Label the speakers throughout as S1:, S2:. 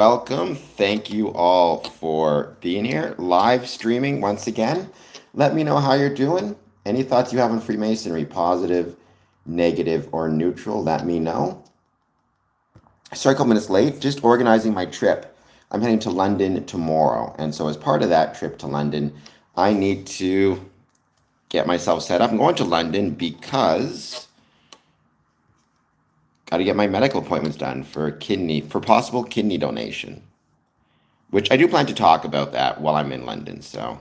S1: Welcome. Thank you all for being here. Live streaming once again. Let me know how you're doing. Any thoughts you have on Freemasonry, positive, negative, or neutral, let me know. I started a couple minutes late, just organizing my trip. I'm heading to London tomorrow. And so, as part of that trip to London, I need to get myself set up. I'm going to London because got to get my medical appointments done for possible kidney donation, which I do plan to talk about that while I'm in London. So,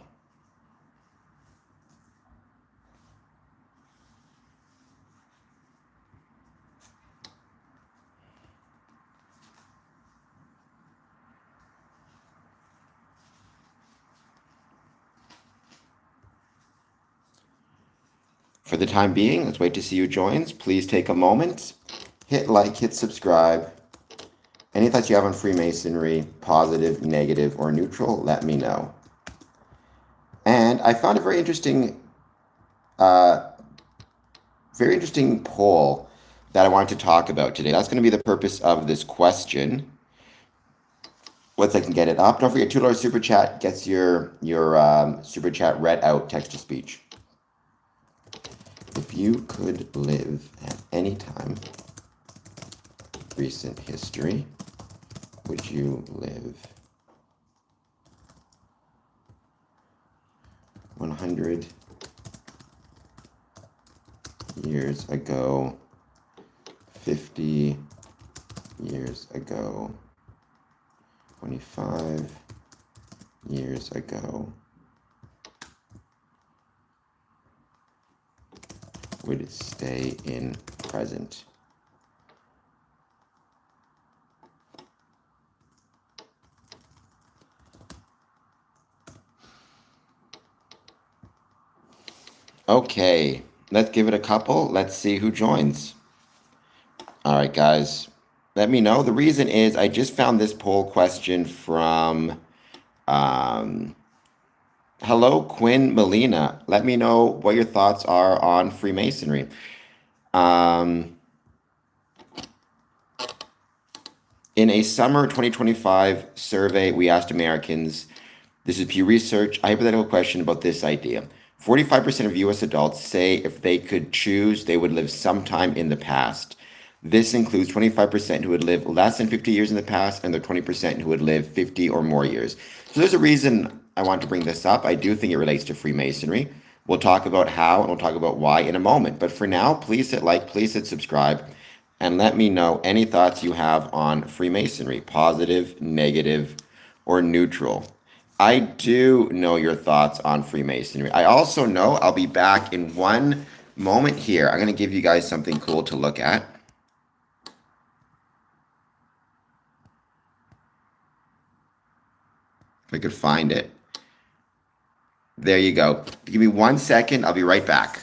S1: for the time being, let's wait to see who joins. Please take a moment, hit like, hit subscribe. Any thoughts you have on Freemasonry, positive, negative, or neutral, let me know. And I found a uh, very interesting poll that I wanted to talk about today. That's going to be the purpose of this question. Once I can get it up, don't forget $2 super chat gets your super chat read out text to speech. If you could live at any time recent history, would you live 100 years ago, 50 years ago, 25 years ago? Would it stay in present? Okay, let's give it a couple. Let's see who joins. All right, guys, let me know. The reason is I just found this poll question from hello, Quinn Molina. Let me know what your thoughts are on Freemasonry. In a summer 2025 survey, we asked Americans, this is Pew Research, a hypothetical question about this idea. 45% of US adults say if they could choose, they would live sometime in the past. This includes 25% who would live less than 50 years in the past and the 20% who would live 50 or more years. So there's a reason I want to bring this up. I do think it relates to Freemasonry. We'll talk about how and we'll talk about why in a moment. But for now, please hit like, please hit subscribe, and let me know any thoughts you have on Freemasonry, positive, negative, or neutral. I do know your thoughts on Freemasonry. I also know I'll be back in one moment here. I'm going to give you guys something cool to look at. If I could find it. There you go. Give me 1 second. I'll be right back.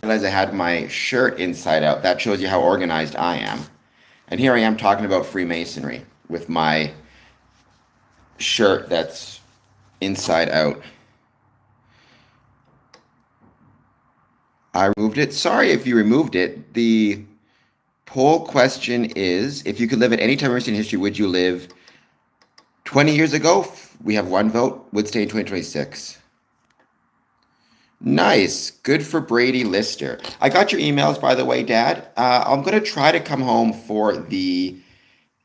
S1: As I had my shirt inside out, that shows you how organized I am. And here I am talking about Freemasonry with my shirt that's inside out. I removed it. Sorry if you removed it. The poll question is, if you could live at any time in recent history, would you live 20 years ago? We have one vote. Would stay in 2026. Nice. Good for Brady Lister. I got your emails, by the way, Dad. I'm going to try to come home for the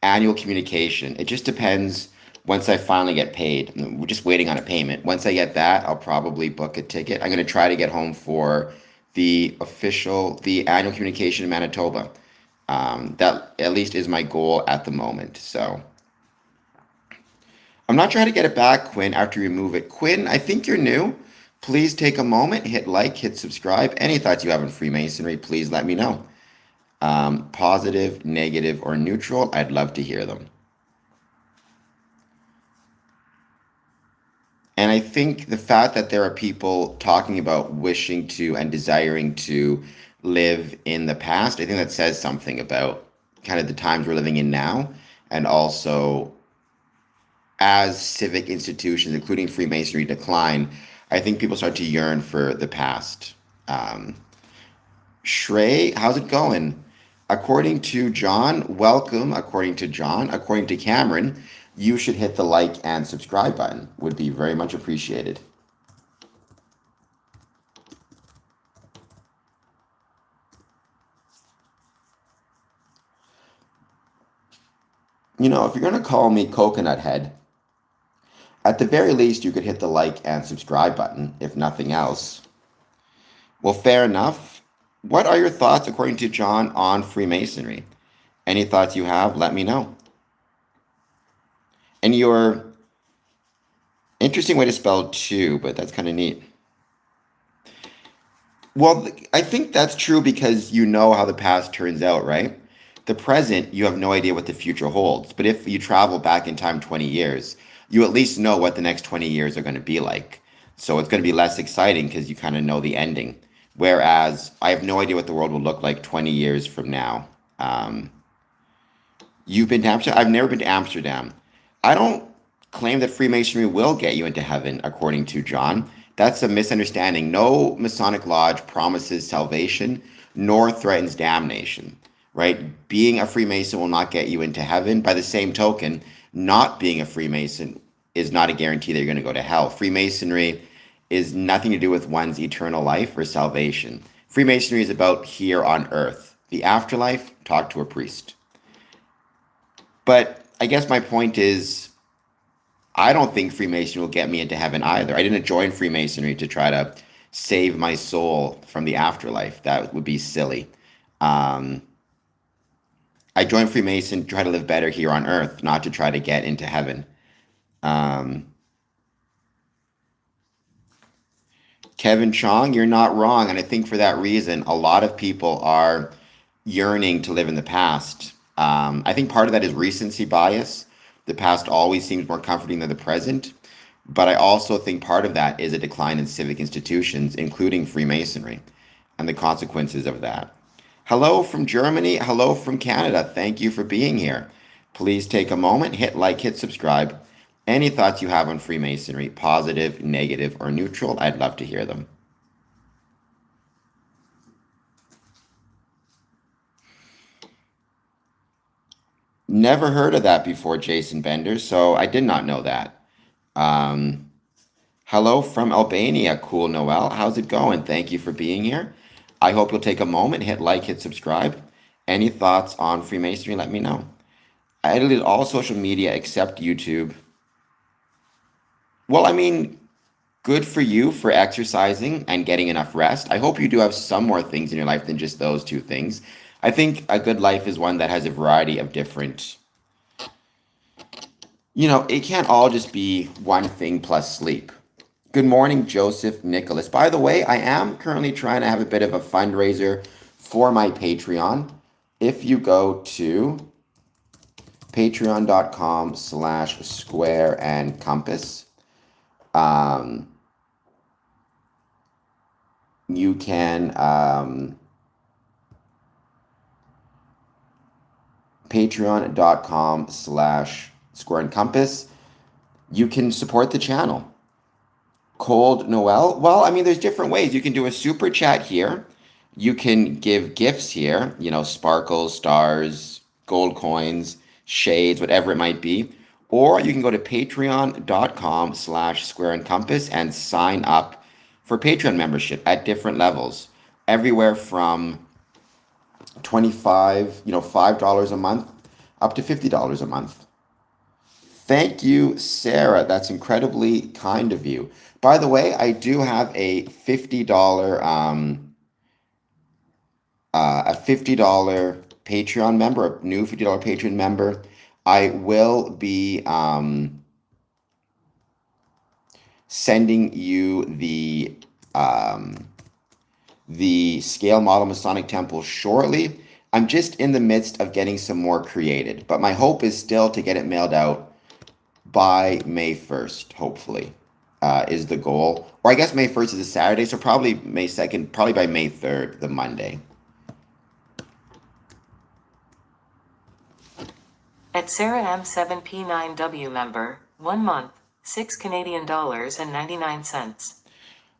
S1: annual communication. It just depends once I finally get paid. We're just waiting on a payment. Once I get that, I'll probably book a ticket. I'm going to try to get home for the annual communication in Manitoba. That at least is my goal at the moment. So I'm not trying to get it back, Quinn, after you remove it. Quinn, I think you're new. Please take a moment, hit like, hit subscribe. Any thoughts you have on Freemasonry, please let me know. Positive, negative, or neutral? I'd love to hear them. And I think the fact that there are people talking about wishing to and desiring to live in the past, I think that says something about kind of the times we're living in now, and also as civic institutions, including Freemasonry, decline, I think people start to yearn for the past. Um, Shrey, how's it going? According to John, welcome. According to John, according to Cameron, you should hit the like and subscribe button. Would be very much appreciated. You know, if you're going to call me Coconut Head, at the very least, you could hit the like and subscribe button, if nothing else. Well, fair enough. What are your thoughts, according to John, on Freemasonry? Any thoughts you have, let me know. And your interesting way to spell two, but that's kind of neat. Well, I think that's true because you know how the past turns out, right? The present, you have no idea what the future holds. But if you travel back in time 20 years, you at least know what the next 20 years are going to be like. So it's going to be less exciting because you kind of know the ending. Whereas I have no idea what the world will look like 20 years from now. Um, you've been to Amsterdam? I've never been to Amsterdam. I don't claim that Freemasonry will get you into heaven, according to John. That's a misunderstanding. No Masonic lodge promises salvation nor threatens damnation, right? Being a Freemason will not get you into heaven. By the same token, not being a Freemason is not a guarantee that you're going to go to hell. Freemasonry is nothing to do with one's eternal life or salvation. Freemasonry is about here on earth. The afterlife, talk to a priest. But I guess my point is, I don't think Freemasonry will get me into heaven either. I didn't join Freemasonry to try to save my soul from the afterlife. That would be silly. Um, I joined Freemason to try to live better here on earth, not to try to get into heaven. Um, Kevin Chong, you're not wrong. And I think for that reason, a lot of people are yearning to live in the past. I think part of that is recency bias. The past always seems more comforting than the present. But I also think part of that is a decline in civic institutions, including Freemasonry, and the consequences of that. Hello from Germany. Hello from Canada. Thank you for being here. Please take a moment, hit like, hit subscribe. Any thoughts you have on Freemasonry, positive, negative, or neutral, I'd love to hear them. Never heard of that before, Jason Bender, so I did not know that. Um, Hello from Albania, cool Noel. How's it going? Thank you for being here. I hope you'll take a moment, hit like, hit subscribe. Any thoughts on Freemasonry, let me know. I deleted all social media except YouTube. Well, I mean, good for you for exercising and getting enough rest. I hope you do have some more things in your life than just those two things. I think a good life is one that has a variety of different, it can't all just be one thing plus sleep. Good morning, Joseph Nicholas. By the way, I am currently trying to have a bit of a fundraiser for my Patreon. If you go to patreon.com/square and compass, you can patreon.com/square and compass. You can support the channel. Cold Noel? Well, I mean, there's different ways. You can do a super chat here. You can give gifts here, sparkles, stars, gold coins, shades, whatever it might be. Or you can go to patreon.com/square and compass and sign up for Patreon membership at different levels. Everywhere from 25, $5 a month up to $50 a month. Thank you, Sarah. That's incredibly kind of you. By the way, I do have a $50 Patreon member, a new $50 Patreon member. I will be sending you the scale model Masonic temple shortly. I'm just in the midst of getting some more created, but my hope is still to get it mailed out by May 1st, hopefully, is the goal. Or I guess May 1st is a Saturday, so probably May 2nd, probably by May 3rd, the Monday.
S2: At Sarah M7P9W member, 1 month, $6 Canadian and 99 cents.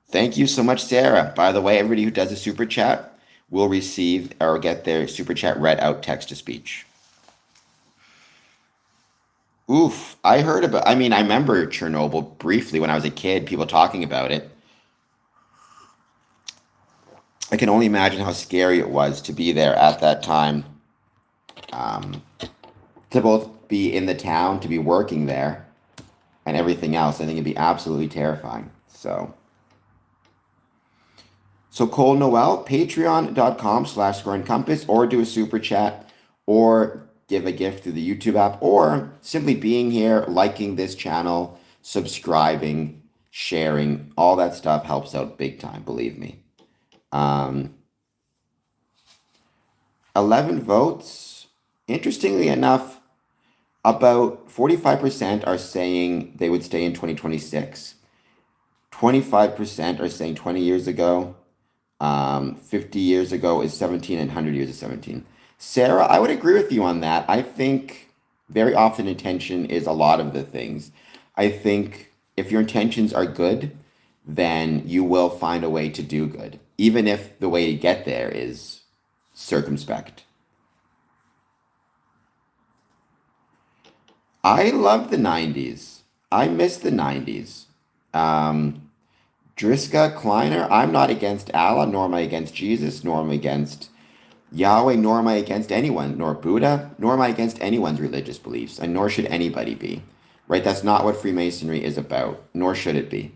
S1: Thank you so much, Sarah. By the way, everybody who does a super chat will receive or get their super chat read out text to speech. Oof, I remember Chernobyl briefly when I was a kid, people talking about it. I can only imagine how scary it was to be there at that time, to both be in the town, to be working there, and everything else. I think it'd be absolutely terrifying. So Cole Noel, patreon.com/square and compass, or do a super chat, or give a gift through the YouTube app, or simply being here, liking this channel, subscribing, sharing, all that stuff helps out big time, believe me. 11 votes. Interestingly enough, about 45% are saying they would stay in 2026. 25% are saying 20 years ago. 50 years ago is 17 and 100 years is 17. Sarah, I would agree with you on that. I think very often intention is a lot of the things. I think if your intentions are good, then you will find a way to do good, even if the way to get there is circumspect. I love the 90s. I miss the 90s. Driska Kleiner, I'm not against Allah, nor am I against Jesus, nor am I against Yahweh, nor am I against anyone, nor Buddha, nor am I against anyone's religious beliefs, and nor should anybody be. Right? That's not what Freemasonry is about, nor should it be.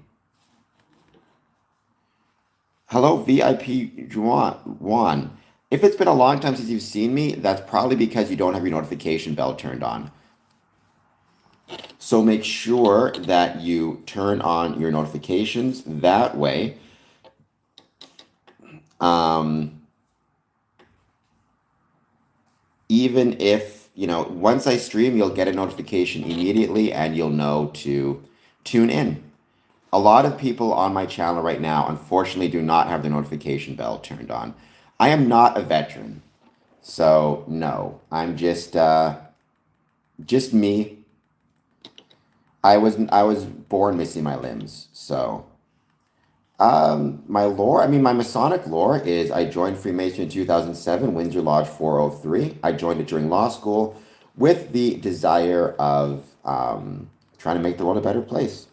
S1: Hello, VIP Juan. If it's been a long time since you've seen me, that's probably because you don't have your notification bell turned on. So make sure that you turn on your notifications. That way, even if, once I stream, you'll get a notification immediately and you'll know to tune in. A lot of people on my channel right now, unfortunately, do not have the notification bell turned on. I am not a veteran, so no, I'm just me. I was born missing my limbs, so my Masonic lore is I joined Freemasonry in 2007, Windsor Lodge 403. I joined it during law school with the desire of trying to make the world a better place.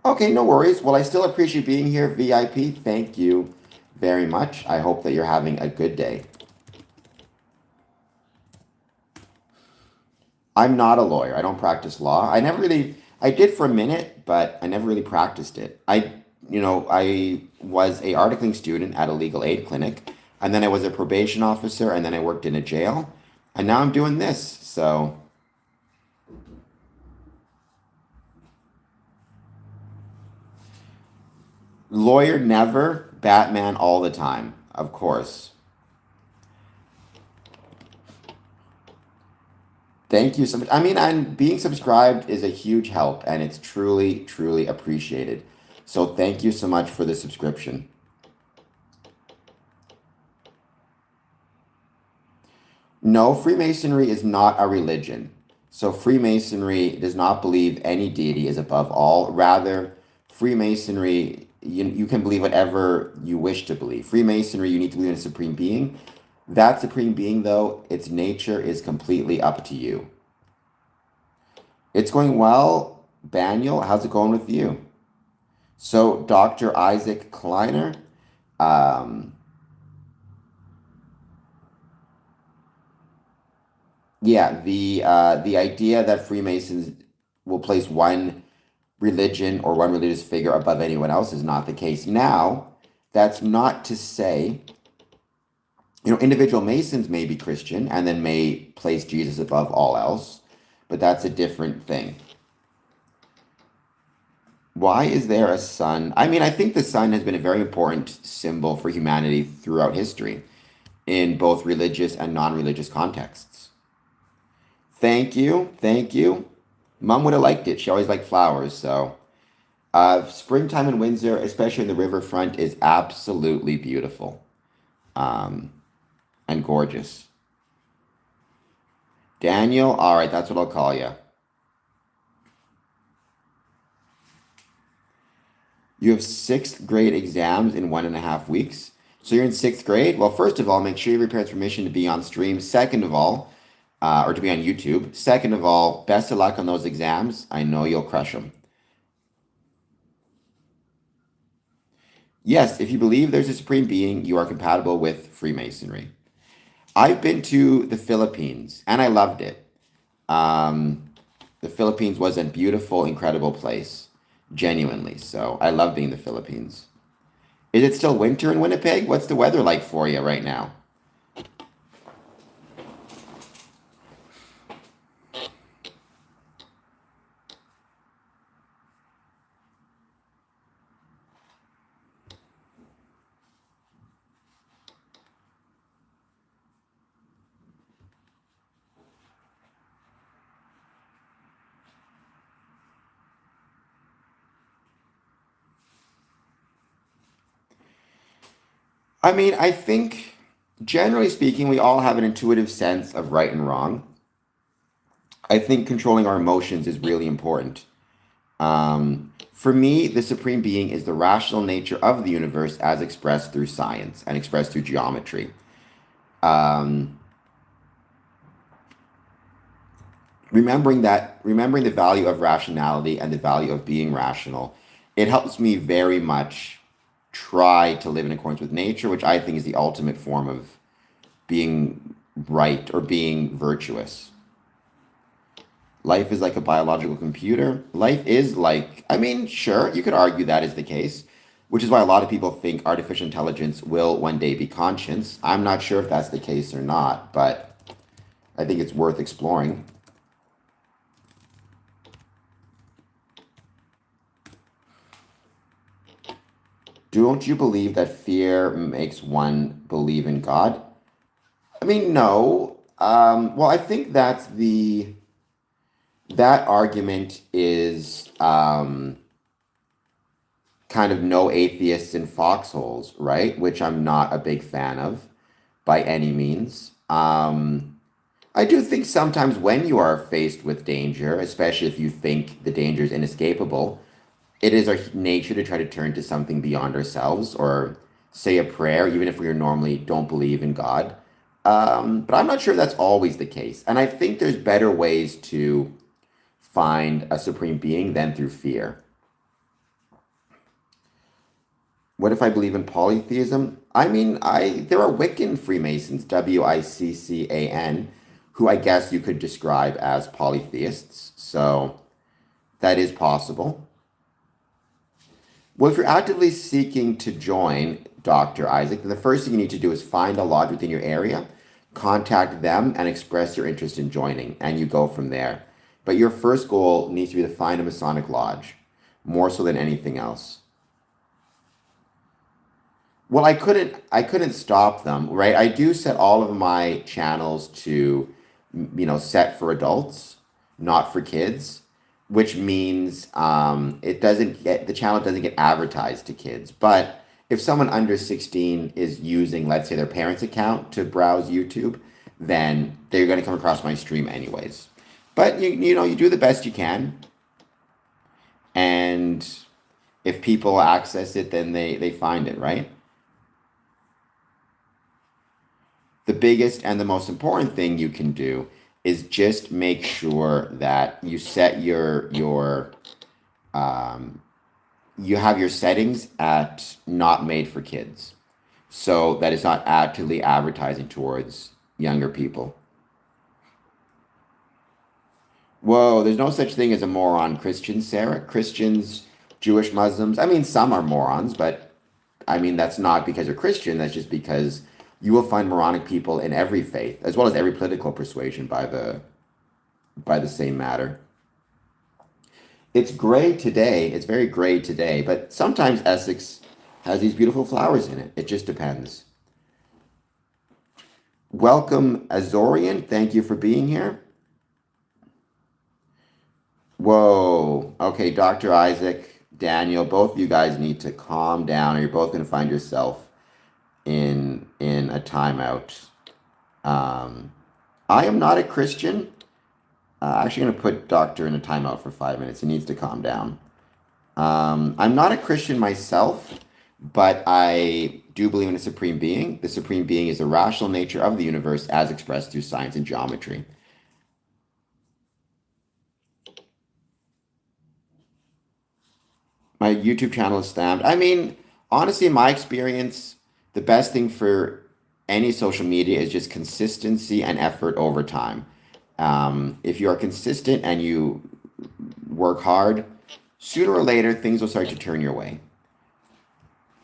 S1: Okay, no worries. Well, I still appreciate being here, VIP. Thank you very much. I hope that you're having a good day. I'm not a lawyer. I don't practice law. I did for a minute, but I never really practiced it. I was a articling student at a legal aid clinic, and then I was a probation officer, and then I worked in a jail, and now I'm doing this, so. Lawyer never, Batman all the time, of course. Thank you so much. And being subscribed is a huge help, and it's truly, truly appreciated. So thank you so much for the subscription. No, Freemasonry is not a religion. So Freemasonry does not believe any deity is above all. Rather, Freemasonry, you can believe whatever you wish to believe. Freemasonry, you need to believe in a supreme being. That supreme being, though, its nature is completely up to you. It's going well, Baniel. How's it going with you? So, Dr. Isaac Kleiner, yeah, the idea that Freemasons will place one religion or one religious figure above anyone else is not the case. Now, that's not to say, individual Masons may be Christian and then may place Jesus above all else, but that's a different thing. Why is there a sun? I think the sun has been a very important symbol for humanity throughout history. in both religious and non-religious contexts. Thank you, thank you. Mom would have liked it. She always liked flowers, so springtime in Windsor, especially in the riverfront, is absolutely beautiful, um, and gorgeous. Daniel, all right, that's what I'll call you. You have sixth grade exams in 1.5 weeks. So you're in sixth grade? Well, first of all, make sure you have your parents' permission to be on stream. Second of all, or to be on YouTube. Second of all, best of luck on those exams. I know you'll crush them. Yes, if you believe there's a supreme being, you are compatible with Freemasonry. I've been to the Philippines and I loved it. Um, the Philippines was a beautiful, incredible place, genuinely. So I love being in the Philippines. Is it still winter in Winnipeg? What's the weather like for you right now? I mean, I think generally speaking, we all have an intuitive sense of right and wrong. I think controlling our emotions is really important. For me, the supreme being is the rational nature of the universe as expressed through science and expressed through geometry. Um, remembering the value of rationality and the value of being rational, it helps me very much try to live in accordance with nature, which I think is the ultimate form of being right or being virtuous. Life is like a biological computer. Life is like, I mean, sure, you could argue that is the case, which is why a lot of people think artificial intelligence will one day be conscious. I'm not sure if that's the case or not, but I think it's worth exploring. Don't you believe that fear makes one believe in God? I mean, no. Well, I think that argument is kind of no atheists in foxholes, right? Which I'm not a big fan of by any means. I do think sometimes when you are faced with danger, especially if you think the danger is inescapable, it is our nature to try to turn to something beyond ourselves or say a prayer, even if we normally don't believe in God. But I'm not sure that's always the case. And I think there's better ways to find a supreme being than through fear. What if I believe in polytheism? I mean, I there are Wiccan Freemasons, Wiccan, who I guess you could describe as polytheists. So that is possible. Well, if you're actively seeking to join Dr. Isaac, then the first thing you need to do is find a lodge within your area, contact them, and express your interest in joining, and you go from there. But your first goal needs to be to find a Masonic lodge, more so than anything else. Well, I couldn't stop them, right? I do set all of my channels to, set for adults, not for kids, which means the channel doesn't get advertised to kids. But if someone under 16 is using, let's say, their parents' account to browse YouTube, then they're going to come across my stream anyways. But you do the best you can, and if people access it, then they find it, right? The biggest and the most important thing you can do is just make sure that you set your you have your settings at not made for kids, so that it's not actively advertising towards younger people. Whoa, there's no such thing as a moron Christian, Sarah. Christians, Jewish, Muslims. I mean, some are morons, but I mean that's not because you're Christian. That's just because you will find moronic people in every faith, as well as every political persuasion by the same matter. It's gray today. It's very gray today, but sometimes Essex has these beautiful flowers in it. It just depends. Welcome, Azorian. Thank you for being here. Whoa. Okay, Dr. Isaac, Daniel, both of you guys need to calm down, or you're both going to find yourself in a timeout. Um, I am not a Christian. Actually, going to put Doctor in a timeout for 5 minutes. He needs to calm down. I'm not a Christian myself, but I do believe in a supreme being. The supreme being is the rational nature of the universe as expressed through science and geometry. My YouTube channel is stamped. I mean, honestly, in my experience, the best thing for any social media is just consistency and effort over time. If you are consistent and you work hard, sooner or later things will start to turn your way.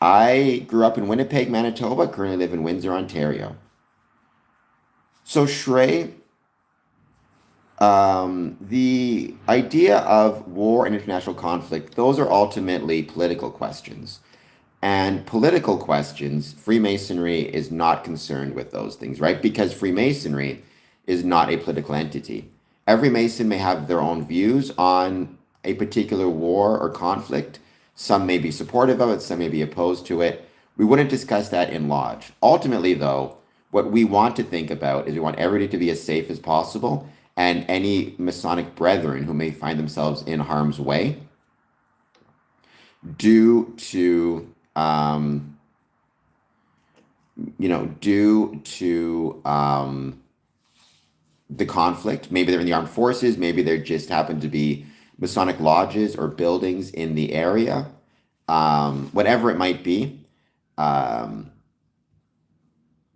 S1: I grew up in Winnipeg, Manitoba, currently live in Windsor, Ontario. So, Shrey, the idea of war and international conflict, those are ultimately political questions. And political questions, Freemasonry is not concerned with those things, right? Because Freemasonry is not a political entity. Every Mason may have their own views on a particular war or conflict. Some may be supportive of it, some may be opposed to it. We wouldn't discuss that in Lodge. Ultimately, though, what we want to think about is we want everybody to be as safe as possible, and any Masonic brethren who may find themselves in harm's way due to the conflict. Maybe they're in the armed forces, maybe they just happen to be Masonic lodges or buildings in the area, whatever it might be. Um,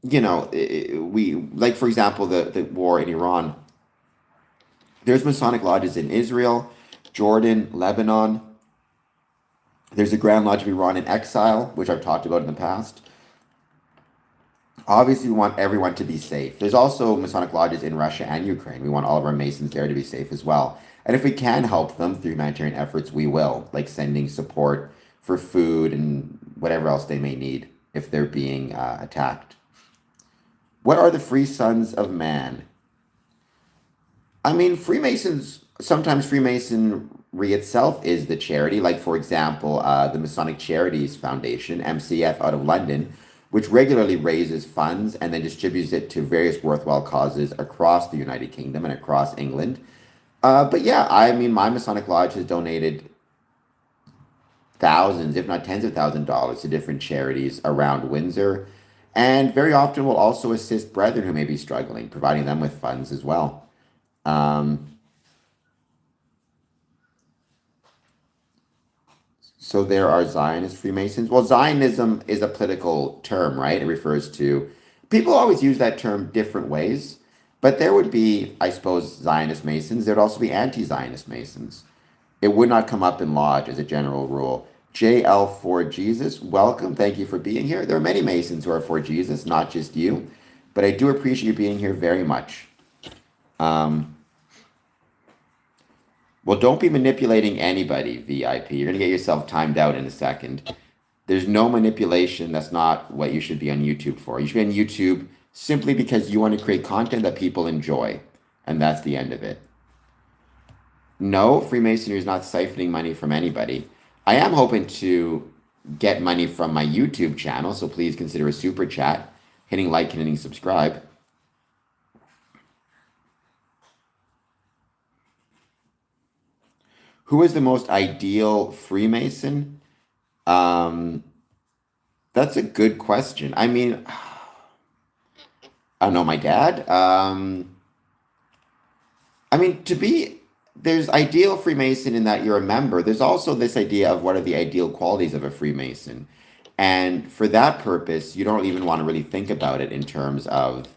S1: we like, for example, the war in Iran. There's Masonic lodges in Israel, Jordan, Lebanon. There's a Grand Lodge of Iran in exile, which I've talked about in the past. Obviously, we want everyone to be safe. There's also Masonic lodges in Russia and Ukraine. We want all of our Masons there to be safe as well. And if we can help them through humanitarian efforts, we will, like sending support for food and whatever else they may need if they're being attacked. What are the free sons of man? I mean, Freemasons, sometimes Freemasonry itself is the charity. Like, for example, the Masonic Charities Foundation, MCF, out of London, which regularly raises funds and then distributes it to various worthwhile causes across the United Kingdom and across England. But yeah, I mean, my Masonic Lodge has donated thousands, if not tens of thousands of dollars to different charities around Windsor. And very often will also assist brethren who may be struggling, providing them with funds as well. So there are Zionist Freemasons. Well, Zionism is a political term, right? It refers to, people always use that term different ways, but there would be, I suppose, Zionist Masons. There'd also be anti-Zionist Masons. It would not come up in Lodge as a general rule. JL for Jesus, welcome. Thank you for being here. There are many Masons who are for Jesus, not just you, but I do appreciate you being here very much. Well, don't be manipulating anybody, VIP. You're going to get yourself timed out in a second. There's no manipulation. That's not what you should be on YouTube for. You should be on YouTube simply because you want to create content that people enjoy. And that's the end of it. No, Freemasonry is not siphoning money from anybody. I am hoping to get money from my YouTube channel, so please consider a super chat, hitting like and hitting subscribe. Who is the most ideal Freemason? That's a good question. I mean, I don't know, my dad. I mean, there's ideal Freemason in that you're a member. There's also this idea of what are the ideal qualities of a Freemason. And for that purpose, you don't even want to really think about it in terms of,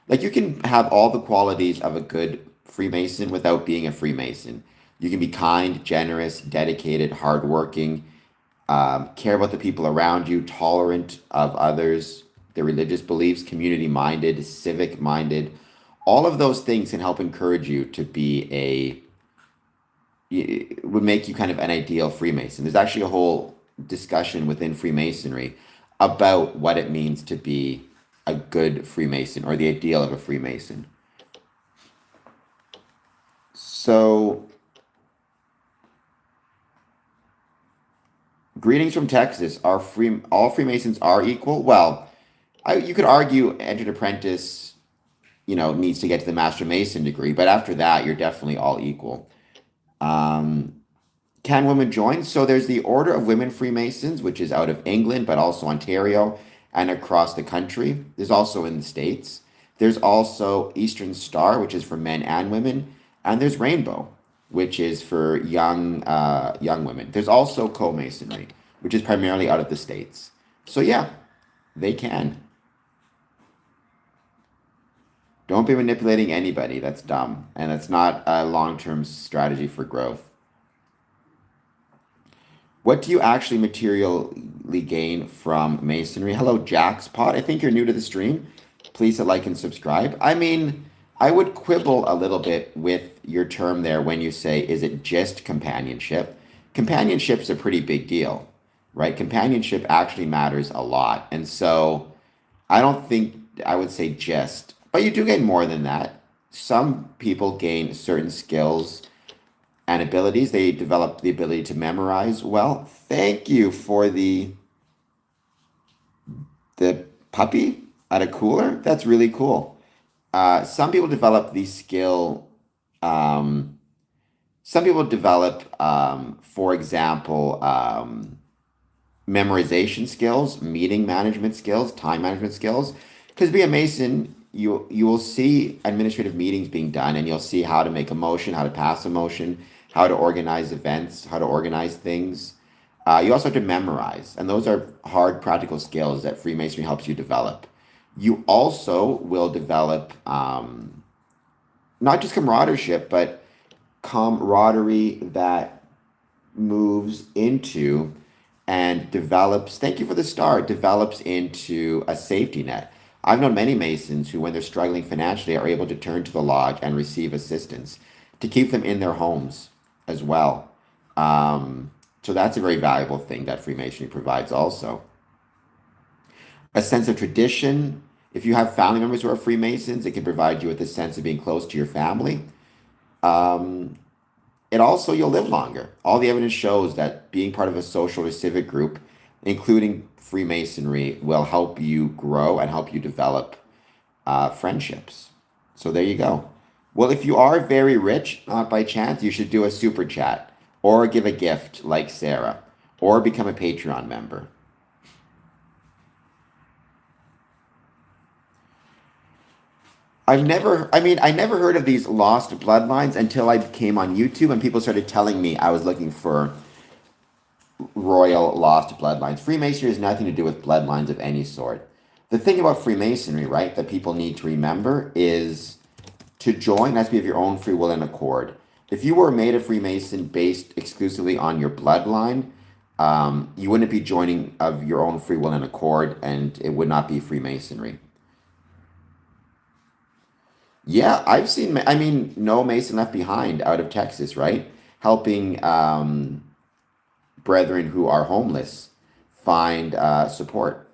S1: like, you can have all the qualities of a good Freemason without being a Freemason. You can be kind, generous, dedicated, hardworking, care about the people around you, tolerant of others, their religious beliefs, community minded, civic minded. All of those things can help encourage you to be it would make you kind of an ideal Freemason. There's actually a whole discussion within Freemasonry about what it means to be a good Freemason or the ideal of a Freemason. So, greetings from Texas. Are all Freemasons are equal? Well, you could argue entered apprentice, needs to get to the Master Mason degree, but after that, you're definitely all equal. Can women join? So there's the Order of Women Freemasons, which is out of England, but also Ontario and across the country. There's also in the States. There's also Eastern Star, which is for men and women, and there's Rainbow, which is for young women. There's also co-masonry, which is primarily out of the States. So yeah, they can. Don't be manipulating anybody. That's dumb, and that's not a long-term strategy for growth. What do you actually materially gain from masonry? Hello, Jackspot. I think you're new to the stream. Please hit like and subscribe. I mean, I would quibble a little bit with your term there when you say, is it just companionship? Companionship's a pretty big deal, right? Companionship actually matters a lot. And so I don't think I would say just, but you do gain more than that. Some people gain certain skills and abilities. They develop the ability to memorize well. Thank you for the puppy at a cooler. That's really cool. Some people develop the skill. Some people develop, for example, memorization skills, meeting management skills, time management skills. Because be a Mason, you will see administrative meetings being done, and you'll see how to make a motion, how to pass a motion, how to organize events, how to organize things. You also have to memorize, and those are hard practical skills that Freemasonry helps you develop. You also will develop not just camaraderie, but camaraderie that moves into and develops, thank you for the star, develops into a safety net. I've known many Masons who, when they're struggling financially, are able to turn to the lodge and receive assistance to keep them in their homes as well. So that's a very valuable thing that Freemasonry provides also. A sense of tradition. If you have family members who are Freemasons, it can provide you with a sense of being close to your family. It also, you'll live longer. All the evidence shows that being part of a social or civic group, including Freemasonry, will help you grow and help you develop friendships. So there you go. Well, if you are very rich, not by chance, you should do a super chat or give a gift like Sarah or become a Patreon member. I never heard of these lost bloodlines until I came on YouTube and people started telling me I was looking for royal lost bloodlines. Freemasonry has nothing to do with bloodlines of any sort. The thing about Freemasonry, right, that people need to remember is to join has to be of your own free will and accord. If you were made a Freemason based exclusively on your bloodline, you wouldn't be joining of your own free will and accord, and it would not be Freemasonry. Yeah, I've seen, no Mason Left Behind out of Texas, right? Helping brethren who are homeless find support.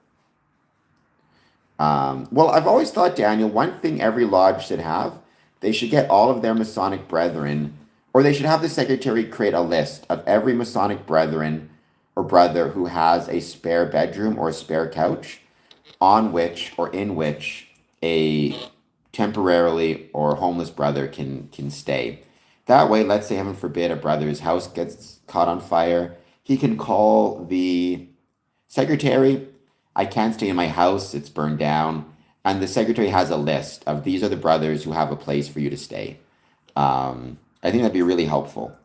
S1: Well, I've always thought, Daniel, one thing every lodge should have, they should get all of their Masonic brethren, or they should have the secretary create a list of every Masonic brethren or brother who has a spare bedroom or a spare couch on which or in which a temporarily or homeless brother can stay. That way, let's say, heaven forbid, a brother's house gets caught on fire, he can call the secretary, I can't stay in my house, it's burned down, and the secretary has a list of these are the brothers who have a place for you to stay. I think that'd be really helpful.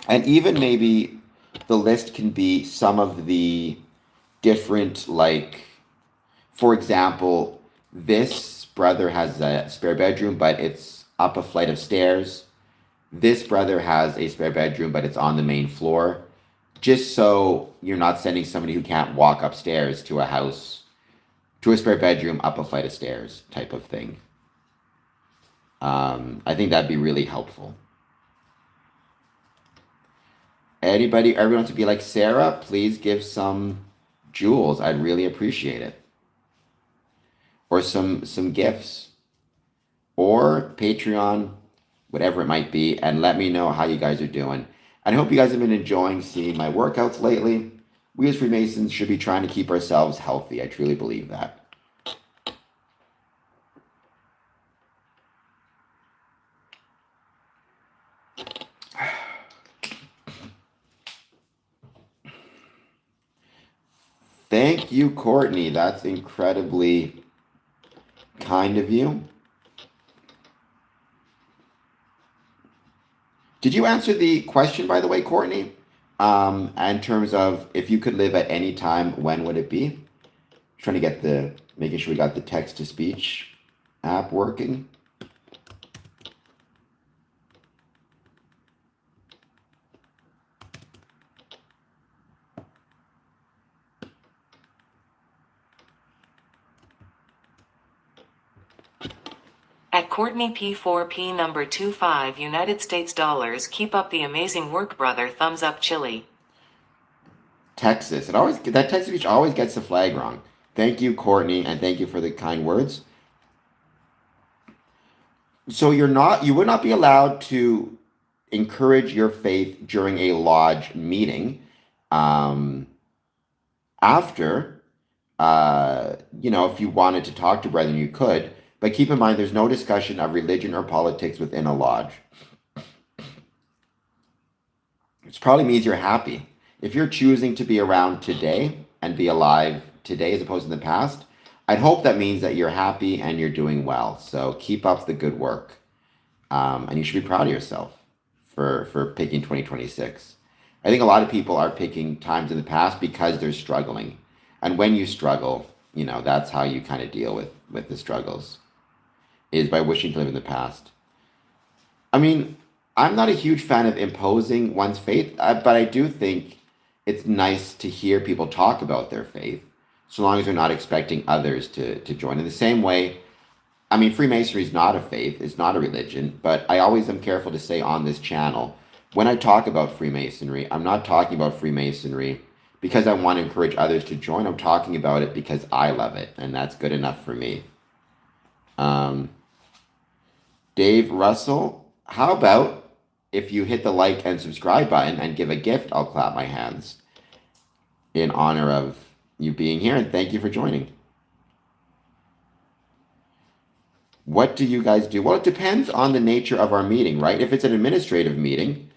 S1: And even maybe the list can be some of the different, like, for example, this brother has a spare bedroom, but it's up a flight of stairs. This brother has a spare bedroom, but it's on the main floor. Just so you're not sending somebody who can't walk upstairs to a house, to a spare bedroom up a flight of stairs type of thing. I think that'd be really helpful. Everyone wants to be like Sarah, please give some jewels. I'd really appreciate it. or some gifts, or Patreon, whatever it might be, and let me know how you guys are doing. And I hope you guys have been enjoying seeing my workouts lately. We as Freemasons should be trying to keep ourselves healthy. I truly believe that. Thank you, Courtney. That's incredibly kind of you. Did you answer the question, by the way, Courtney? In terms of if you could live at any time, when would it be? Trying to get making sure we got the text to speech app working.
S2: At Courtney P4P number 25 United States dollars. Keep up the amazing work, brother. Thumbs up, Chili.
S1: Texas. That text to speech always gets the flag wrong. Thank you, Courtney, and thank you for the kind words. So you would not be allowed to encourage your faith during a lodge meeting. After, if you wanted to talk to brethren, you could, but keep in mind there's no discussion of religion or politics within a lodge. It probably means you're happy. If you're choosing to be around today and be alive today as opposed to the past, I'd hope that means that you're happy and you're doing well. So keep up the good work. And you should be proud of yourself for picking 2026. I think a lot of people are picking times in the past because they're struggling. And when you struggle, that's how you kind of deal with the struggles, is by wishing to live in the past. I mean, I'm not a huge fan of imposing one's faith, but I do think it's nice to hear people talk about their faith, so long as they're not expecting others to join. In the same way, I mean, Freemasonry is not a faith, it's not a religion, but I always am careful to say on this channel, when I talk about Freemasonry, I'm not talking about Freemasonry because I want to encourage others to join. I'm talking about it because I love it, and that's good enough for me. Dave Russell, how about if you hit the like and subscribe button and give a gift, I'll clap my hands in honor of you being here, and thank you for joining. What do you guys do? Well, it depends on the nature of our meeting, right? If it's an administrative meeting,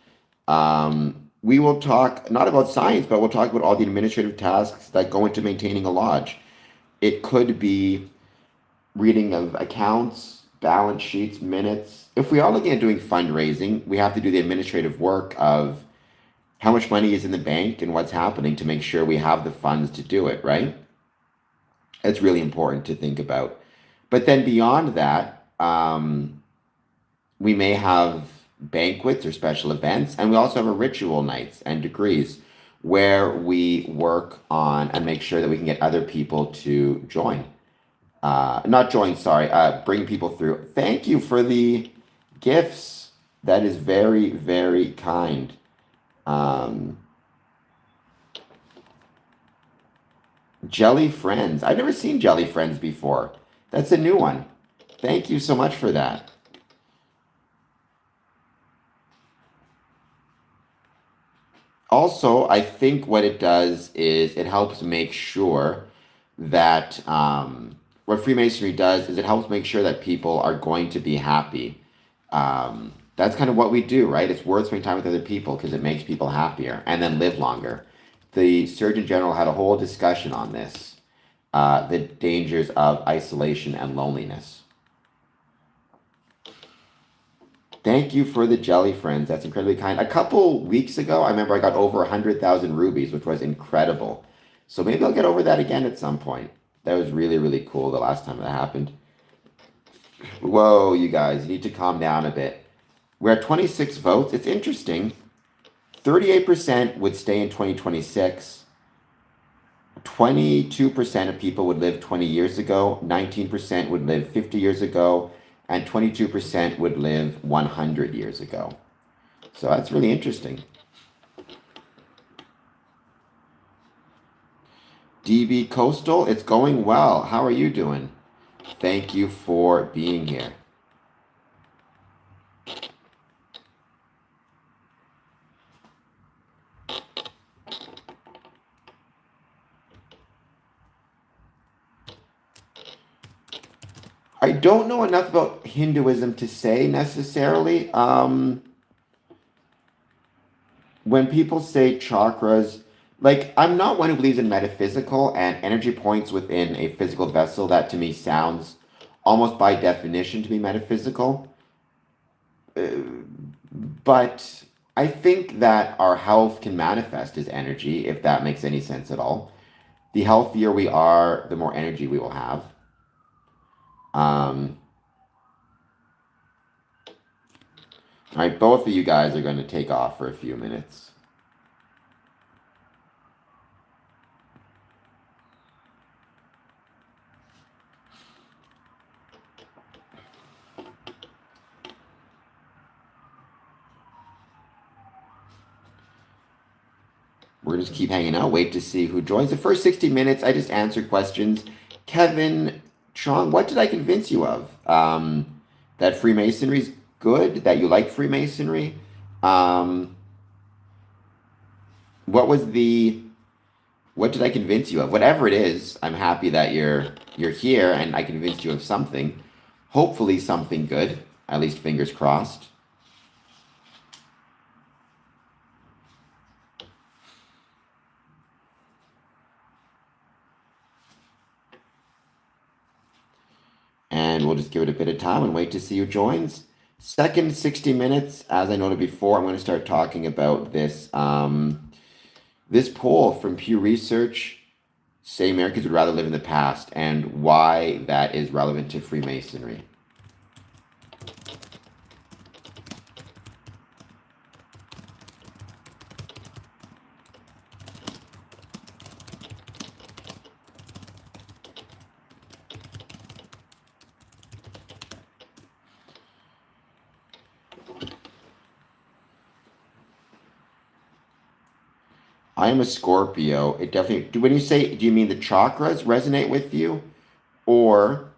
S1: we will talk not about science, but we'll talk about all the administrative tasks that go into maintaining a lodge. It could be reading of accounts, balance sheets, minutes. If we are looking at doing fundraising, we have to do the administrative work of how much money is in the bank and what's happening to make sure we have the funds to do it, right? It's really important to think about. But then beyond that, we may have banquets or special events, and we also have a ritual nights and degrees where we work on and make sure that we can get other people to join. Bring people through. Thank you for the gifts. That is very, very kind. Jelly Friends. I've never seen Jelly Friends before. That's a new one. Thank you so much for that. Also, I think what it does is it helps make sure that what Freemasonry does is it helps make sure that people are going to be happy. That's kind of what we do, right? It's worth spending time with other people because it makes people happier and then live longer. The Surgeon General had a whole discussion on this, the dangers of isolation and loneliness. Thank you for the jelly, friends. That's incredibly kind. A couple weeks ago, I remember I got over 100,000 rubies, which was incredible. So maybe I'll get over that again at some point. That was really, really cool the last time that happened. Whoa, you guys, you need to calm down a bit. We're at 26 votes. It's interesting. 38% would stay in 2026. 22% of people would live 20 years ago. 19% would live 50 years ago. And 22% would live 100 years ago. So that's really interesting. DB Coastal, it's going well. How are you doing? Thank you for being here. I don't know enough about Hinduism to say necessarily. When people say chakras, like I'm not one who believes in metaphysical and energy points within a physical vessel. That to me sounds almost by definition to be metaphysical. But I think that our health can manifest as energy, if that makes any sense at all. The healthier we are, the more energy we will have. Um, all right, both of you guys are going to take off for a few minutes. We're going to just keep hanging out, wait to see who joins. The first 60 minutes, I just answered questions. Kevin, Sean, what did I convince you of? That Freemasonry's good, that you like Freemasonry. Um, what was the what did I convince you of? Whatever it is, I'm happy that you're here and I convinced you of something. Hopefully something good. At least fingers crossed. And we'll just give it a bit of time and wait to see who joins. Second 60 minutes, as I noted before, I'm going to start talking about this poll from Pew Research. Say Americans would rather live in the past and why that is relevant to Freemasonry. I am a Scorpio. It definitely. When you say, do you mean the chakras resonate with you, or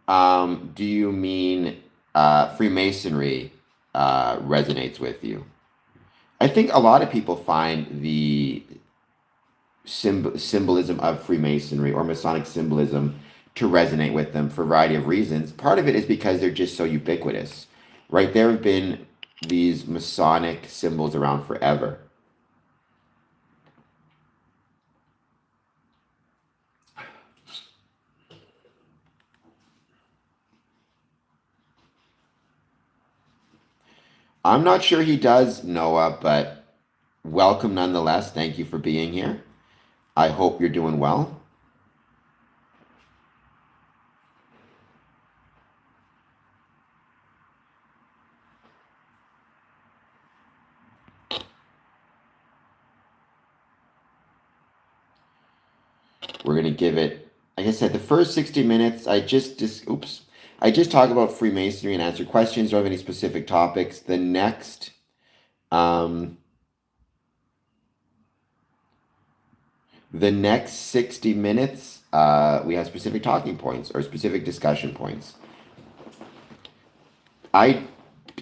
S1: do you mean Freemasonry resonates with you? I think a lot of people find the symbolism of Freemasonry or Masonic symbolism to resonate with them for a variety of reasons. Part of it is because they're just so ubiquitous, right? There have been these Masonic symbols around forever. I'm not sure he does, Noah, but welcome nonetheless. Thank you for being here. I hope you're doing well. We're gonna give it, like I said, the first 60 minutes. I just talk about Freemasonry and answer questions. Don't have any specific topics. Um, the next 60 minutes, we have specific talking points or specific discussion points. I'm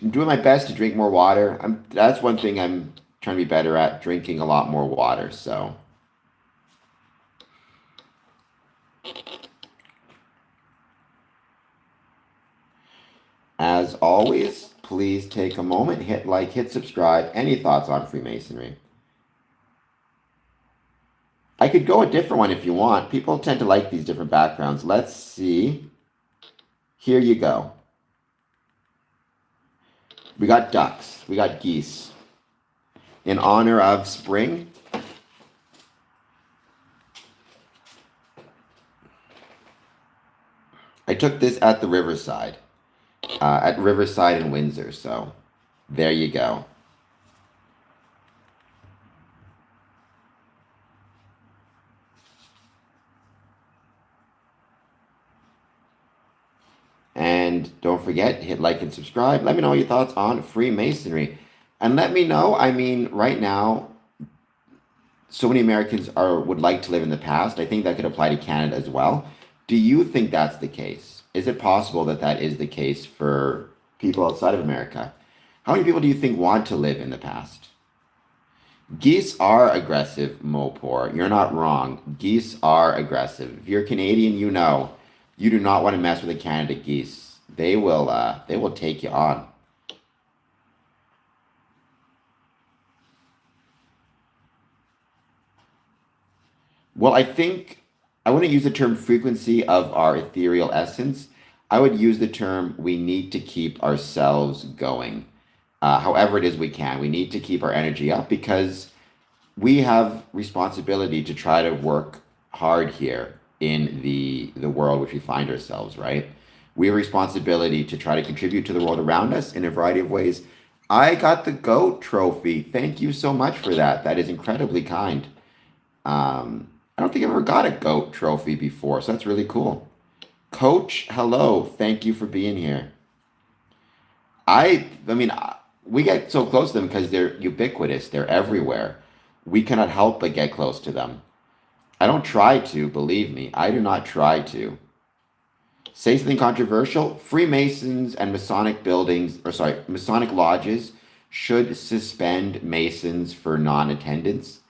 S1: doing my best to drink more water. That's one thing I'm trying to be better at, drinking a lot more water. So. As always, please take a moment, hit like, hit subscribe. Any thoughts on Freemasonry? I could go a different one if you want. People tend to like these different backgrounds. Let's see. Here you go. We got ducks. We got geese. In honor of spring. I took this at the Riverside. At Riverside in Windsor. So there you go. And don't forget, hit like and subscribe. Let me know your thoughts on Freemasonry. And let me know, I mean, right now, so many Americans would like to live in the past. I think that could apply to Canada as well. Do you think that's the case? is it possible that that is the case for people outside of America? How many people do you think want to live in the past? Geese are aggressive, Mopor. You're not wrong. Geese are aggressive. If you're Canadian, you know you do not want to mess with the Canada geese. They will take you on. Well, I think I wouldn't use the term frequency of our ethereal essence. I would use the term we need to keep ourselves going. However it is we can. We need to keep our energy up because we have responsibility to try to work hard here in the world which we find ourselves, right? We have responsibility to try to contribute to the world around us in a variety of ways. I got the GOAT trophy. Thank you so much for that. That is incredibly kind. I don't think I've ever got a GOAT trophy before, so that's really cool. Coach, hello. Thank you for being here. I mean, we get so close to them because they're ubiquitous. They're everywhere. We cannot help but get close to them. I don't try to, believe me. I do not try to. Say something controversial. Freemasons and Masonic buildings, or sorry, Masonic lodges should suspend Masons for non-attendance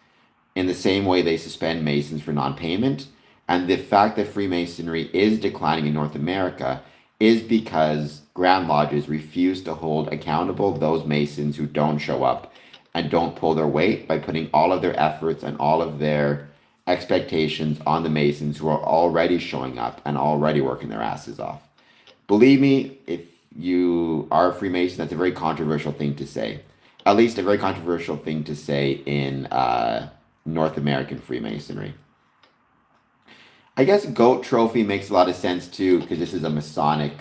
S1: in the same way they suspend Masons for non-payment. And the fact that Freemasonry is declining in North America is because Grand Lodges refuse to hold accountable those Masons who don't show up and don't pull their weight by putting all of their efforts and all of their expectations on the Masons who are already showing up and already working their asses off. Believe me, if you are a Freemason, that's a very controversial thing to say. At least a very controversial thing to say in North American Freemasonry. I guess GOAT trophy makes a lot of sense too, because this is a Masonic,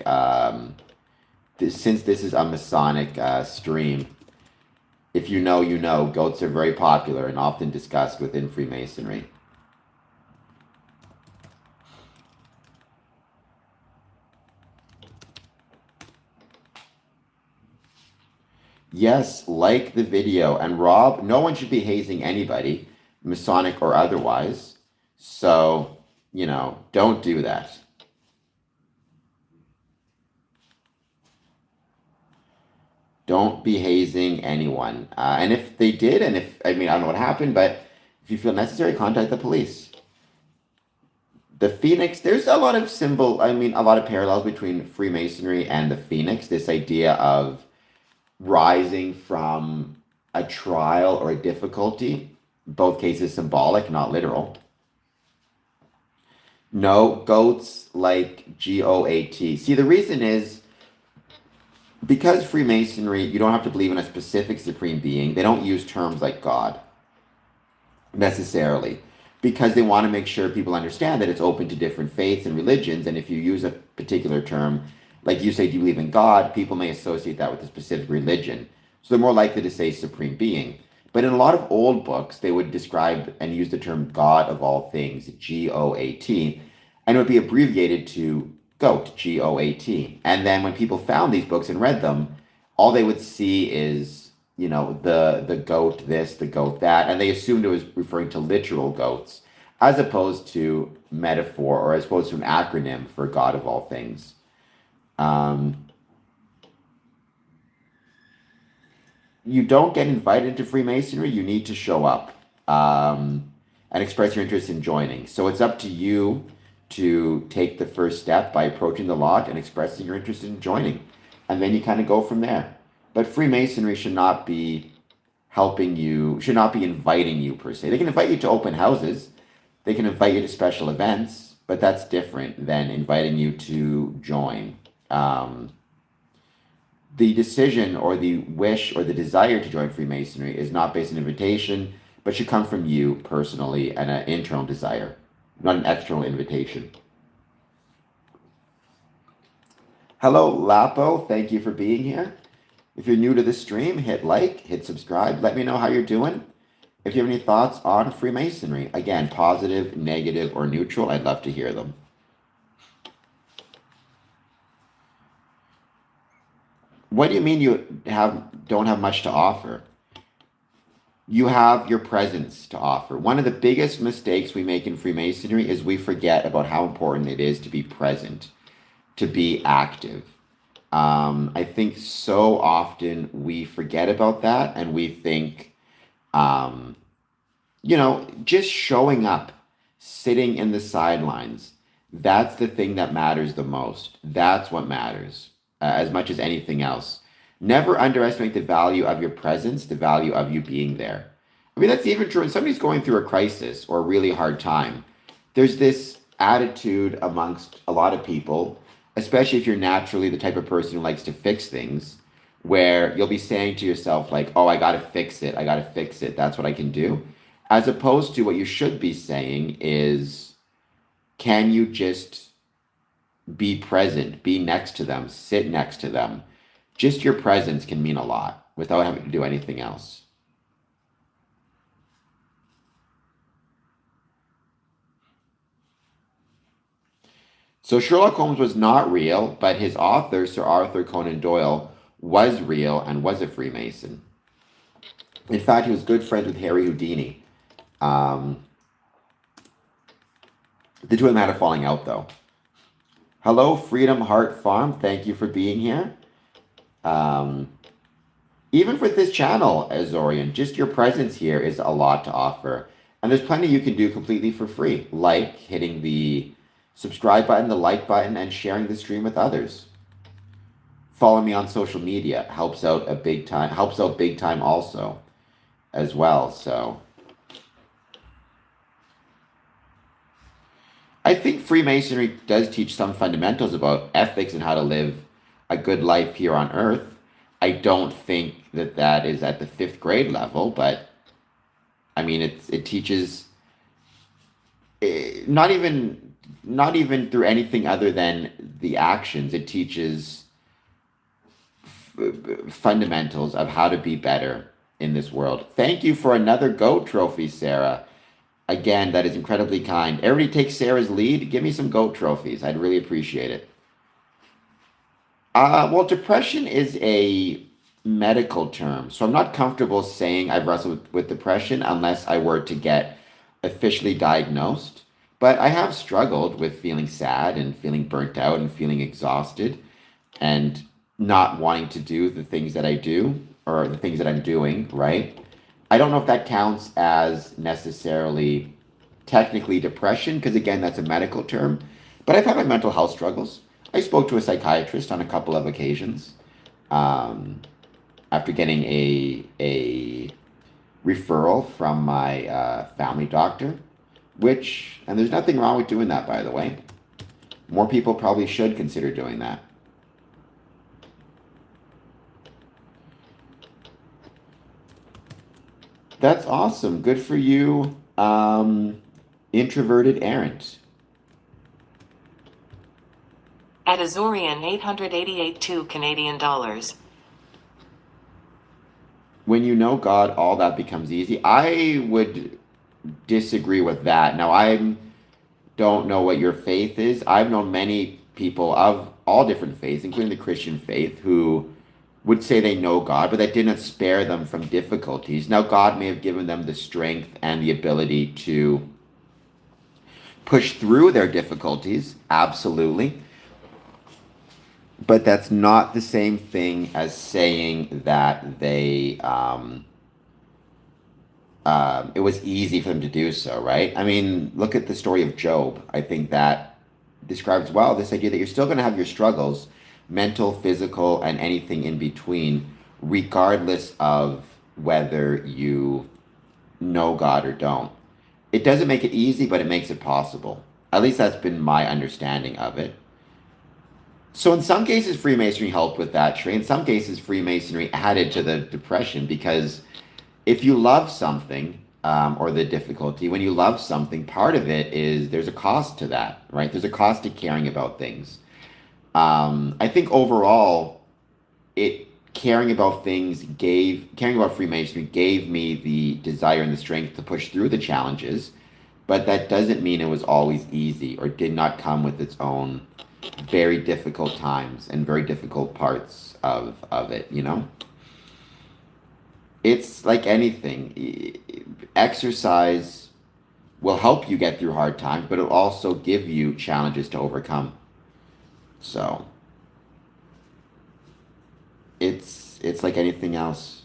S1: since this is a Masonic stream, if you know, you know, goats are very popular and often discussed within Freemasonry. Yes, like the video. And Rob, no one should be hazing anybody, Masonic or otherwise. So, don't do that. Don't be hazing anyone. And if they did, I don't know what happened, but if you feel necessary, contact the police. The Phoenix, there's a lot of a lot of parallels between Freemasonry and the Phoenix. This idea of rising from a trial or a difficulty, both cases symbolic, not literal. No, goats like GOAT. See, the reason is because Freemasonry, you don't have to believe in a specific supreme being. They don't use terms like God necessarily because they want to make sure people understand that it's open to different faiths and religions. And if you use a particular term, like you say, do you believe in God? People may associate that with a specific religion. So they're more likely to say supreme being. But in a lot of old books, they would describe and use the term God of all things, GOAT, and it would be abbreviated to GOAT, GOAT. And then when people found these books and read them, all they would see is, the goat this, the goat that, and they assumed it was referring to literal goats, as opposed to metaphor or as opposed to an acronym for God of all things. You don't get invited into Freemasonry, you need to show up and express your interest in joining. So it's up to you to take the first step by approaching the lodge and expressing your interest in joining. And then you kind of go from there. But Freemasonry should not be helping you, should not be inviting you per se. They can invite you to open houses, they can invite you to special events, but that's different than inviting you to join. The decision or the wish or the desire to join Freemasonry is not based on invitation, but should come from you personally and an internal desire, not an external invitation. Hello, Lapo. Thank you for being here. If you're new to the stream, hit like, hit subscribe. Let me know how you're doing. If you have any thoughts on Freemasonry, again, positive, negative, or neutral, I'd love to hear them. What do you mean you don't have much to offer? You have your presence to offer. One of the biggest mistakes we make in Freemasonry is we forget about how important it is to be present. to be active. I think so often we forget about that and we think, um, just showing up, sitting in the sidelines, that's the thing that matters the most. That's what matters as much as anything else. Never underestimate the value of your presence, the value of you being there. I mean, that's even true when somebody's going through a crisis or a really hard time. There's this attitude amongst a lot of people, especially if you're naturally the type of person who likes to fix things, where you'll be saying to yourself, like, oh, I gotta fix it. I gotta fix it. That's what I can do. As opposed to what you should be saying is, can you just be present, be next to them, sit next to them? Just your presence can mean a lot without having to do anything else. So Sherlock Holmes was not real, but his author, Sir Arthur Conan Doyle, was real and was a Freemason. In fact, he was good friends with Harry Houdini. Um, the two of them had a falling out, though. Hello, Freedom Heart Farm. Thank you for being here. Um, Even with this channel, Azorian, just your presence here is a lot to offer. And there's plenty you can do completely for free, like hitting the subscribe button, the like button, and sharing the stream with others. Follow me on social media. Helps out big time also as well. So I think Freemasonry does teach some fundamentals about ethics and how to live a good life here on Earth. I don't think that is at the fifth grade level, but I mean, it teaches not even through anything other than the actions. It teaches fundamentals of how to be better in this world. Thank you for another goat trophy, Sarah. Again, that is incredibly kind. Everybody take Sarah's lead. Give me some goat trophies. I'd really appreciate it. Well, depression is a medical term, so I'm not comfortable saying I've wrestled with depression unless I were to get officially diagnosed. But I have struggled with feeling sad and feeling burnt out and feeling exhausted and not wanting to do the things that I do or the things that I'm doing, right? I don't know if that counts as necessarily technically depression, because again, that's a medical term. But I've had my mental health struggles. I spoke to a psychiatrist on a couple of occasions after getting a referral from my family doctor, and there's nothing wrong with doing that, by the way. More people probably should consider doing that. That's awesome. Good for you, introverted errant.
S2: At Azorian 888.2 Canadian dollars.
S1: When you know God, all that becomes easy. I would disagree with that. Now, I don't know what your faith is. I've known many people of all different faiths, including the Christian faith, who would say they know God, but that didn't spare them from difficulties. Now, God may have given them the strength and the ability to push through their difficulties, absolutely. But that's not the same thing as saying that it was easy for them to do so, right? I mean, look at the story of Job. I think that describes well this idea that you're still going to have your struggles, mental, physical, and anything in between, regardless of whether you know God or don't. It doesn't make it easy, but it makes it possible. At least that's been my understanding of it. So in some cases, Freemasonry helped with that, Trey. In some cases, Freemasonry added to the depression, because if you love something, or the difficulty, when you love something, part of it is there's a cost to that, right? There's a cost to caring about things. I think overall, caring about Freemasonry gave me the desire and the strength to push through the challenges, but that doesn't mean it was always easy or did not come with its own very difficult times and very difficult parts of it, you know? It's like anything. Exercise will help you get through hard times, but it'll also give you challenges to overcome. So it's like anything else.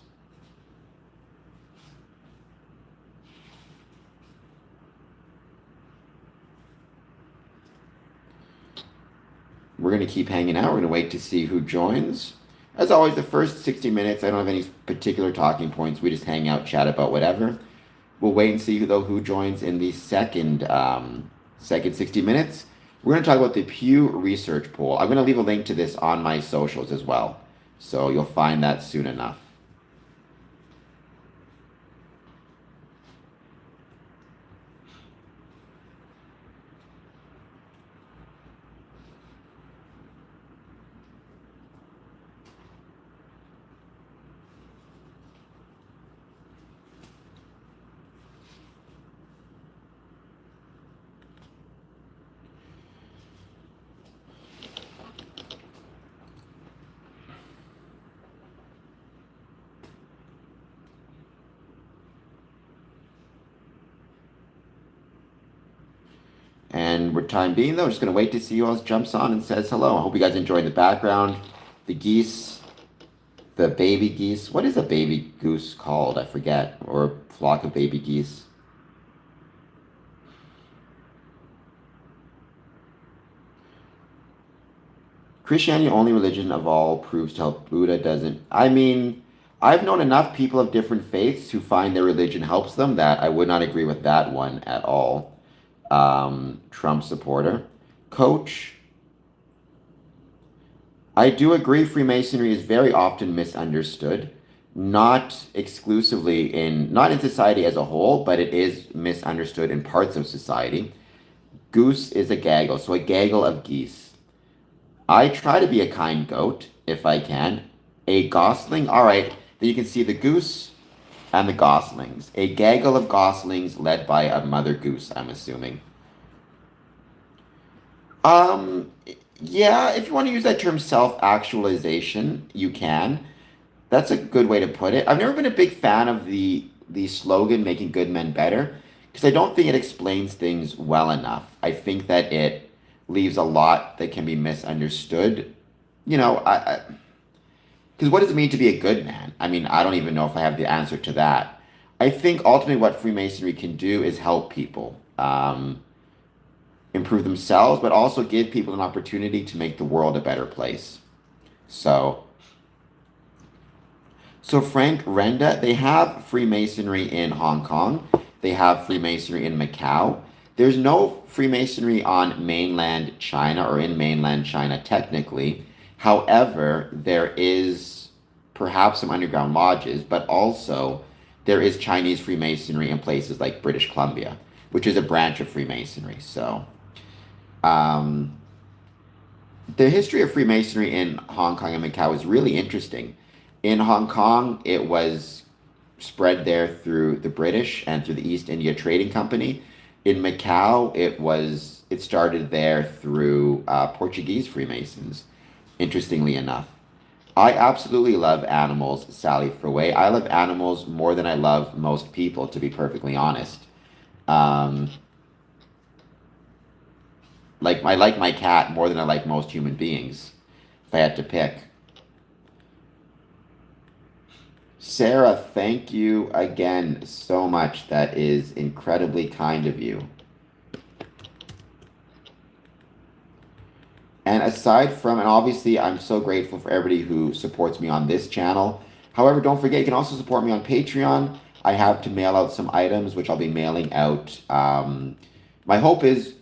S1: We're going to keep hanging out. We're going to wait to see who joins. As always, the first 60 minutes, I don't have any particular talking points. We just hang out, chat about whatever. We'll wait and see who joins in the second 60 minutes. We're going to talk about the Pew Research poll. I'm going to leave a link to this on my socials as well, so you'll find that soon enough. And for time being, though, just going to wait to see who else jumps on and says hello. I hope you guys enjoyed the background. The geese, the baby geese. What is a baby goose called? I forget. Or a flock of baby geese. Christianity, only religion of all, proves to help. Buddha doesn't. I mean, I've known enough people of different faiths who find their religion helps them that I would not agree with that one at all. Trump supporter. Coach, I do agree Freemasonry is very often misunderstood. Not exclusively not in society as a whole, but it is misunderstood in parts of society. Goose is a gaggle, so a gaggle of geese. I try to be a kind goat, if I can. A gosling, all right, then you can see the goose and the goslings. A gaggle of goslings led by a mother goose, I'm assuming. Um, yeah, if you want to use that term self-actualization, you can. That's a good way to put it. I've never been a big fan of the slogan "Making good men better" because I don't think it explains things well enough. I think that it leaves a lot that can be misunderstood. You know, because what does it mean to be a good man? I mean, I don't even know if I have the answer to that. I think ultimately what Freemasonry can do is help people improve themselves, but also give people an opportunity to make the world a better place. So, so Frank Renda, they have Freemasonry in Hong Kong. They have Freemasonry in Macau. There's no Freemasonry on mainland China or in mainland China technically. However, there is perhaps some underground lodges, but also there is Chinese Freemasonry in places like British Columbia, which is a branch of Freemasonry. So, um, the history of Freemasonry in Hong Kong and Macau is really interesting. In Hong Kong, it was spread there through the British and through the East India Trading Company. In Macau, it started there through Portuguese Freemasons. Interestingly enough, I absolutely love animals, Sally Furway. I love animals more than I love most people, to be perfectly honest. Um, like I like my cat more than I like most human beings, if I had to pick. Sarah, thank you again so much. That is incredibly kind of you. And aside from, and obviously, I'm so grateful for everybody who supports me on this channel. However, don't forget, you can also support me on Patreon. I have to mail out some items, which I'll be mailing out. My hope is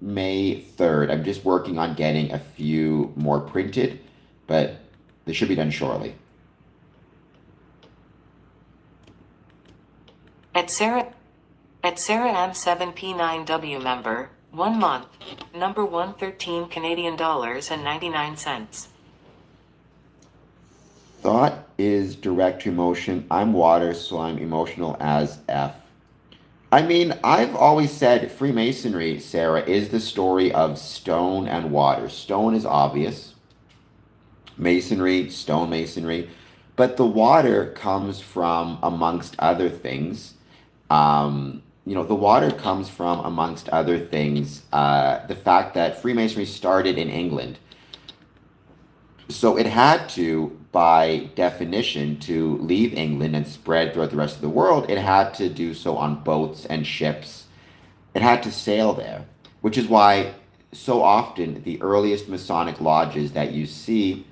S1: May 3rd. I'm just working on getting a few more printed, but they should be done shortly.
S2: At Sarah M7P9W member, 1 month, number 113 Canadian dollars and 99 cents.
S1: Thought is direct to emotion. I'm water, so I'm emotional as F. I mean, I've always said Freemasonry, Sarah, is the story of stone and water. Stone is obvious. Masonry, stone masonry. But the water comes from, amongst other things, the water comes from, amongst other things, the fact that Freemasonry started in England. So it had to, by definition, to leave England and spread throughout the rest of the world, it had to do so on boats and ships. It had to sail there, which is why so often the earliest Masonic lodges that you see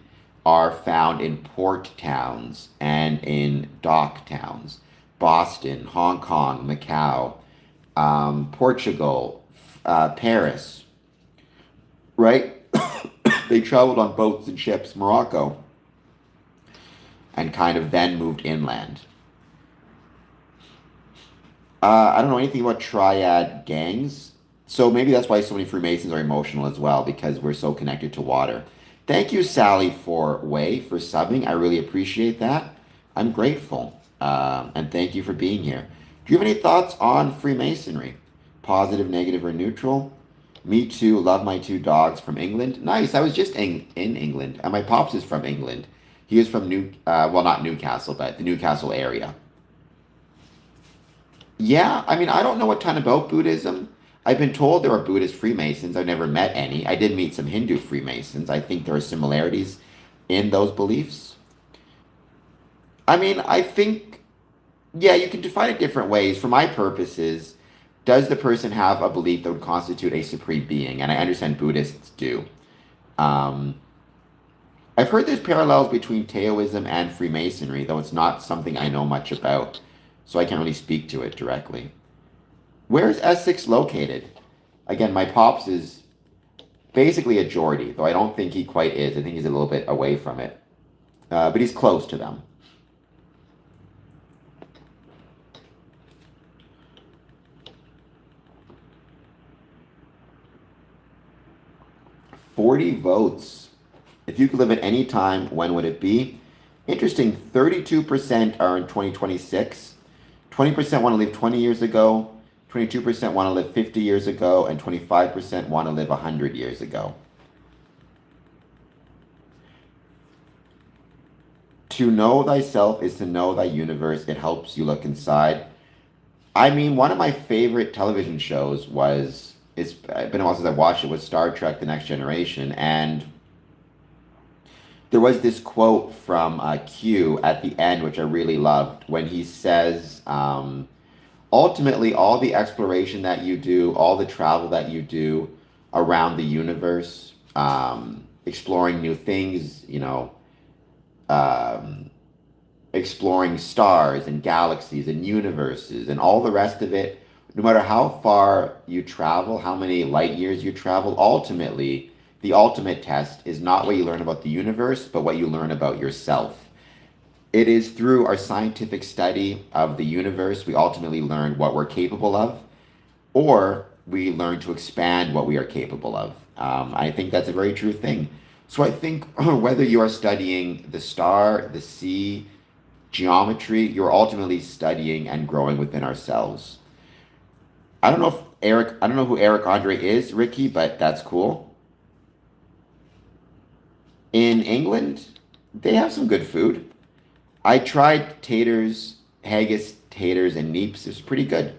S1: are found in port towns and in dock towns. Boston, Hong Kong, Macau, Portugal, Paris, right? They traveled on boats and ships, Morocco, and kind of then moved inland. I don't know anything about triad gangs, so maybe that's why so many Freemasons are emotional as well, because we're so connected to water. Thank you, Sally, for subbing. I really appreciate that. I'm grateful, and thank you for being here. Do you have any thoughts on Freemasonry? Positive, negative, or neutral? Me too. Love my two dogs from England. Nice. I was just in England, and my pops is from England. He is from well, not Newcastle, but the Newcastle area. Yeah, I mean, I don't know a ton about Buddhism. I've been told there are Buddhist Freemasons. I've never met any. I did meet some Hindu Freemasons. I think there are similarities in those beliefs. I mean, I think, yeah, you can define it different ways. For my purposes, does the person have a belief that would constitute a supreme being? And I understand Buddhists do. Um, I've heard there's parallels between Taoism and Freemasonry, though it's not something I know much about, so I can't really speak to it directly. Where is Essex located? Again, my pops is basically a Geordie, though I don't think he quite is. I think he's a little bit away from it. But he's close to them. 40 votes. If you could live at any time, when would it be? Interesting, 32% are in 2026. 20% want to live 20 years ago. 22% want to live 50 years ago. And 25% want to live 100 years ago. To know thyself is to know thy universe. It helps you look inside. I mean, one of my favorite television shows was, it's been a while since I watched it, was Star Trek The Next Generation. And there was this quote from Q at the end, which I really loved, when he says, ultimately, all the exploration that you do, all the travel that you do around the universe, exploring new things, um, exploring stars and galaxies and universes and all the rest of it, no matter how far you travel, how many light years you travel, ultimately, the ultimate test is not what you learn about the universe, but what you learn about yourself. It is through our scientific study of the universe we ultimately learn what we're capable of, or we learn to expand what we are capable of. I think that's a very true thing. So I think whether you are studying the star, the sea, geometry, you're ultimately studying and growing within ourselves. I don't know who Eric Andre is, Ricky, but that's cool. In England, they have some good food. I tried taters, haggis, taters, and neeps. It's pretty good.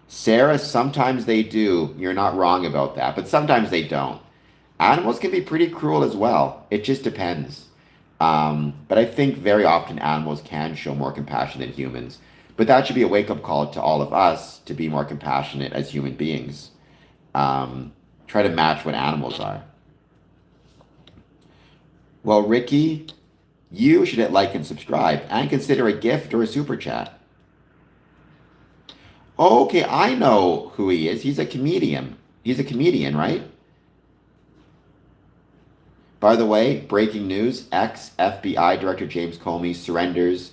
S1: Sarah, sometimes they do. You're not wrong about that, but sometimes they don't. Animals can be pretty cruel as well. It just depends. But I think very often animals can show more compassion than humans. But that should be a wake up call to all of us to be more compassionate as human beings. Try to match what animals are. Well, Ricky, you should hit like and subscribe and consider a gift or a super chat. Okay, I know who he is. He's a comedian. He's a comedian, right? By the way, breaking news, ex-FBI Director James Comey surrenders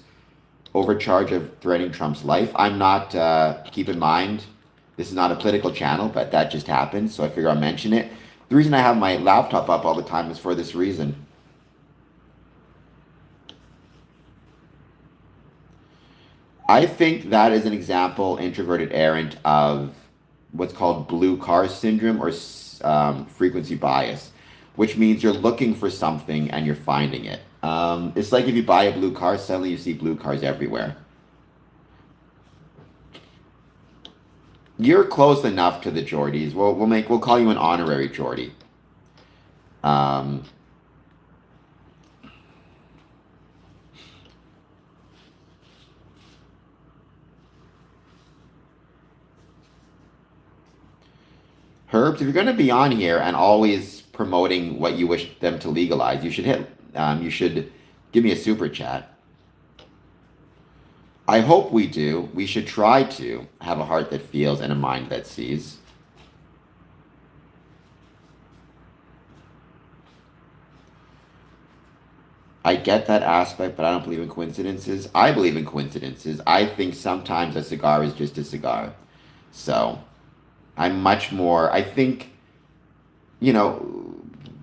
S1: over charge of threatening Trump's life. I'm not, keep in mind, this is not a political channel, but that just happened, so I figure I'll mention it. The reason I have my laptop up all the time is for this reason. I think that is an example, introverted errant, of what's called blue car syndrome or frequency bias, which means you're looking for something and you're finding it. It's like if you buy a blue car, suddenly you see blue cars everywhere. You're close enough to the Geordies. We'll call you an honorary Geordie. Um, Herbs, if you're going to be on here and always promoting what you wish them to legalize, you should give me a super chat. I hope we do. We should try to have a heart that feels and a mind that sees. I get that aspect, but I don't believe in coincidences. I believe in coincidences. I think sometimes a cigar is just a cigar. So I'm much more, I think, you know,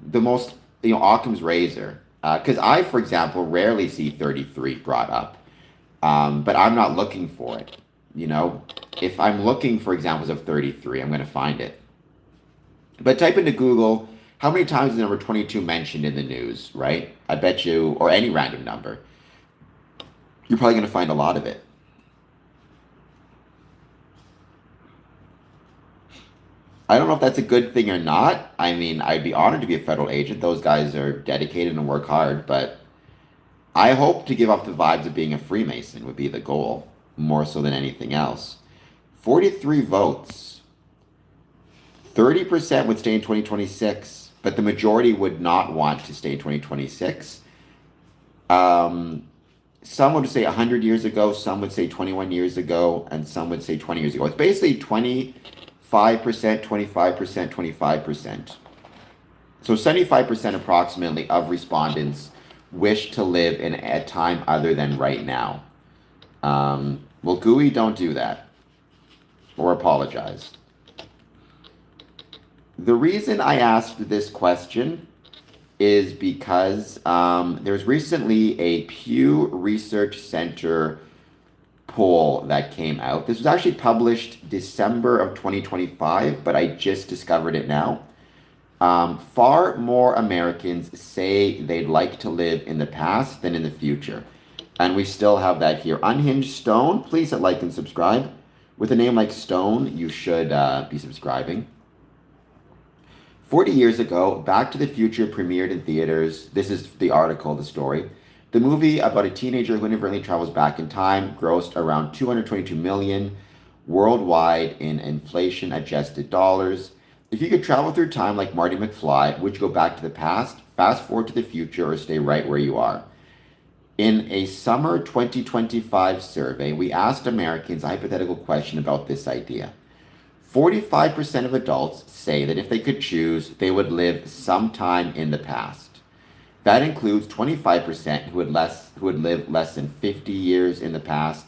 S1: the most, Occam's razor. Because I, for example, rarely see 33 brought up. But I'm not looking for it. You know, if I'm looking for examples of 33, I'm going to find it. But type into Google, how many times is the number 22 mentioned in the news, right? I bet you, or any random number, you're probably going to find a lot of it. I don't know if that's a good thing or not. I mean, I'd be honored to be a federal agent. Those guys are dedicated and work hard, but I hope to give off the vibes of being a Freemason would be the goal, more so than anything else. 43 votes. 30% would stay in 2026, but the majority would not want to stay in 2026. Some would say 100 years ago, some would say 21 years ago, and some would say 20 years ago. It's basically 25%, 25%, 25%. So 75% approximately of respondents wish to live in a time other than right now. Well, GUI, don't do that. Or apologize. The reason I asked this question is because there's recently a Pew Research Centre poll that came out. This was actually published December of 2025, but I just discovered it now. Far more Americans say they'd like to live in the past than in the future. And we still have that here. Unhinged Stone, please hit like and subscribe. With a name like Stone, you should be subscribing. 40 years ago, Back to the Future premiered in theaters. This is the article, the story. The movie about a teenager who inadvertently travels back in time grossed around 222 million worldwide in inflation-adjusted dollars. If you could travel through time like Marty McFly, would you go back to the past, fast forward to the future, or stay right where you are? In a summer 2025 survey, we asked Americans a hypothetical question about this idea. 45% of adults say that if they could choose, they would live sometime in the past. That includes 25% who would live less than 50 years in the past,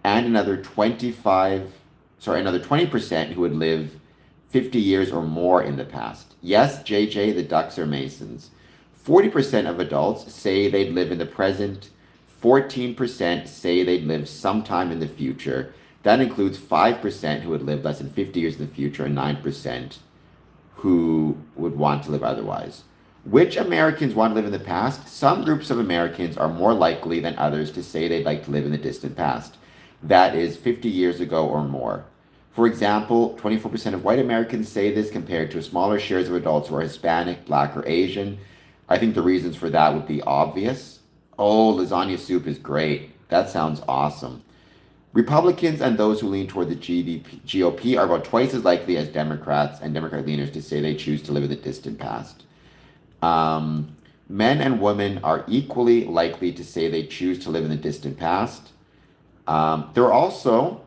S1: and another 20% who would live 50 years or more in the past. Yes, JJ, the Ducks are Masons. 40% of adults say they'd live in the present. 14% say they'd live sometime in the future. That includes 5% who would live less than 50 years in the future and 9% who would want to live otherwise. Which Americans want to live in the past? Some groups of Americans are more likely than others to say they'd like to live in the distant past. That is 50 years ago or more. For example, 24% of white Americans say this compared to smaller shares of adults who are Hispanic, Black, or Asian. I think the reasons for that would be obvious. Oh, lasagna soup is great. That sounds awesome. Republicans and those who lean toward the GOP are about twice as likely as Democrats and Democrat leaners to say they choose to live in the distant past. Men and women are equally likely to say they choose to live in the distant past. There are also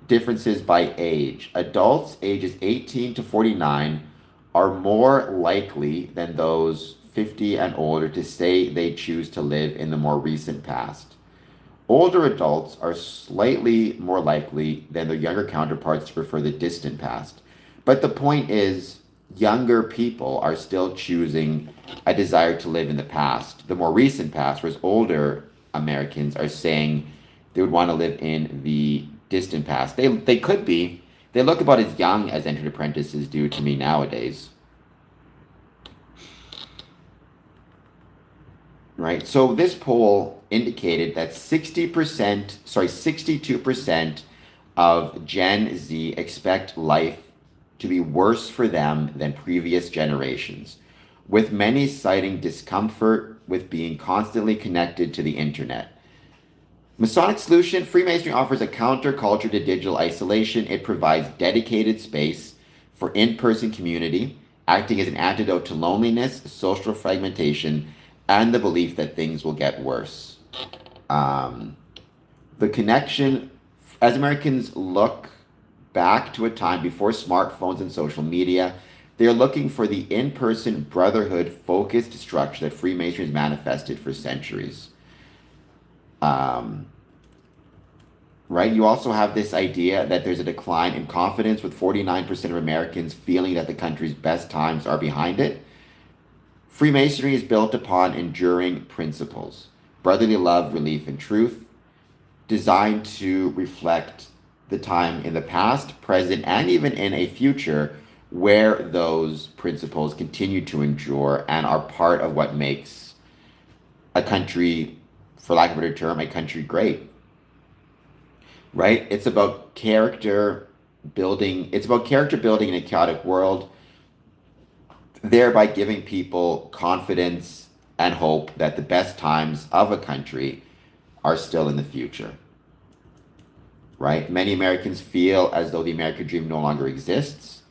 S1: differences by age. Adults ages 18 to 49 are more likely than those 50 and older to say they choose to live in the more recent past. Older adults are slightly more likely than their younger counterparts to prefer the distant past. But the point is, younger people are still choosing a desire to live in the past, the more recent past, whereas older Americans are saying they would want to live in the distant past. They could be. They look about as young as entered apprentices do to me nowadays. Right? So this poll indicated that 62% of Gen Z expect life to be worse for them than previous generations, with many citing discomfort with being constantly connected to the internet. Masonic solution: Freemasonry offers a counterculture to digital isolation. It provides dedicated space for in person community, acting as an antidote to loneliness, social fragmentation, and the belief that things will get worse. The connection, as Americans look back to a time before smartphones and social media, they are looking for the in person, brotherhood focused structure that Freemasonry has manifested for centuries. Right? You also have this idea that there's a decline in confidence, with 49% of Americans feeling that the country's best times are behind it. Freemasonry is built upon enduring principles: brotherly love, relief, and truth, designed to reflect the time in the past, present, and even in a future where those principles continue to endure and are part of what makes a country, for lack of a better term, a country great. Right? It's about character building. It's about character building in a chaotic world, thereby giving people confidence and hope that the best times of a country are still in the future. Right? Many Americans feel as though the American dream no longer exists.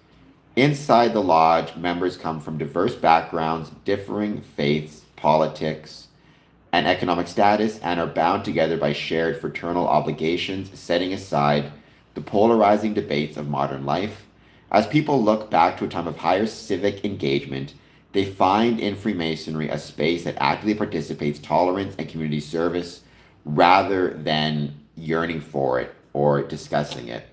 S1: Inside the lodge, members come from diverse backgrounds, differing faiths, politics, and economic status, and are bound together by shared fraternal obligations, setting aside the polarizing debates of modern life. As people look back to a time of higher civic engagement, they find in Freemasonry a space that actively participates tolerance and community service rather than yearning for it or discussing it.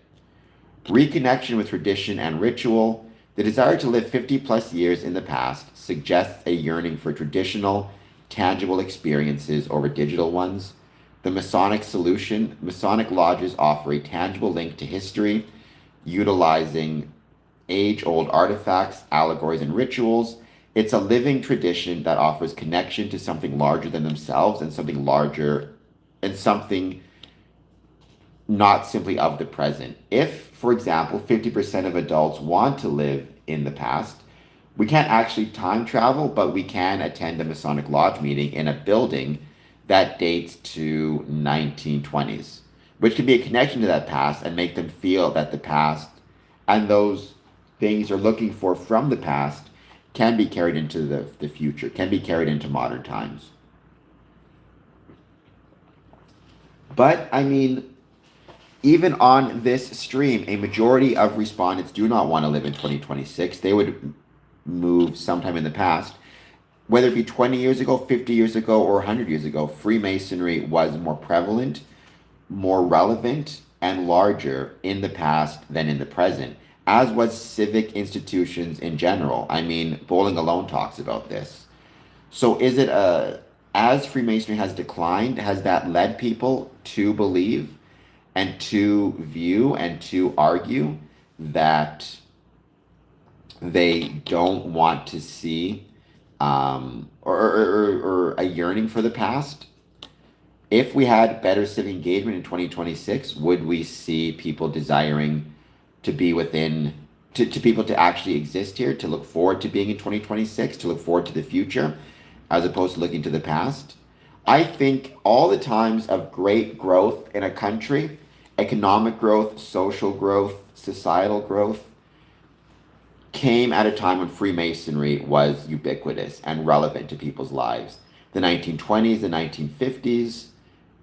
S1: Reconnection with tradition and ritual. The desire to live 50 plus years in the past suggests a yearning for traditional, tangible experiences over digital ones. The Masonic solution: Masonic lodges offer a tangible link to history, utilizing age-old artifacts, allegories, and rituals. It's a living tradition that offers connection to something larger than themselves, and something larger, and something not simply of the present. If, for example, 50% of adults want to live in the past, we can't actually time travel, but we can attend a Masonic lodge meeting in a building that dates to 1920s, which can be a connection to that past and make them feel that the past and those things you're looking for from the past can be carried into the future, can be carried into modern times. But, I mean, even on this stream, a majority of respondents do not want to live in 2026. They would move sometime in the past. Whether it be 20 years ago, 50 years ago, or 100 years ago, Freemasonry was more prevalent, more relevant, and larger in the past than in the present, as was civic institutions in general. I mean, Bowling Alone talks about this. So is it as Freemasonry has declined, has that led people to believe and to view and to argue that they don't want to see or a yearning for the past? If we had better civic engagement in 2026, would we see people desiring to be within, to people to actually exist here, to look forward to being in 2026, to look forward to the future, as opposed to looking to the past? I think all the times of great growth in a country, economic growth, social growth, societal growth, came at a time when Freemasonry was ubiquitous and relevant to people's lives. The 1920s, the 1950s,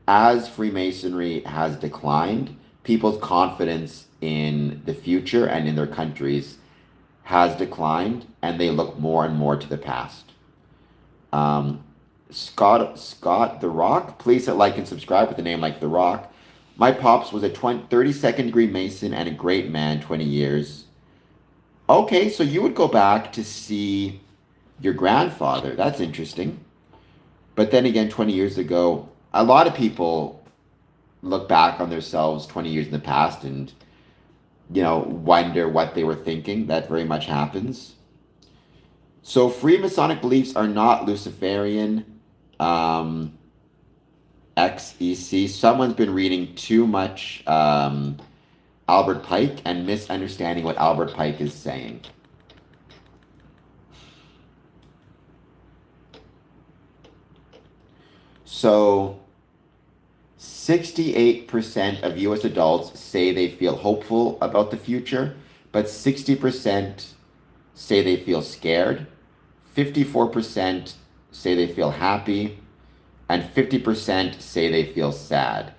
S1: as Freemasonry has declined, people's confidence in the future and in their countries has declined, and they look more and more to the past. Scott The Rock, please hit like and subscribe with a name like The Rock. My pops was a 32nd degree Mason and a great man, 20 years. Okay, so you would go back to see your grandfather. That's interesting. But then again, 20 years ago, a lot of people look back on themselves 20 years in the past and, wonder what they were thinking. That very much happens. So Freemasonic beliefs are not Luciferian. XEC. Someone's been reading too much Albert Pike and misunderstanding what Albert Pike is saying. So 68% of US adults say they feel hopeful about the future, but 60% say they feel scared, 54% say they feel happy, and 50% say they feel sad.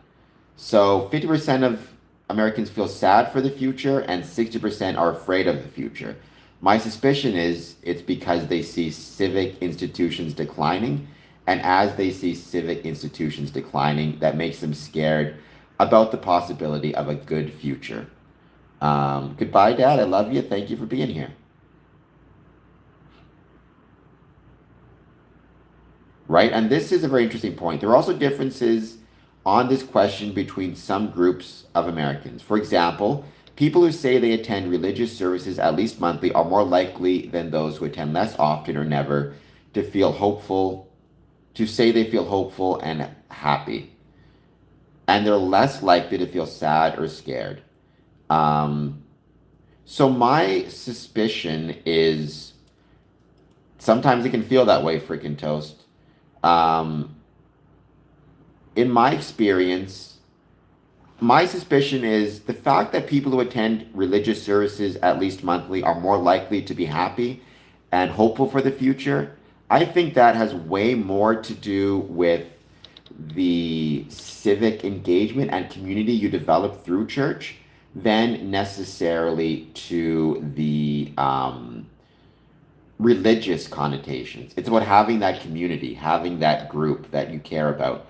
S1: So 50% of Americans feel sad for the future, and 60% are afraid of the future. My suspicion is it's because they see civic institutions declining, and as they see civic institutions declining, that makes them scared about the possibility of a good future. Goodbye, Dad. I love you. Thank you for being here. Right? And this is a very interesting point. There are also differences on this question between some groups of Americans. For example, people who say they attend religious services at least monthly are more likely than those who attend less often or never to feel hopeful, to say they feel hopeful and happy. And they're less likely to feel sad or scared. So my suspicion is sometimes it can feel that way, freaking toast. Um, in my experience, my suspicion is the fact that people who attend religious services at least monthly are more likely to be happy and hopeful for the future. I think that has way more to do with the civic engagement and community you develop through church than necessarily to the religious connotations. It's about having that community, having that group that you care about.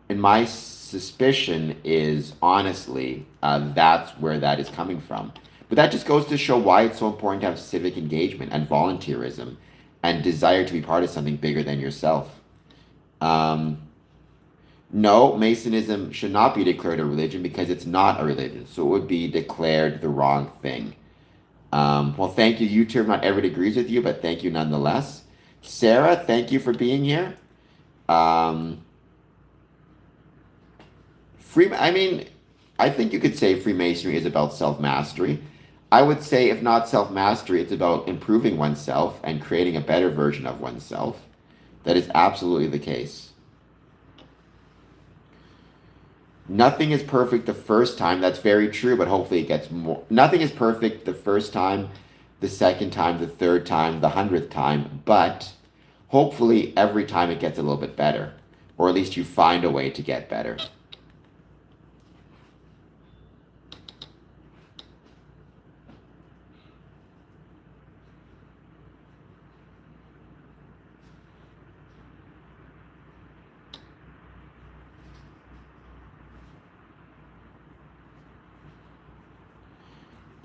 S1: And my suspicion is honestly that's where that is coming from. But that just goes to show why it's so important to have civic engagement and volunteerism and desire to be part of something bigger than yourself. Um, no, Masonism should not be declared a religion because it's not a religion. So it would be declared the wrong thing. Well, thank you, YouTube. Not everybody agrees with you, but thank you nonetheless. Sarah, thank you for being here. Um, I mean, I think you could say Freemasonry is about self-mastery. I would say, if not self-mastery, it's about improving oneself and creating a better version of oneself. That is absolutely the case. Nothing is perfect the first time. That's very true, but hopefully it gets more. Nothing is perfect the first time, the second time, the third time, the 100th time, but hopefully every time it gets a little bit better, or at least you find a way to get better.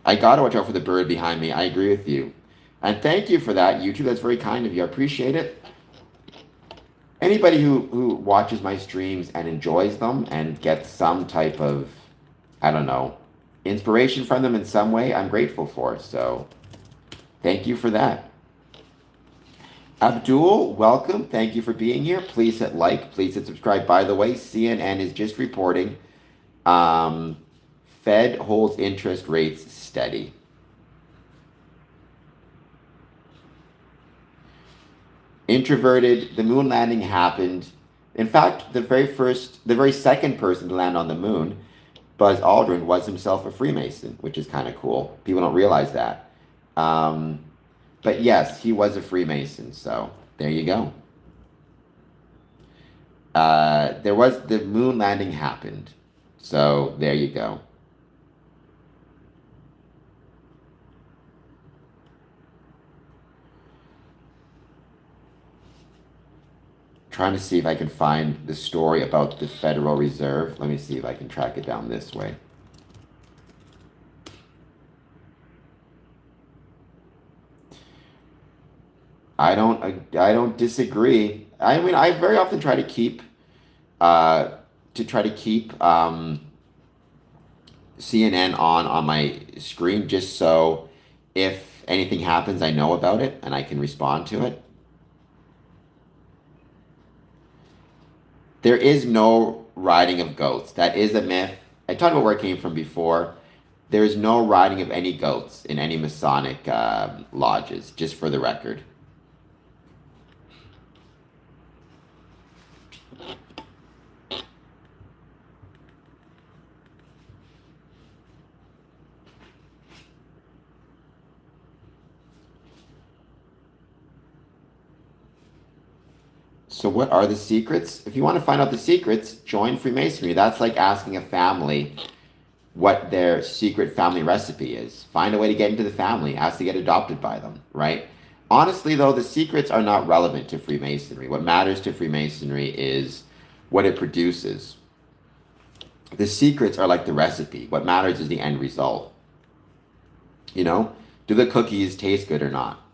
S1: I gotta watch out for the bird behind me. I agree with you. And thank you for that, YouTube. That's very kind of you. I appreciate it. Anybody who watches my streams and enjoys them and gets some type of, I don't know, inspiration from them in some way, I'm grateful for. So thank you for that. Abdul, welcome. Thank you for being here. Please hit like. Please hit subscribe. By the way, CNN is just reporting Fed holds interest rates steady. Introverted, the moon landing happened. In fact, the very second person to land on the moon, Buzz Aldrin, was himself a Freemason, which is kind of cool. People don't realize that. But yes, he was a Freemason, so there you go. The moon landing happened, so there you go. Trying to see if I can find the story about the Federal Reserve. Let me see if I can track it down this way. I don't disagree. I mean, I very often try to keep CNN on my screen just so if anything happens, I know about it and I can respond to it. There is no riding of goats. That is a myth. I talked about where it came from before. There's no riding of any goats in any Masonic lodges, just for the record. So what are the secrets? If you want to find out the secrets, join Freemasonry. That's like asking a family what their secret family recipe is. Find a way to get into the family. Ask to get adopted by them, right? Honestly, though, the secrets are not relevant to Freemasonry. What matters to Freemasonry is what it produces. The secrets are like the recipe. What matters is the end result. You know, do the cookies taste good or not?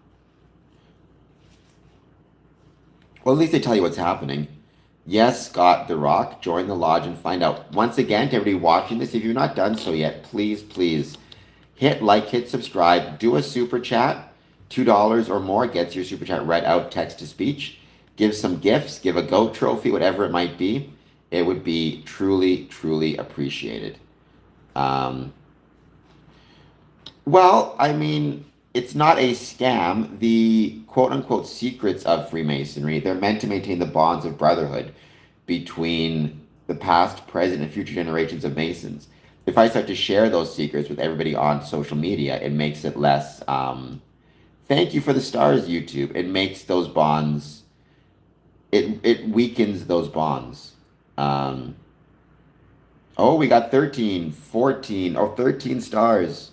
S1: Well, at least they tell you what's happening. Yes, Scott the Rock, join the lodge and find out. Once again, to everybody watching this, if you've not done so yet, please, please hit like, hit subscribe, do a super chat. $2 or more gets your super chat read out text to speech. Give some gifts, give a GOAT trophy, whatever it might be. It would be truly, truly appreciated. Well, I mean, it's not a scam. The quote unquote secrets of Freemasonry, they're meant to maintain the bonds of brotherhood between the past, present, and future generations of Masons. If I start to share those secrets with everybody on social media, it makes it less. Thank you for the stars, YouTube. It makes those bonds. It weakens those bonds. Oh, we got 13, 14, oh, 13 stars.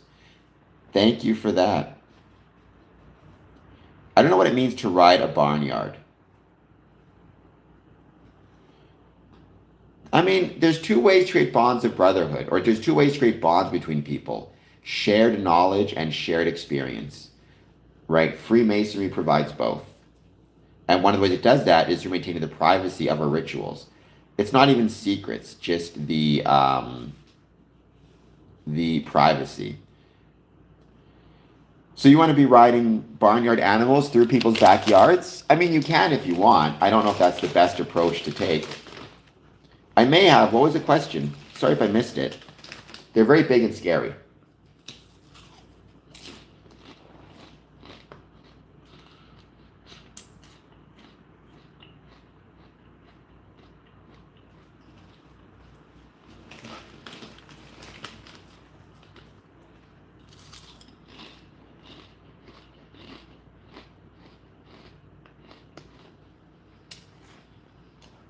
S1: Thank you for that. I don't know what it means to ride a barnyard. I mean, there's two ways to create bonds of brotherhood, or there's two ways to create bonds between people: shared knowledge and shared experience, right? Freemasonry provides both. And one of the ways it does that is through maintaining the privacy of our rituals. It's not even secrets, just the privacy. So you want to be riding barnyard animals through people's backyards? I mean, you can if you want. I don't know if that's the best approach to take. I may have. What was the question? Sorry if I missed it. They're very big and scary.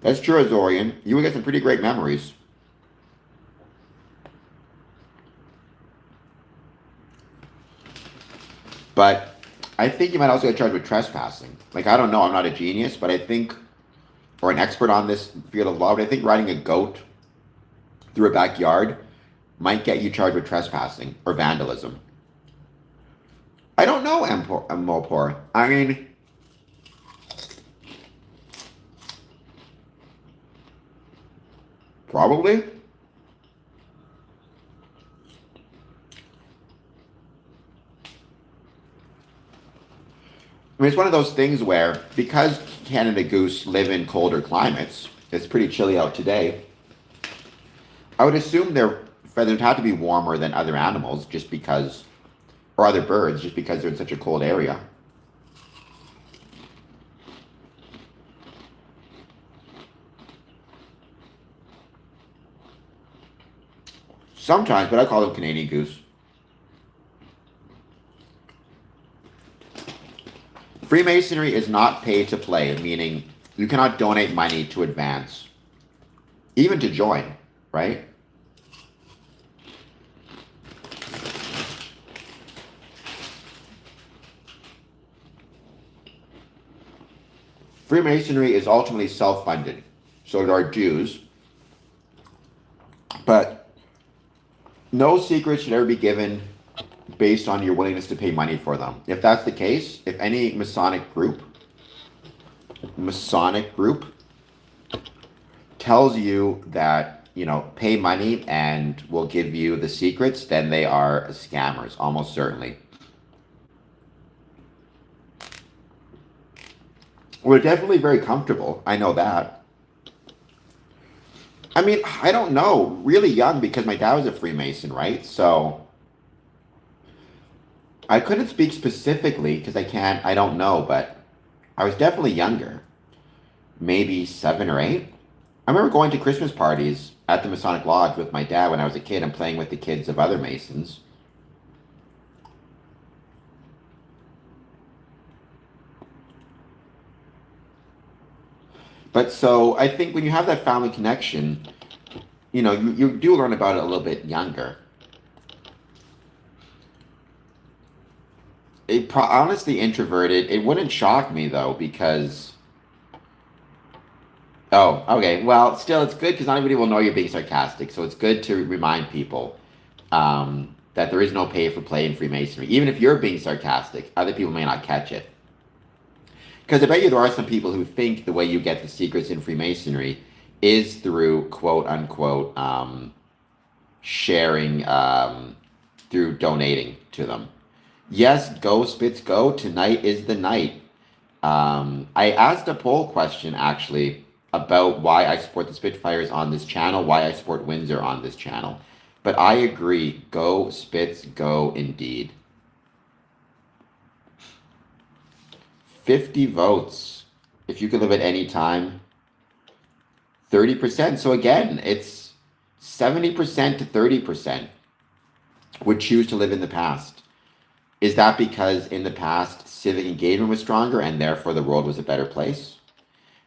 S1: That's true, Azorian. You would get some pretty great memories. But I think you might also get charged with trespassing. Like, I don't know, I'm not a genius, but I think, or an expert on this field of law, but I think riding a goat through a backyard might get you charged with trespassing or vandalism. I don't know, Mopor. I mean, probably. I mean, it's one of those things where, because Canada goose live in colder climates, it's pretty chilly out today, I would assume their feathers have to be warmer than other animals just because, or other birds, just because they're in such a cold area. Sometimes, but I call them Canadian goose. Freemasonry is not pay to play, meaning you cannot donate money to advance, even to join, right? Freemasonry is ultimately self-funded, so there are dues, but no secrets should ever be given based on your willingness to pay money for them. If that's the case, if any Masonic group tells you that, you know, pay money and we'll give you the secrets, then they are scammers, almost certainly. We're definitely very comfortable. I know that. I mean, I don't know. Really young because my dad was a Freemason, right? So I couldn't speak specifically because I don't know, but I was definitely younger, maybe 7 or 8. I remember going to Christmas parties at the Masonic Lodge with my dad when I was a kid and playing with the kids of other Masons. But so I think when you have that family connection, you do learn about it a little bit younger. Honestly, introverted, it wouldn't shock me though, because, oh, okay, well, still, it's good because not everybody will know you're being sarcastic. So it's good to remind people that there is no pay for play in Freemasonry. Even if you're being sarcastic, other people may not catch it. Because I bet you there are some people who think the way you get the secrets in Freemasonry is through quote unquote sharing, through donating to them. Yes, go Spitz go. Tonight is the night. I asked a poll question actually about why I support the Spitfires on this channel, why I support Windsor on this channel. But I agree. Go Spitz go indeed. 50 votes. If you could live at any time, 30%. So again, it's 70% to 30% would choose to live in the past. Is that because in the past civic engagement was stronger and therefore the world was a better place?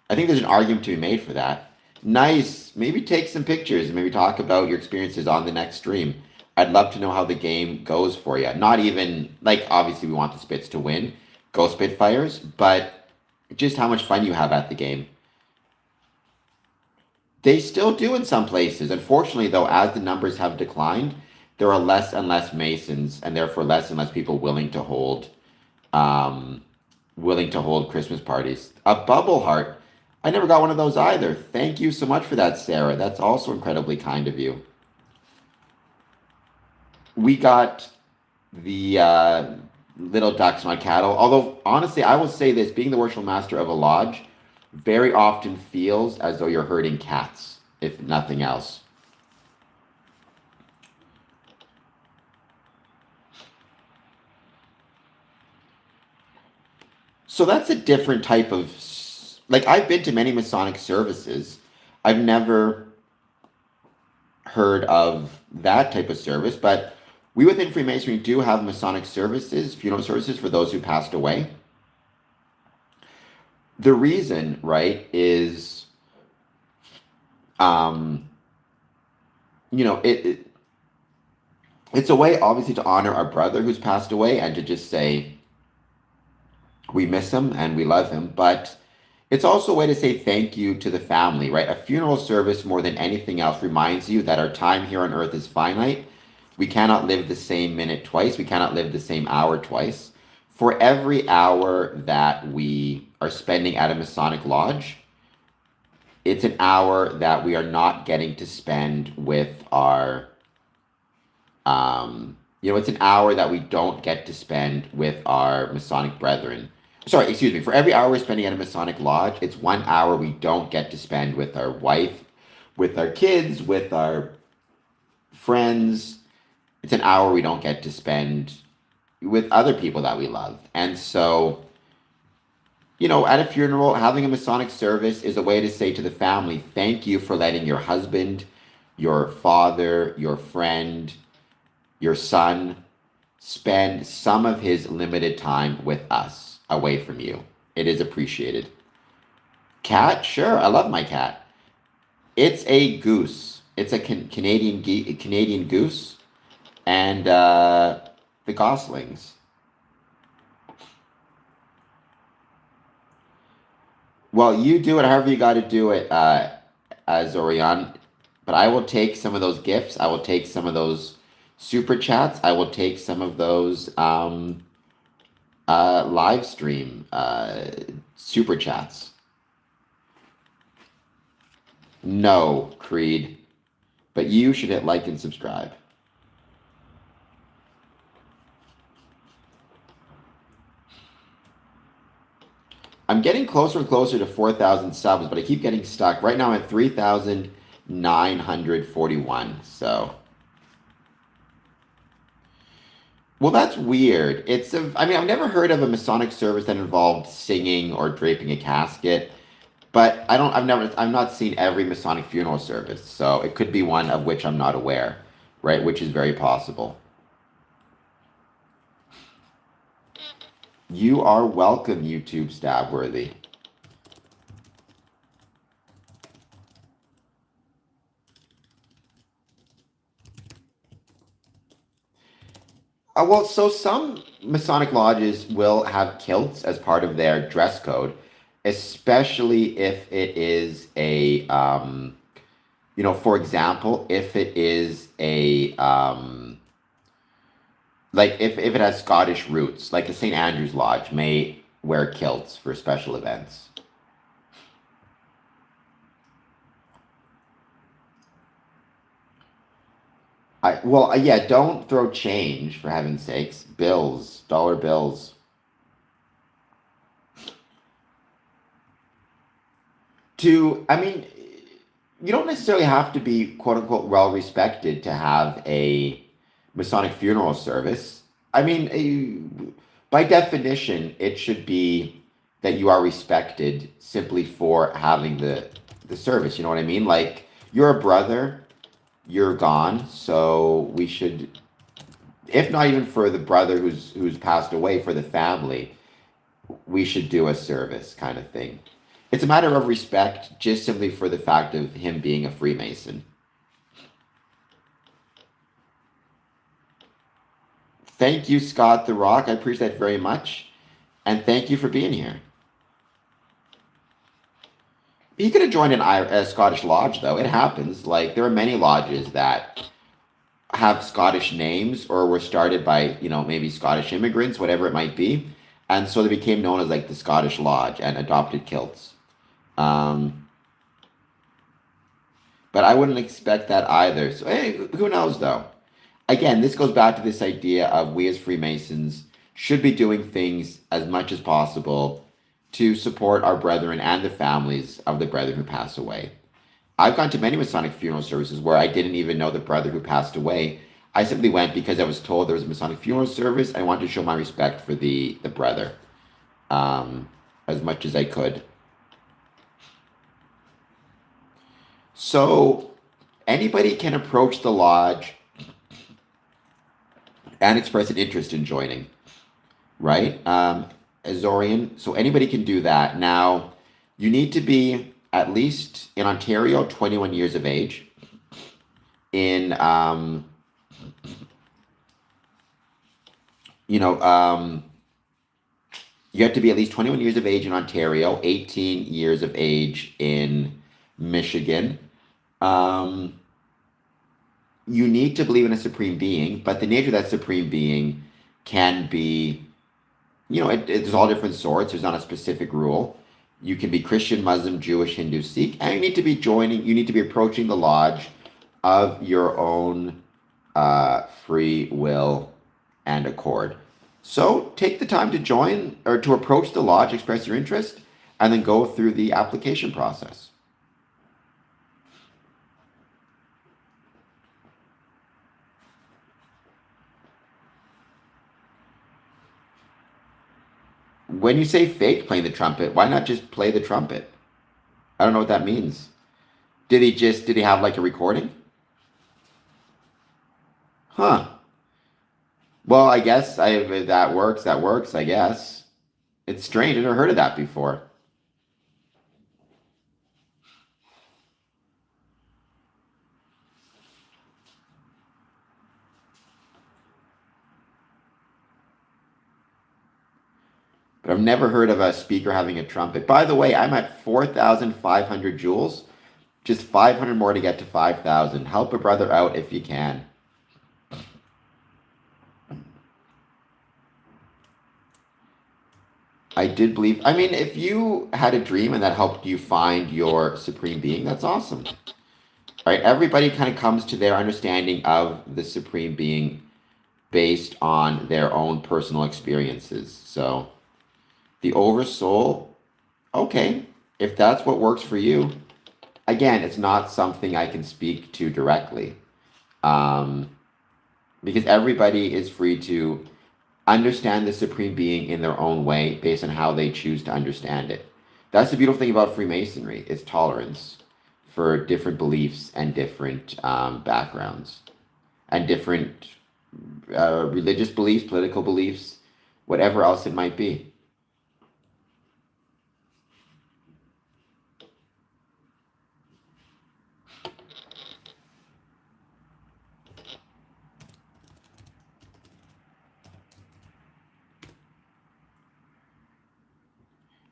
S1: I think there's an argument to be made for that. Nice. Maybe take some pictures and maybe talk about your experiences on the next stream. I'd love to know how the game goes for you. Not even, like, obviously we want the Spits to win. Go Spitfires, but just how much fun you have at the game. They still do in some places. Unfortunately, though, as the numbers have declined, there are less and less Masons, and therefore less and less people willing to hold Christmas parties. A bubble heart. I never got one of those either. Thank you so much for that, Sarah. That's also incredibly kind of you. We got the little ducks on cattle. Although, honestly, I will say this, being the worshipful master of a lodge very often feels as though you're herding cats, if nothing else. So that's a different type of, like, I've been to many Masonic services. I've never heard of that type of service, but we within Freemasonry do have Masonic services, funeral services for those who passed away. The reason, right, is, it's a way, obviously, to honor our brother who's passed away and to just say we miss him and we love him. But it's also a way to say thank you to the family, right? A funeral service, more than anything else, reminds you that our time here on earth is finite. We cannot live the same minute twice. We cannot live the same hour twice. For every hour that we are spending at a Masonic lodge, it's an hour that we are not getting to spend with our, it's an hour that we don't get to spend with our Masonic brethren. Sorry, excuse me. For every hour we're spending at a Masonic lodge, it's 1 hour we don't get to spend with our wife, with our kids, with our friends. It's an hour we don't get to spend with other people that we love. And so, at a funeral, having a Masonic service is a way to say to the family, thank you for letting your husband, your father, your friend, your son spend some of his limited time with us away from you. It is appreciated. Cat? Sure, I love my cat. It's a goose. It's a Canadian goose. And the goslings. Well, you do it however you got to do it, Zorion. But I will take some of those gifts. I will take some of those super chats. I will take some of those live stream super chats. No, Creed. But you should hit like and subscribe. I'm getting closer and closer to 4,000 subs, but I keep getting stuck. Right now I'm at 3,941. So, Well, that's weird. I mean, I've never heard of a Masonic service that involved singing or draping a casket, but I've not seen every Masonic funeral service, so it could be one of which I'm not aware, right? Which is very possible. You are welcome, YouTube Stabworthy. Well, so some Masonic lodges will have kilts as part of their dress code, especially if it is for example, if it is like if it has Scottish roots, like the St. Andrew's Lodge may wear kilts for special events. Yeah, don't throw change for heaven's sakes. Bills, dollar bills. I mean, you don't necessarily have to be quote unquote well respected to have a Masonic funeral service. I mean, by definition, it should be that you are respected simply for having the service. You know what I mean? Like you're a brother, you're gone, so we should, if not even for the brother who's passed away, for the family, we should do a service kind of thing. It's a matter of respect, just simply for the fact of him being a Freemason. Thank you, Scott the Rock. I appreciate that very much. And thank you for being here. He could have joined a Scottish lodge, though. It happens. Like, there are many lodges that have Scottish names or were started by, maybe Scottish immigrants, whatever it might be. And so they became known as, like, the Scottish Lodge and adopted kilts. Um, but I wouldn't expect that either. So, hey, who knows, though? Again, this goes back to this idea of we as Freemasons should be doing things as much as possible to support our brethren and the families of the brethren who pass away. I've gone to many Masonic funeral services where I didn't even know the brother who passed away. I simply went because I was told there was a Masonic funeral service. I wanted to show my respect for the brother um, as much as I could. So anybody can approach the lodge and express an interest in joining, right? Azorian. So anybody can do that. Now, you need to be at least in Ontario 21 years of age. In you know, you have to be at least 21 years of age in Ontario, 18 years of age in Michigan. Um, you need to believe in a supreme being, but the nature of that supreme being can be, there's all different sorts. There's not a specific rule. You can be Christian, Muslim, Jewish, Hindu, Sikh, and you need to be approaching the lodge of your own free will and accord. So take the time to join or to approach the lodge, express your interest, and then go through the application process. When you say fake playing the trumpet, why not just play the trumpet? I don't know what that means. Did he have like a recording? Huh. Well, I guess if that works, I guess. It's strange. I've never heard of that before. But I've never heard of a speaker having a trumpet. By the way, I'm at 4,500 joules. Just 500 more to get to 5,000. Help a brother out if you can. I did believe. I mean, if you had a dream and that helped you find your supreme being, that's awesome. Right? Everybody kind of comes to their understanding of the supreme being based on their own personal experiences. So, the oversoul, okay, if that's what works for you. Again, it's not something I can speak to directly. Um, because everybody is free to understand the supreme being in their own way based on how they choose to understand it. That's the beautiful thing about Freemasonry, is tolerance for different beliefs and different backgrounds and different religious beliefs, political beliefs, whatever else it might be.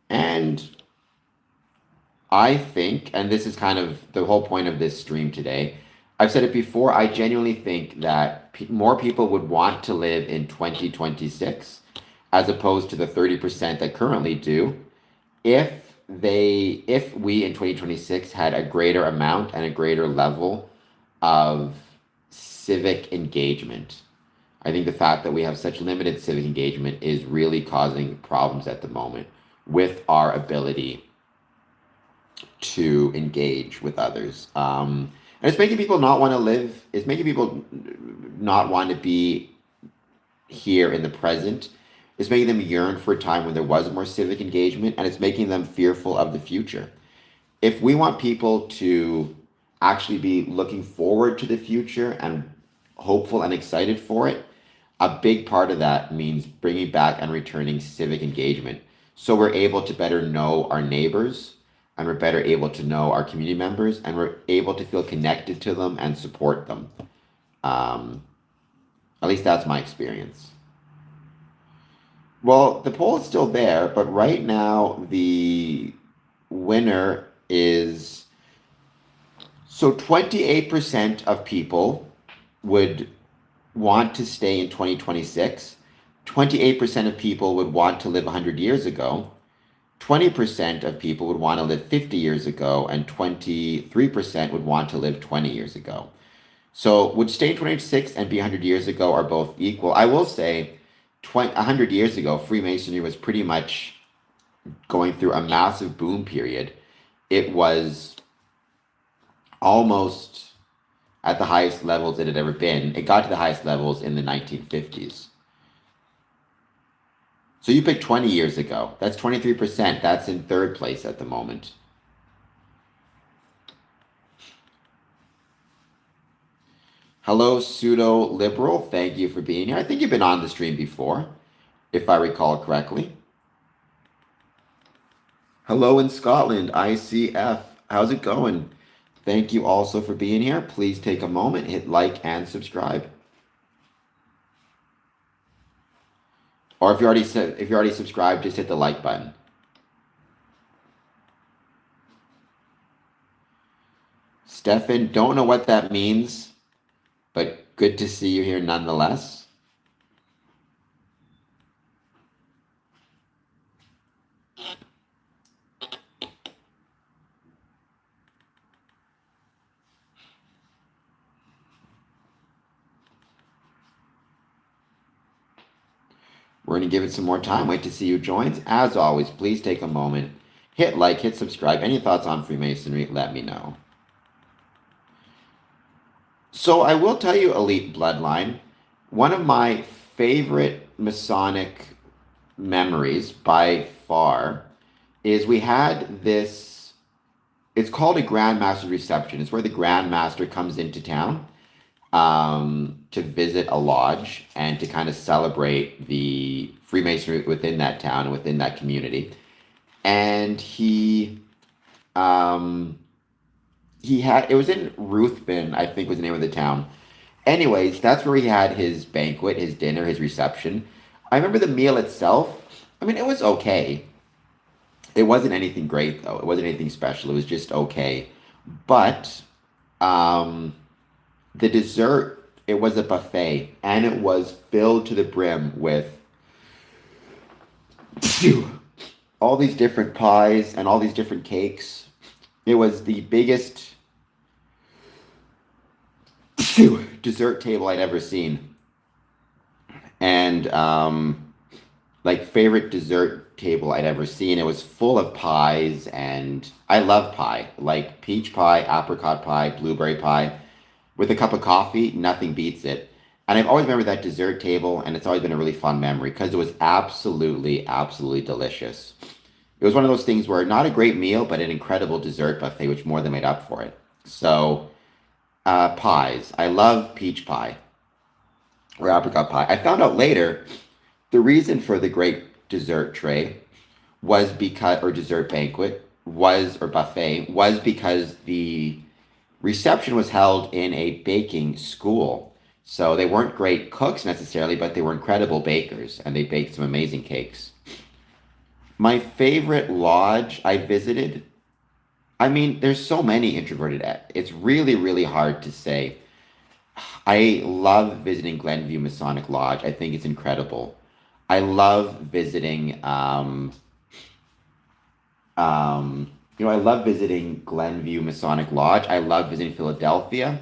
S1: And I think, and this is kind of the whole point of this stream today, I've said it before, I genuinely think that more people would want to live in 2026 as opposed to the 30% that currently do if we in 2026 had a greater amount and a greater level of civic engagement. I think the fact that we have such limited civic engagement is really causing problems at the moment with our ability to engage with others. And it's making people not want to live, it's making people not want to be here in the present. It's making them yearn for a time when there was more civic engagement, and it's making them fearful of the future. If we want people to actually be looking forward to the future and hopeful and excited for it, a big part of that means bringing back and returning civic engagement. So we're able to better know our neighbors, and we're better able to know our community members, and we're able to feel connected to them and support them. At least that's my experience. Well, the poll is still there, but right now the winner is, so 28% of people would want to stay in 2026. 28% of people would want to live 100 years ago. 20% of people would want to live 50 years ago, and 23% would want to live 20 years ago. So would stay in 26 and be 100 years ago are both equal. I will say 100 years ago, Freemasonry was pretty much going through a massive boom period. It was almost at the highest levels it had ever been. It got to the highest levels in the 1950s. So you picked 20 years ago. That's 23%. That's in third place at the moment. Hello, pseudo liberal. Thank you for being here. I think you've been on the stream before, if I recall correctly. Hello in Scotland, ICF. How's it going? Thank you also for being here. Please take a moment, hit like and subscribe. Or if you already subscribed, just hit the like button. Stefan, don't know what that means, but good to see you here nonetheless. We're going to give it some more time. Wait to see who joins. As always, please take a moment, hit like, hit subscribe. Any thoughts on Freemasonry, let me know. So I will tell you, Elite Bloodline, one of my favorite Masonic memories by far is we had this, it's called a Grand Master's Reception. It's where the Grand Master comes into town to visit a lodge and to kind of celebrate the Freemasonry within that town and within that community. And he had, it was in Ruthven, I think was the name of the town. Anyways, that's where he had his banquet, his dinner, his reception. I remember the meal itself. I mean, it was okay. It wasn't anything great though. It wasn't anything special. It was just okay. But the dessert, it was a buffet, and it was filled to the brim with all these different pies and all these different cakes. It was the biggest dessert table I'd ever seen. And like favorite dessert table I'd ever seen. It was full of pies, and I love pie, like peach pie, apricot pie, blueberry pie. With a cup of coffee, nothing beats it. And I've always remembered that dessert table, and it's always been a really fun memory because it was absolutely, absolutely delicious. It was one of those things where not a great meal, but an incredible dessert buffet, which more than made up for it. So, pies. I love peach pie or apricot pie. I found out later the reason for the great dessert tray was because, or dessert banquet was, or buffet was because the reception was held in a baking school. So they weren't great cooks necessarily, but they were incredible bakers and they baked some amazing cakes. My favorite lodge I visited, I mean, there's so many introverted. It's really, really hard to say. I love visiting Glenview Masonic Lodge. I think it's incredible. I love visiting, I love visiting Glenview Masonic Lodge. I love visiting Philadelphia.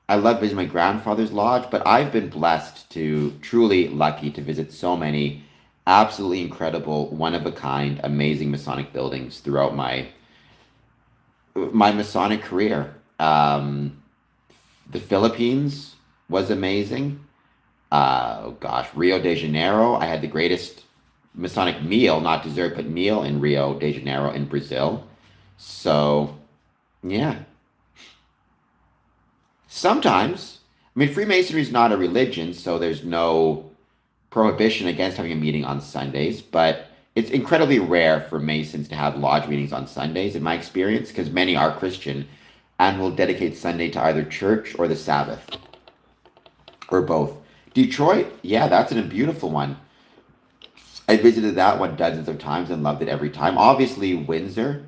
S1: I love visiting my grandfather's lodge, but I've been blessed to truly lucky to visit so many absolutely incredible, one of a kind, amazing Masonic buildings throughout my Masonic career. The Philippines was amazing. Oh gosh, Rio de Janeiro. I had the greatest Masonic meal, not dessert, but meal in Rio de Janeiro in Brazil. So, yeah. Sometimes, I mean, Freemasonry is not a religion, so there's no prohibition against having a meeting on Sundays, but it's incredibly rare for Masons to have lodge meetings on Sundays, in my experience, because many are Christian and will dedicate Sunday to either church or the Sabbath, or both. Detroit, yeah, that's a beautiful one. I visited that one dozens of times and loved it every time. Obviously, Windsor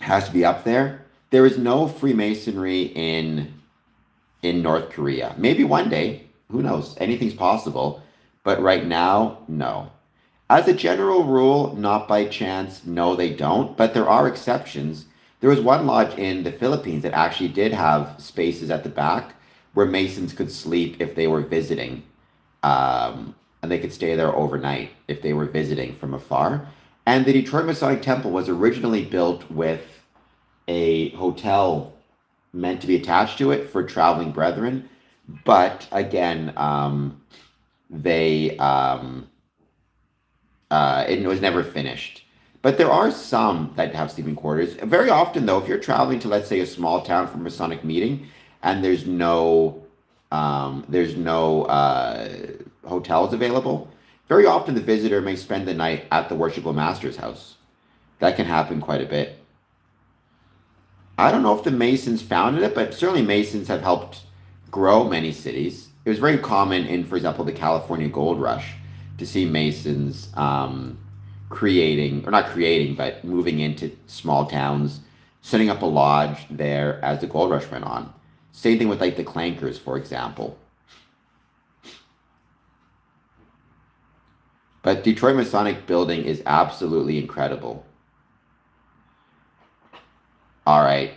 S1: has to be up there. There is no Freemasonry in North Korea. Maybe one day, who knows? Anything's possible, but right now, no. As a general rule, not by chance, no, they don't, but there are exceptions. There was one lodge in the Philippines that actually did have spaces at the back where Masons could sleep if they were visiting, and they could stay there overnight if they were visiting from afar. And the Detroit Masonic Temple was originally built with a hotel meant to be attached to it for traveling brethren, but again, they it was never finished. But there are some that have sleeping quarters. Very often, though, if you're traveling to, let's say, a small town for a Masonic meeting, and there's no hotels available, very often the visitor may spend the night at the worshipful master's house. That can happen quite a bit. I don't know if the Masons founded it, but certainly Masons have helped grow many cities. It was very common in, for example, the California Gold Rush to see Masons creating, or not creating, but moving into small towns, setting up a lodge there as the gold rush went on. Same thing with like the Clankers, for example. But Detroit Masonic Building is absolutely incredible. All right.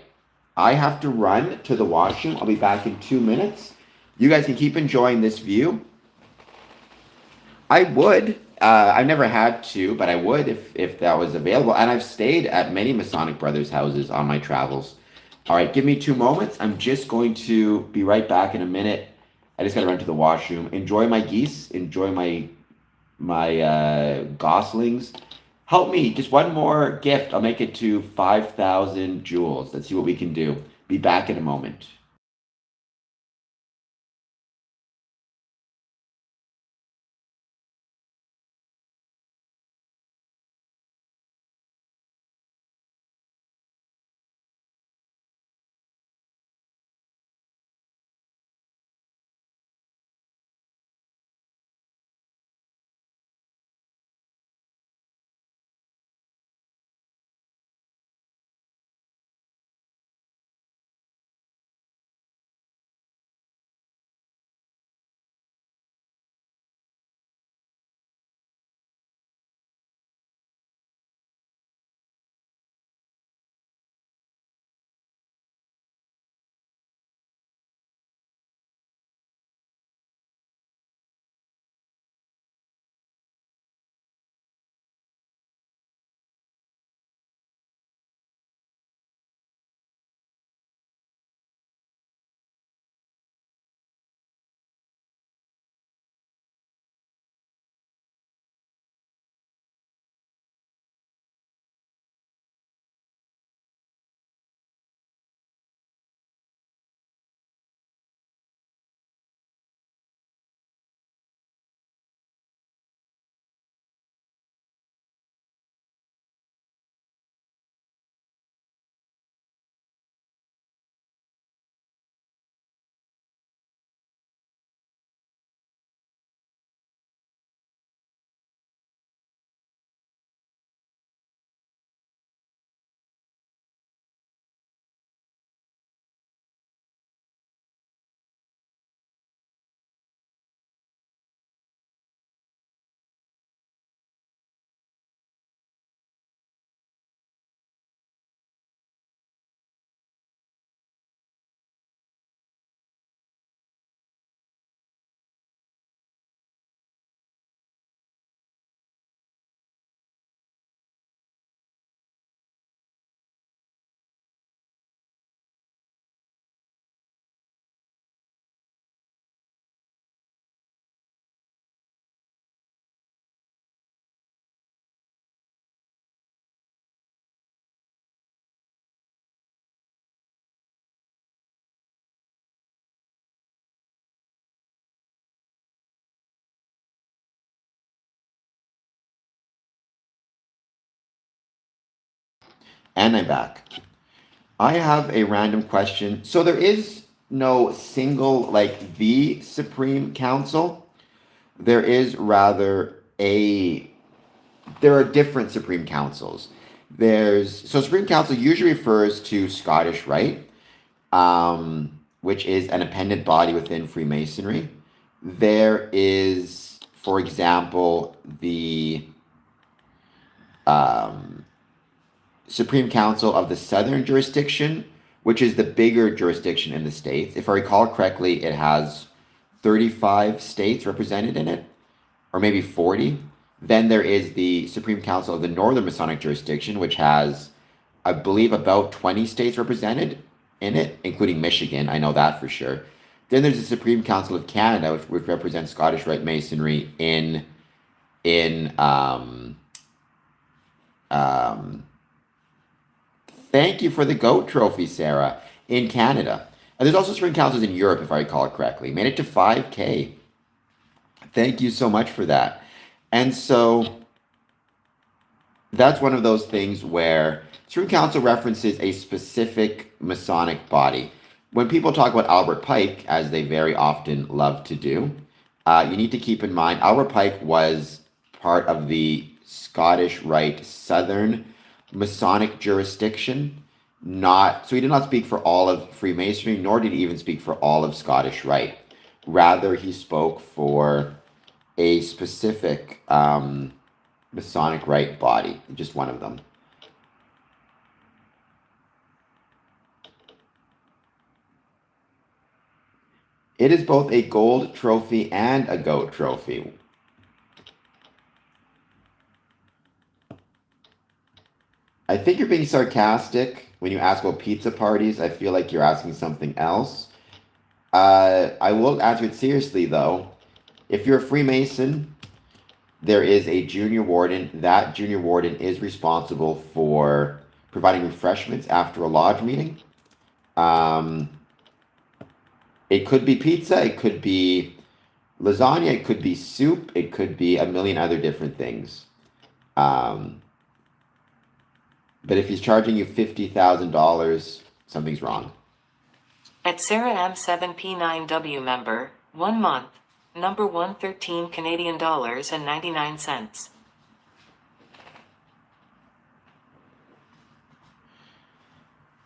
S1: I have to run to the washroom. I'll be back in 2 minutes. You guys can keep enjoying this view. I would. I've never had to, but I would if that was available. And I've stayed at many Masonic Brothers houses on my travels. All right, give me 2 moments. I'm just going to be right back in a minute. I just got to run to the washroom. Enjoy my geese. Enjoy my goslings. Help me. Just one more gift. I'll make it to 5,000 jewels. Let's see what we can do. Be back in a moment. And I'm back. I have a random question. So there is no single, like the Supreme Council. There is rather there are different Supreme Councils. So Supreme Council usually refers to Scottish Rite, which is an appendant body within Freemasonry. There is, for example, the um, Supreme Council of the Southern Jurisdiction, which is the bigger jurisdiction in the states. If I recall correctly, it has 35 states represented in it, or maybe 40. Then there is the Supreme Council of the Northern Masonic Jurisdiction, which has, I believe, about 20 states represented in it, including Michigan. I know that for sure. Then there's the Supreme Council of Canada, which represents Scottish Rite Masonry in um, thank you for the goat trophy, Sarah, in Canada. And there's also Supreme Councils in Europe, if I recall it correctly. Made it to 5K. Thank you so much for that. And so that's one of those things where Supreme Council references a specific Masonic body. When people talk about Albert Pike, as they very often love to do, you need to keep in mind Albert Pike was part of the Scottish Rite Southern Masonic jurisdiction. So he did not speak for all of Freemasonry, nor did he even speak for all of Scottish Rite. Rather, he spoke for a specific Masonic Rite body, just one of them. It is both a gold trophy and a goat trophy. I think you're being sarcastic when you ask about pizza parties. I feel like you're asking something else. I will answer it seriously, though. If you're a Freemason, there is a junior warden. That junior warden is responsible for providing refreshments after a lodge meeting. It could be pizza, it could be lasagna, it could be soup, it could be a million other different things. But if he's charging you $50,000, something's wrong.
S2: At Sarah M7P9W member, 1 month, number 113 Canadian dollars and 99 cents.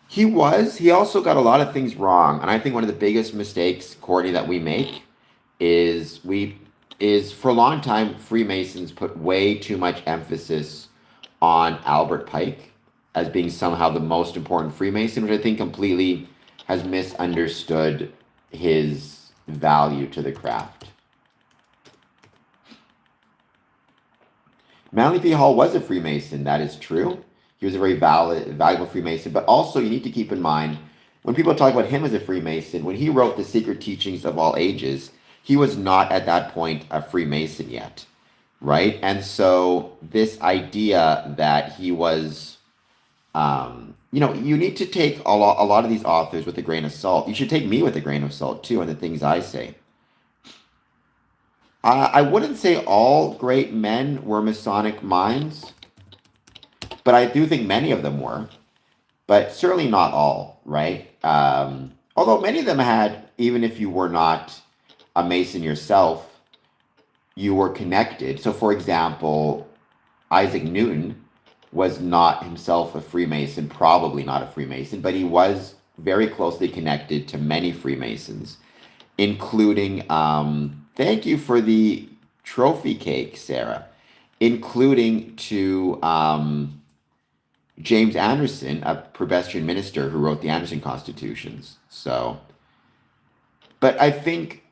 S1: He also got a lot of things wrong. And I think one of the biggest mistakes, Courtney, that we make is for a long time, Freemasons put way too much emphasis on Albert Pike as being somehow the most important Freemason, which I think completely has misunderstood his value to the craft. Manly P. Hall was a Freemason, that is true. He was a very valuable Freemason, but also you need to keep in mind, when people talk about him as a Freemason, when he wrote The Secret Teachings of All Ages, he was not at that point a Freemason yet, right? And so this idea that he was, you need to take a lot of these authors with a grain of salt. You should take me with a grain of salt too, and the things I say. I wouldn't say all great men were Masonic minds, but I do think many of them were, but certainly not all, right? Although many of them had, even if you were not a Mason yourself, you were connected. So, for example, Isaac Newton was not himself a Freemason, probably not a Freemason, but he was very closely connected to many Freemasons, including, thank you for the trophy cake, Sarah, including to James Anderson, a Presbyterian minister who wrote the Anderson Constitutions. So, but I think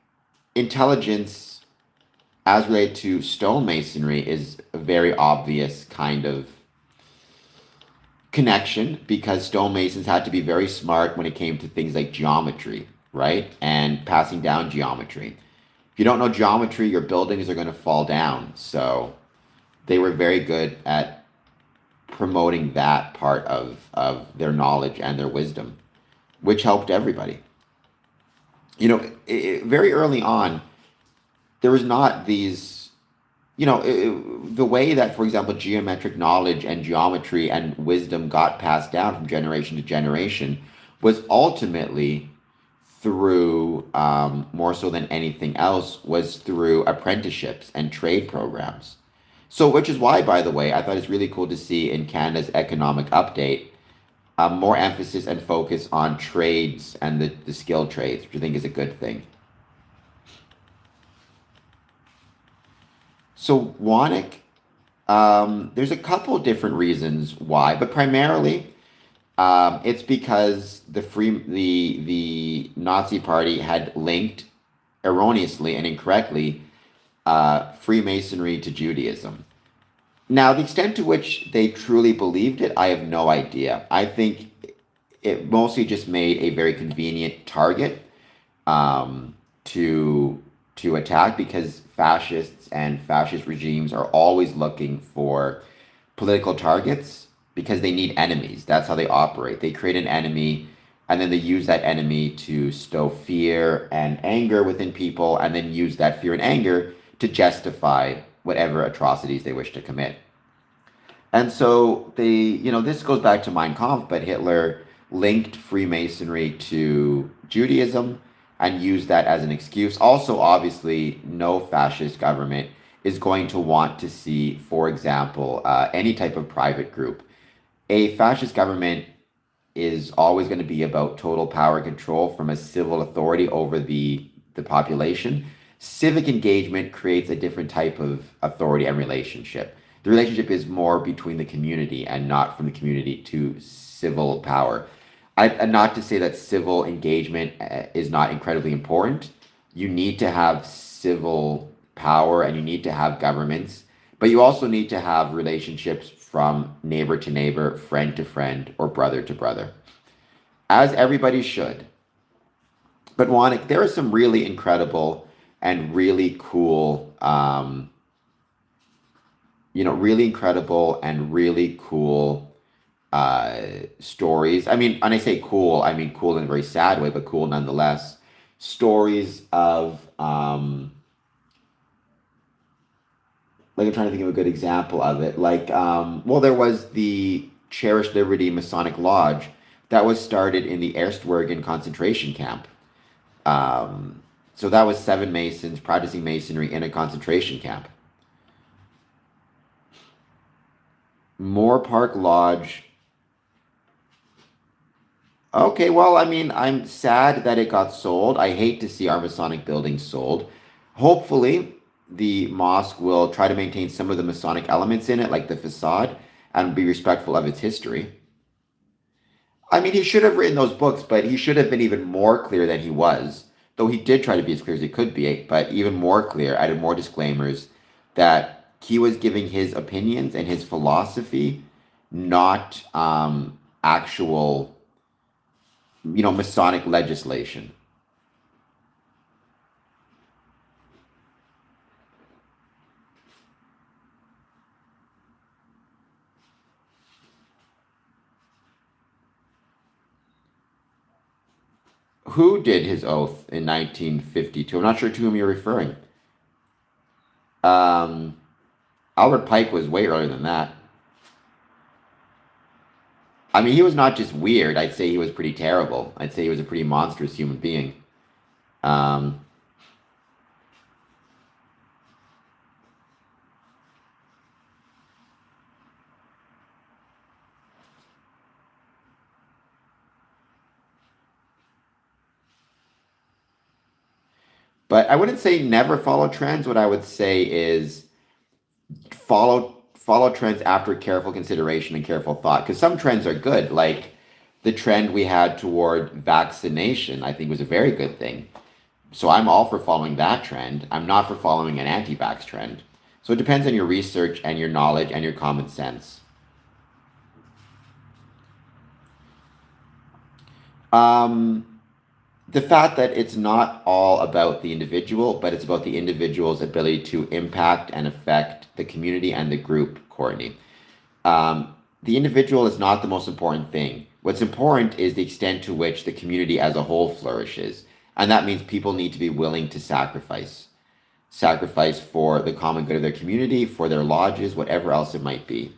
S1: intelligence as related to stonemasonry is a very obvious kind of connection, because stonemasons had to be very smart when it came to things like geometry, right? And passing down geometry. If you don't know geometry, your buildings are going to fall down. So they were very good at promoting that part of their knowledge and their wisdom, which helped everybody. Very early on, there was not these, the way that, for example, geometric knowledge and geometry and wisdom got passed down from generation to generation was ultimately through, more so than anything else, was through apprenticeships and trade programs. So, which is why, by the way, I thought it's really cool to see in Canada's economic update more emphasis and focus on trades and the skilled trades, which I think is a good thing. So, Wannick, there's a couple different reasons why, but primarily it's because the Nazi Party had linked erroneously and incorrectly Freemasonry to Judaism. Now, the extent to which they truly believed it, I have no idea. I think it mostly just made a very convenient target to attack, because fascists and fascist regimes are always looking for political targets because they need enemies. That's how they operate. They create an enemy, and then they use that enemy to stow fear and anger within people, and then use that fear and anger to justify whatever atrocities they wish to commit. And so this goes back to Mein Kampf, but Hitler linked Freemasonry to Judaism and used that as an excuse. Also, obviously, no fascist government is going to want to see, for example, any type of private group. A fascist government is always going to be about total power and control from a civil authority over the population. Civic engagement creates a different type of authority and relationship. The relationship is more between the community and not from the community to civil power. Not to say that civil engagement is not incredibly important. You need to have civil power and you need to have governments, but you also need to have relationships from neighbor to neighbor, friend to friend, or brother to brother, as everybody should. But Wannick, there are some really incredible and really cool, really incredible and really cool stories. I mean, when I say cool, I mean cool in a very sad way, but cool nonetheless. Stories of, like, I'm trying to think of a good example of it. Like, there was the Cherished Liberty Masonic Lodge that was started in the Erstwergen concentration camp. So that was 7 Masons practicing Masonry in a concentration camp. Moore Park Lodge. Okay, well, I mean, I'm sad that it got sold. I hate to see our Masonic buildings sold. Hopefully, the mosque will try to maintain some of the Masonic elements in it, like the facade, and be respectful of its history. I mean, he should have written those books, but he should have been even more clear than he was. Though he did try to be as clear as he could be, but even more clear, added more disclaimers that he was giving his opinions and his philosophy, not actual, Masonic legislation. Who did his oath in 1952? I'm not sure to whom you're referring. Um, Albert Pike was way earlier than that. I mean, he was not just weird. I'd say he was pretty terrible. I'd say he was a pretty monstrous human being. Um, but I wouldn't say never follow trends. What I would say is follow trends after careful consideration and careful thought. Because some trends are good, like the trend we had toward vaccination. I think was a very good thing. So I'm all for following that trend. I'm not for following an anti-vax trend. So it depends on your research and your knowledge and your common sense. Um, the fact that it's not all about the individual, but it's about the individual's ability to impact and affect the community and the group, Courtney. The individual is not the most important thing. What's important is the extent to which the community as a whole flourishes. And that means people need to be willing to sacrifice. sacrifice for the common good of their community, for their lodges, whatever else it might be.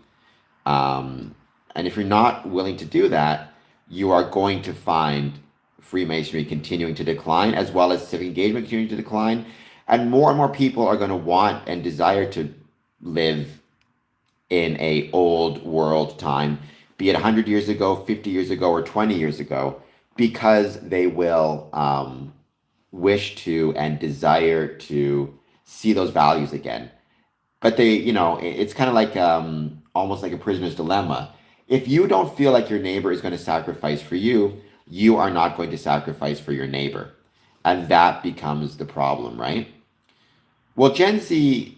S1: And if you're not willing to do that, you are going to find Freemasonry continuing to decline, as well as civic engagement continuing to decline. And more people are going to want and desire to live in a old world time, be it 100 years ago, 50 years ago, or 20 years ago, because they will wish to and desire to see those values again. But they, it's kind of like almost like a prisoner's dilemma. If you don't feel like your neighbor is going to sacrifice for you, you are not going to sacrifice for your neighbor. And that becomes the problem, right? Well, Gen Z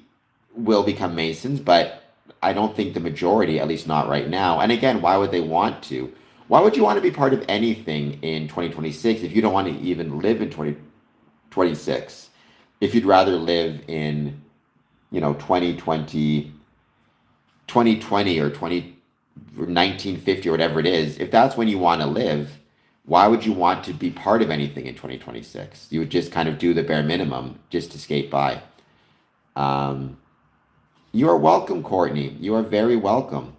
S1: will become Masons, but I don't think the majority, at least not right now. And again, why would they want to? Why would you want to be part of anything in 2026 if you don't want to even live in 2026? If you'd rather live in 2020 or 1950 or whatever it is, if that's when you want to live, why would you want to be part of anything in 2026? You would just kind of do the bare minimum just to skate by. You are welcome, Courtney. You are very welcome.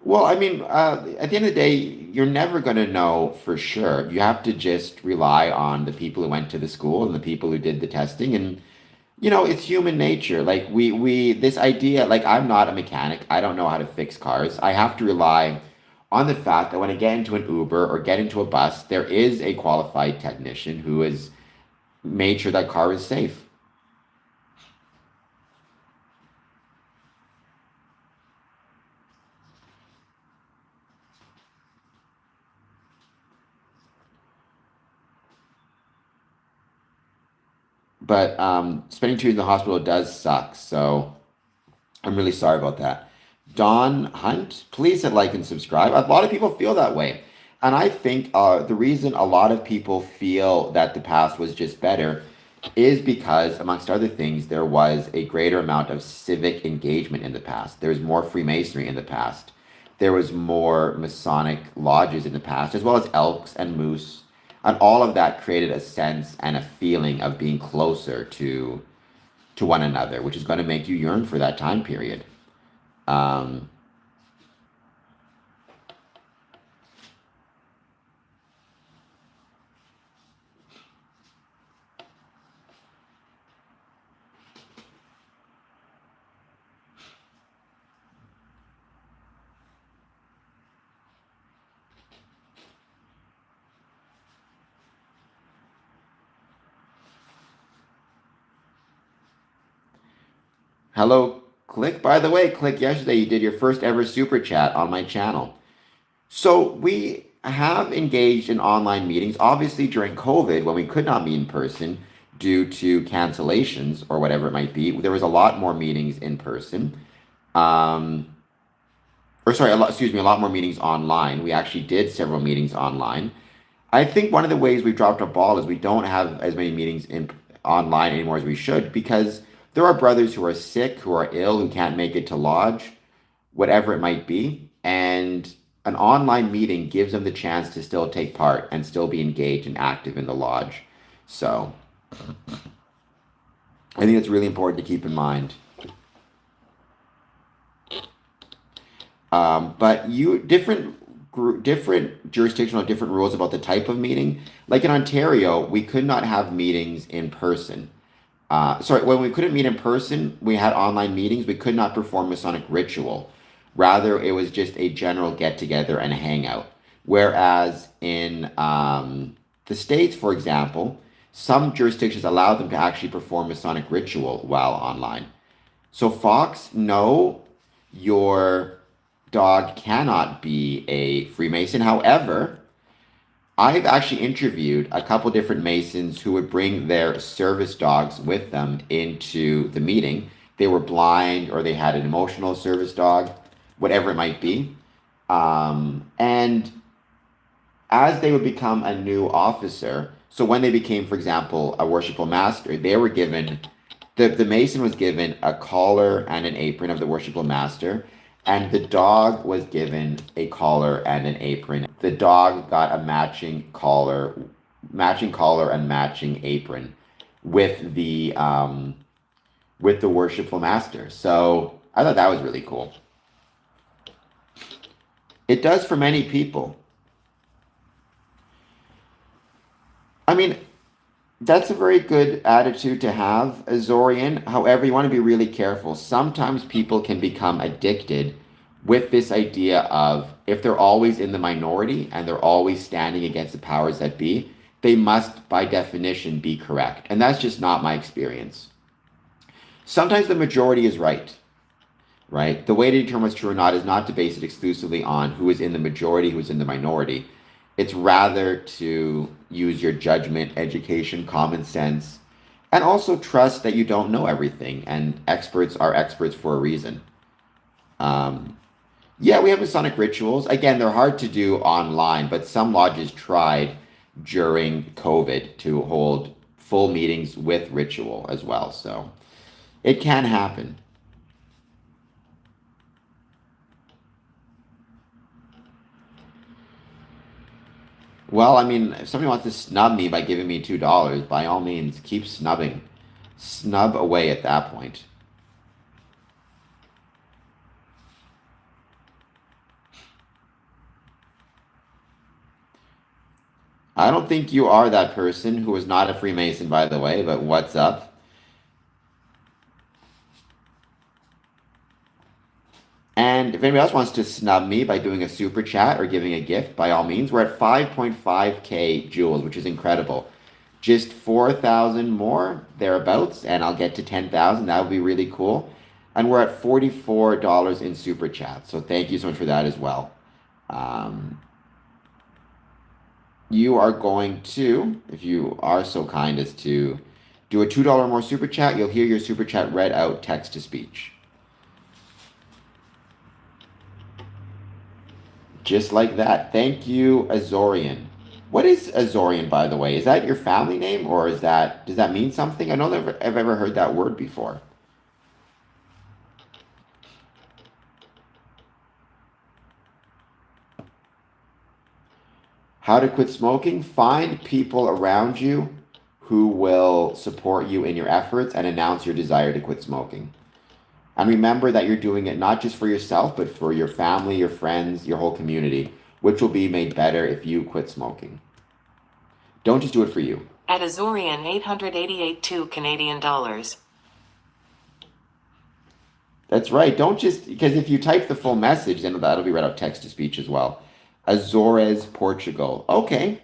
S1: Well, I mean, at the end of the day, you're never going to know for sure. You have to just rely on the people who went to the school and the people who did the testing. And, it's human nature. Like, this idea, like, I'm not a mechanic. I don't know how to fix cars. I have to rely on the fact that when I get into an Uber or get into a bus, there is a qualified technician who has made sure that car is safe. But spending 2 years in the hospital does suck. So I'm really sorry about that. Don Hunt, please hit like and subscribe. A lot of people feel that way. And I think the reason a lot of people feel that the past was just better is because, amongst other things, there was a greater amount of civic engagement in the past. There was more Freemasonry in the past. There was more Masonic lodges in the past, as well as Elks and Moose. And all of that created a sense and a feeling of being closer to one another, which is going to make you yearn for that time period. Um, Hello, Click. By the way, Click, yesterday you did your first ever super chat on my channel. So we have engaged in online meetings, obviously during COVID when we could not meet in person due to cancellations or whatever it might be. There was a lot more meetings in person. Um, a lot more meetings online. We actually did several meetings online. I think one of the ways we've dropped our ball is we don't have as many meetings in online anymore as we should because there are brothers who are sick, who are ill, who can't make it to lodge, whatever it might be, and an online meeting gives them the chance to still take part and still be engaged and active in the lodge. So I think it's really important to keep in mind. But different jurisdictional different rules about the type of meeting. Like in Ontario, we could not have meetings in person. When we couldn't meet in person, we had online meetings. We could not perform Masonic ritual. Rather, it was just a general get together and a hangout. Whereas in the States, for example, some jurisdictions allow them to actually perform Masonic ritual while online. So, Fox, no, your dog cannot be a Freemason. However, I've actually interviewed a couple different Masons who would bring their service dogs with them into the meeting. They were blind or they had an emotional service dog, whatever it might be. And as they would become a new officer, so when they became, for example, a worshipful master, they were given, the Mason was given a collar and an apron of the worshipful master, and the dog was given a collar and an apron. The dog got a matching collar and matching apron with the worshipful master. So I thought that was really cool. It does for many people. I mean, that's a very good attitude to have, Azorian. However, you want to be really careful. Sometimes people can become addicted with this idea of if they're always in the minority and they're always standing against the powers that be, they must, by definition, be correct. And that's just not my experience. Sometimes the majority is right, right? The way to determine what's true or not is not to base it exclusively on who is in the majority, who is in the minority. It's rather to use your judgment, education, common sense, and also trust that you don't know everything, and experts are experts for a reason. Um, yeah, we have Masonic rituals. Again, they're hard to do online, but some lodges tried during COVID to hold full meetings with ritual as well. So it can happen. Well, I mean, if somebody wants to snub me by giving me $2, by all means, keep snubbing. Snub away at that point. I don't think you are that person who is not a Freemason, by the way, but what's up? And if anybody else wants to snub me by doing a super chat or giving a gift, by all means, we're at 5.5K jewels, which is incredible. Just 4,000 more, thereabouts, and I'll get to 10,000. That would be really cool. And we're at $44 in super chat. So thank you so much for that as well. Um, you are going to, if you are so kind as to do a $2 more super chat, you'll hear your super chat read out text to speech. Just like that. Thank you, Azorian. What is Azorian, by the way? Is that your family name, or does that mean something? I don't know if I've ever heard that word before. How to quit smoking? Find people around you who will support you in your efforts and announce your desire to quit smoking. And remember that you're doing it not just for yourself, but for your family, your friends, your whole community, which will be made better if you quit smoking. Don't just do it for you.
S2: At Azorian 888 Canadian dollars.
S1: That's right. Don't just, because if you type the full message, then that'll be read out text to speech as well. Azores, Portugal. Okay.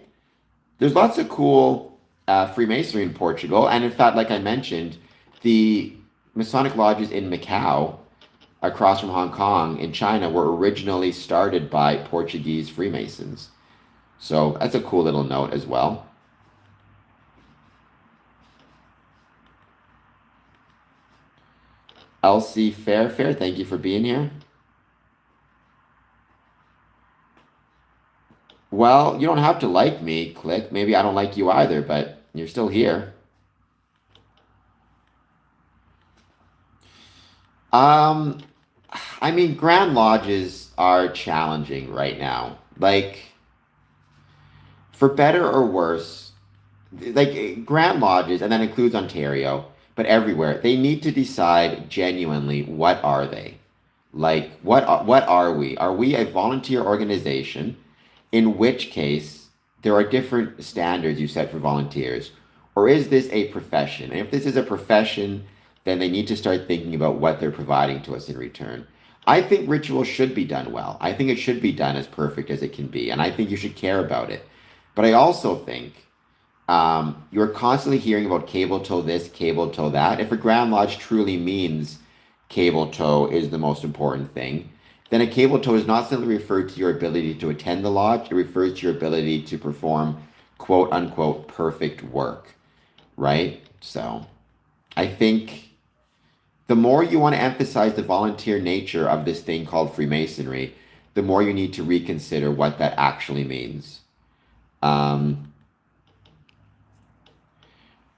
S1: There's lots of cool Freemasonry in Portugal. And in fact, like I mentioned, the Masonic lodges in Macau, across from Hong Kong, in China, were originally started by Portuguese Freemasons. So that's a cool little note as well. Elsie Fairfair, thank you for being here. Well, you don't have to like me, Click. Maybe I don't like you either, but you're still here. Um, I mean, Grand Lodges are challenging right now. Like, for better or worse, like Grand Lodges, and that includes Ontario, but everywhere, they need to decide genuinely what are they? Like, what are we? Are we a volunteer organization? In which case, there are different standards you set for volunteers. Or is this a profession? And if this is a profession, then they need to start thinking about what they're providing to us in return. I think ritual should be done well. I think it should be done as perfect as it can be. And I think you should care about it. But I also think you're constantly hearing about cable tow this, cable tow that. If a Grand Lodge truly means cable tow is the most important thing, then a cable tow is not simply referred to your ability to attend the lodge, it refers to your ability to perform quote unquote perfect work, right? So I think the more you want to emphasize the volunteer nature of this thing called Freemasonry, the more you need to reconsider what that actually means. I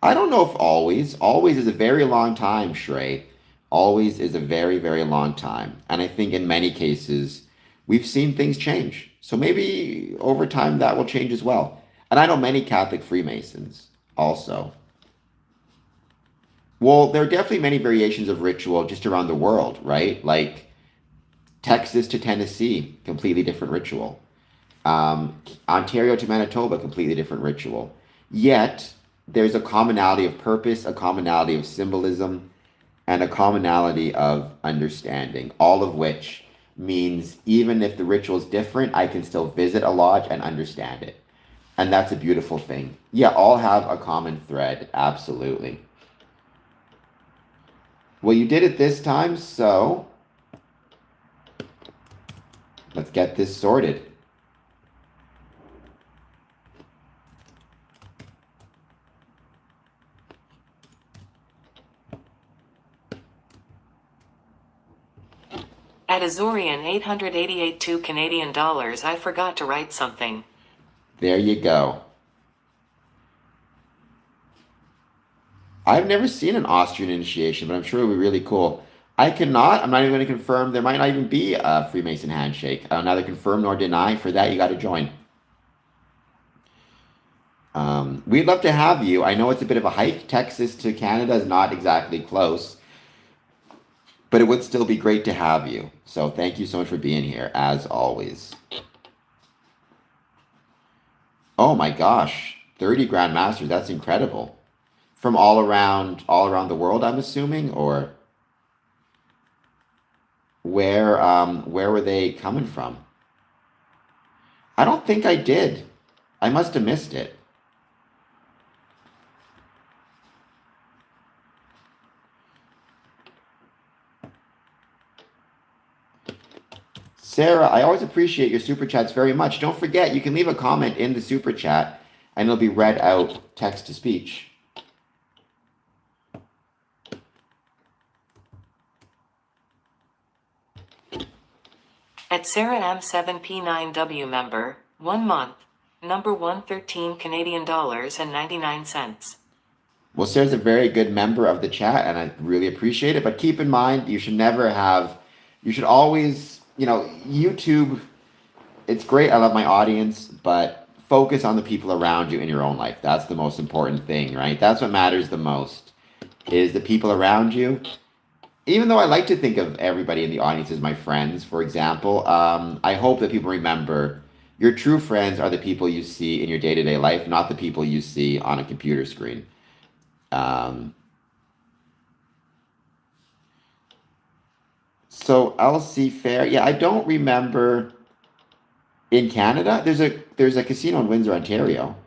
S1: don't know if always. Always is a very long time, Shrey. Always is a very, very long time. And I think in many cases, we've seen things change. So maybe over time that will change as well. And I know many Catholic Freemasons also. Well, there are definitely many variations of ritual just around the world, right? Like Texas to Tennessee, completely different ritual. Ontario to Manitoba, completely different ritual. Yet, there's a commonality of purpose, a commonality of symbolism, and a commonality of understanding, all of which means even if the ritual is different, I can still visit a lodge and understand it. And that's a beautiful thing. Yeah, all have a common thread, absolutely. Well, you did it this time, so let's get this sorted.
S2: At Azorian 888 Canadian dollars, I forgot to write something.
S1: There you go. I've never seen an Austrian initiation, but I'm sure it would be really cool. I'm not even going to confirm. There might not even be a Freemason handshake. I'll neither confirm nor deny. For that, you got to join. We'd love to have you. I know it's a bit of a hike. Texas to Canada is not exactly close, but it would still be great to have you. So thank you so much for being here, as always. Oh my gosh, 30 Grandmasters. That's incredible. From all around the world, I'm assuming, or where were they coming from? I don't think I did. I must have missed it. Sarah, I always appreciate your super chats very much. Don't forget, you can leave a comment in the super chat and it'll be read out text to speech.
S2: At Sarah M7P9W member, 1 month, number 113 Canadian dollars and 99 cents.
S1: Well, Sarah's a very good member of the chat and I really appreciate it. But keep in mind, you should always, YouTube, it's great. I love my audience, but focus on the people around you in your own life. That's the most important thing, right? That's what matters the most, is the people around you. Even though I like to think of everybody in the audience as my friends, for example, I hope that people remember your true friends are the people you see in your day-to-day life, not the people you see on a computer screen. So LC Fair, yeah, I don't remember in Canada. There's a casino in Windsor, Ontario.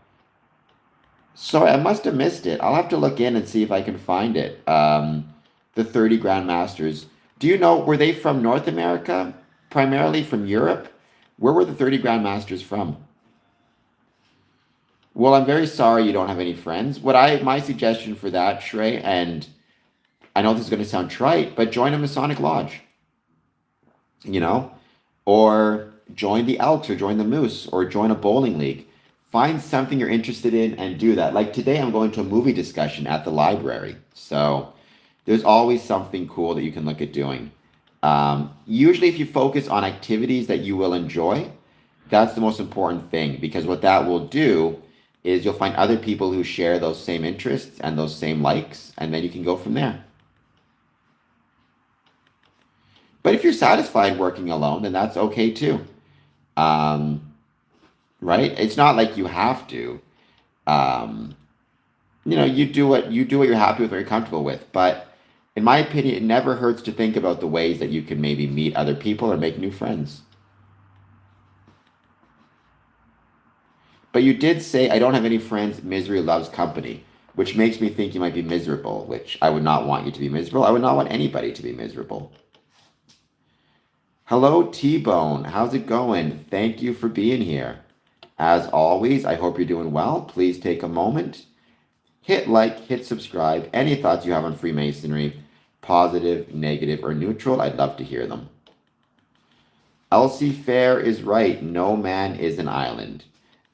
S1: Sorry, I must have missed it. I'll have to look in and see if I can find it. The 30 Grandmasters. Do you know, were they from North America? Primarily from Europe? Where were the 30 Grandmasters from? Well, I'm very sorry you don't have any friends. My suggestion for that, Shrey, and I know this is going to sound trite, but join a Masonic lodge, you know, or join the Elks, or join the Moose, or join a bowling league. Find something you're interested in and do that. Like today, I'm going to a movie discussion at the library. So there's always something cool that you can look at doing. Usually, if you focus on activities that you will enjoy, that's the most important thing, because what that will do is you'll find other people who share those same interests and those same likes, and then you can go from there. But if you're satisfied working alone, then that's okay too. Right? It's not like you have to. You do what you're happy with or you're comfortable with. But in my opinion, it never hurts to think about the ways that you can maybe meet other people or make new friends. But you did say, I don't have any friends, misery loves company, which makes me think you might be miserable, which I would not want you to be miserable. I would not want anybody to be miserable. Hello, T-Bone. How's it going? Thank you for being here. As always, I hope you're doing well. Please take a moment, hit like, hit subscribe. Any thoughts you have on Freemasonry, positive, negative, or neutral, I'd love to hear them. Elsie Fair is right. No man is an island.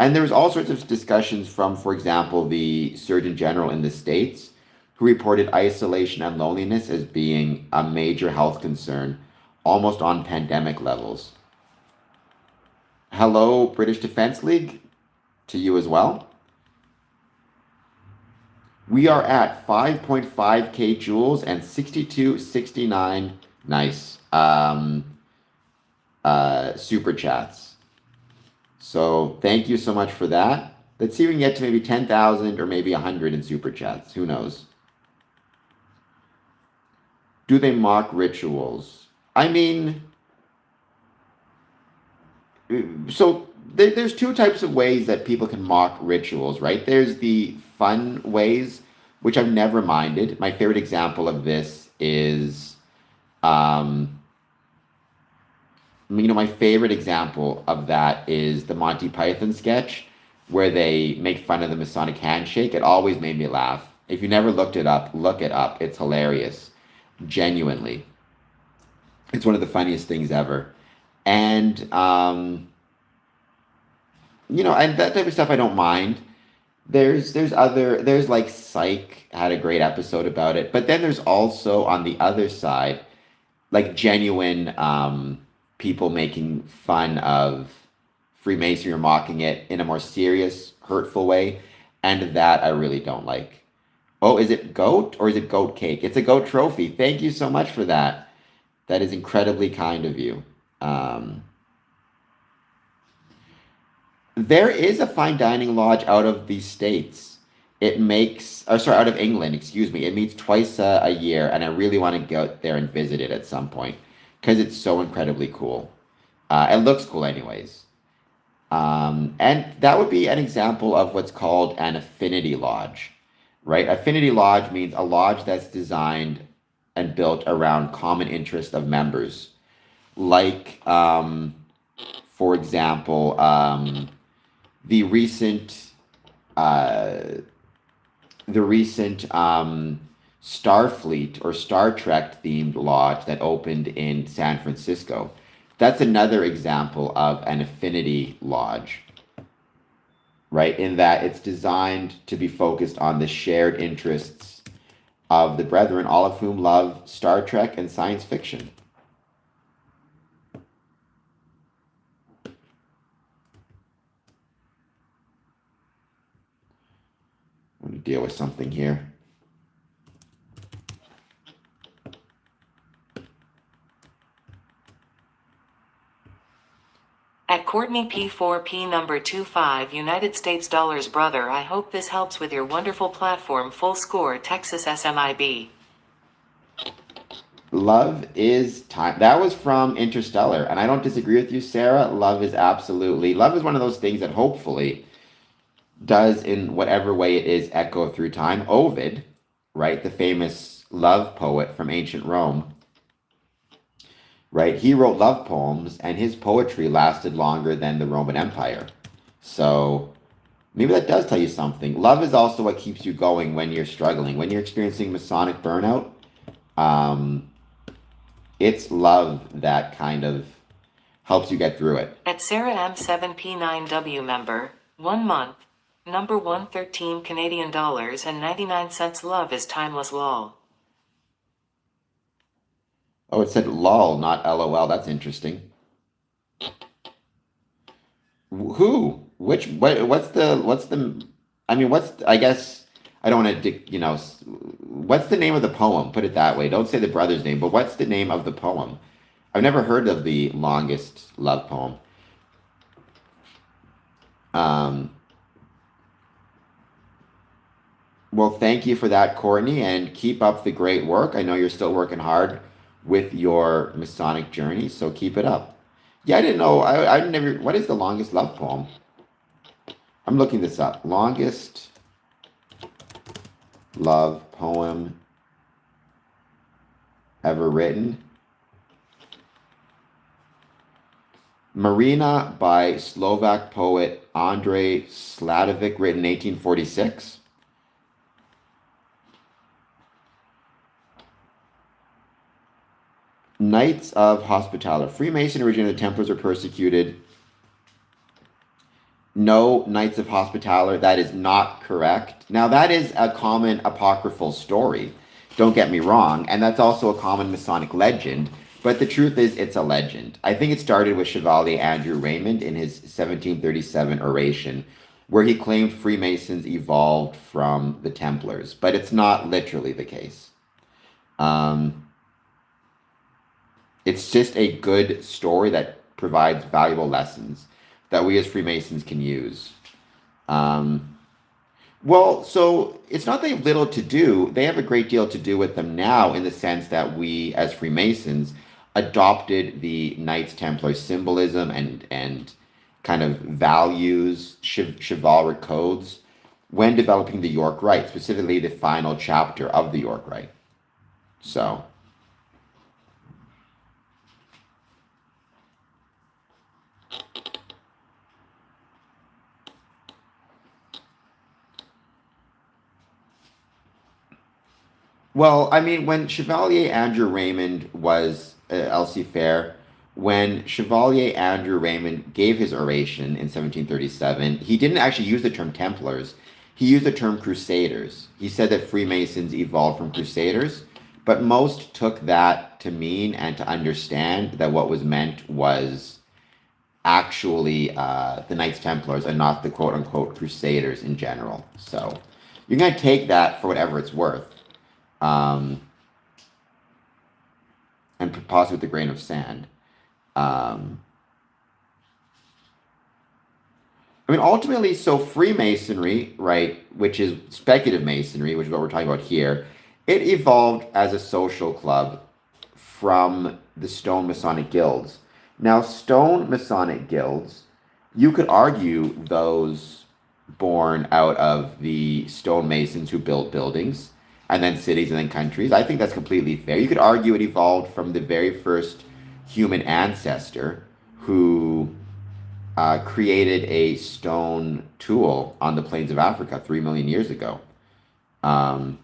S1: And there's all sorts of discussions from, for example, the Surgeon General in the States, who reported isolation and loneliness as being a major health concern, almost on pandemic levels. Hello, British Defense League, to you as well. We are at 5.5k joules and 6269 nice super chats. So thank you so much for that. Let's see if we can get to maybe 10,000 or maybe 100 in super chats. Who knows? Do they mock rituals? I mean, so there's two types of ways that people can mock rituals, right? There's the fun ways, which I've never minded. My favorite example of this is, um, my favorite example of that is the Monty Python sketch where they make fun of the Masonic handshake. It always made me laugh. If you never looked it up, look it up. It's hilarious. Genuinely. It's one of the funniest things ever. And and that type of stuff I don't mind. There's like Psych had a great episode about it, but then there's also on the other side like genuine people making fun of Freemasonry or mocking it in a more serious, hurtful way, and that I really don't like. Oh, is it goat or is it goat cake? It's a goat trophy. Thank you so much for that. That is incredibly kind of you. Um, There is a fine dining lodge out of the States. It makes, or sorry, out of England, excuse me. It meets twice a year, and I really want to go there and visit it at some point because it's so incredibly cool. It looks cool, anyways. And that would be an example of what's called an affinity lodge, right? Affinity lodge means a lodge that's designed and built around common interest of members, like, for example, the recent uh, the recent Starfleet or Star Trek themed lodge that opened in San Francisco. That's another example of an affinity lodge, right? In that it's designed to be focused on the shared interests of the brethren, all of whom love Star Trek and science fiction. I'm going to deal with something here.
S2: At Courtney P4P number 25 United States dollars brother, I hope this helps with your wonderful platform. Full score Texas SMIB.
S1: Love is time. That was from Interstellar, and I don't disagree with you, Sarah. Love is one of those things that hopefully does, in whatever way it is, echo through time. Ovid, right, the famous love poet from ancient Rome, right? He wrote love poems, and his poetry lasted longer than the Roman Empire. So maybe that does tell you something. Love is also what keeps you going when you're struggling, when you're experiencing Masonic burnout. Um, it's love that kind of helps you get through it.
S2: At Sarah M7P9W member, 1 month, number 113 Canadian dollars and 99 cents. Love is timeless lol.
S1: Oh, it said lol, not LOL. That's interesting. Who? Which? What's the? I mean, I guess I don't want to. What's the name of the poem? Put it that way. Don't say the brother's name, but what's the name of the poem? I've never heard of the longest love poem. Um, well, thank you for that, Courtney, and keep up the great work. I know you're still working hard with your Masonic journey, so keep it up. Yeah, I didn't know. I never. What is the longest love poem? I'm looking this up. Longest love poem ever written. Marina by Slovak poet Andrei Sladovic, written in 1846. Knights of Hospitaller. Freemasonry originated, the Templars were persecuted. No, Knights of Hospitaller, that is not correct. Now, that is a common apocryphal story, don't get me wrong, and that's also a common Masonic legend, but the truth is it's a legend. I think it started with Chevalier Andrew Raymond in his 1737 oration, where he claimed Freemasons evolved from the Templars, but it's not literally the case. It's just a good story that provides valuable lessons that we as Freemasons can use. Well, so it's not they have little to do. They have a great deal to do with them now in the sense that we as Freemasons adopted the Knights Templar symbolism and kind of values, chivalric codes when developing the York Rite, specifically the final chapter of the York Rite. So. Well, I mean, when Chevalier Andrew Raymond was Elsie Fair, when Chevalier Andrew Raymond gave his oration in 1737, he didn't actually use the term Templars. He used the term Crusaders. He said that Freemasons evolved from Crusaders, but most took that to mean and to understand that what was meant was actually the Knights Templars and not the quote unquote Crusaders in general. So you're going to take that for whatever it's worth. And possibly with a grain of sand. I mean, ultimately, so Freemasonry, right, which is speculative masonry, which is what we're talking about here, it evolved as a social club from the Stone Masonic guilds. Now, Stone Masonic guilds, you could argue those born out of the stonemasons who built buildings and then cities and then countries. I think that's completely fair. You could argue it evolved from the very first human ancestor who created a stone tool on the plains of Africa 3 million years ago. Well,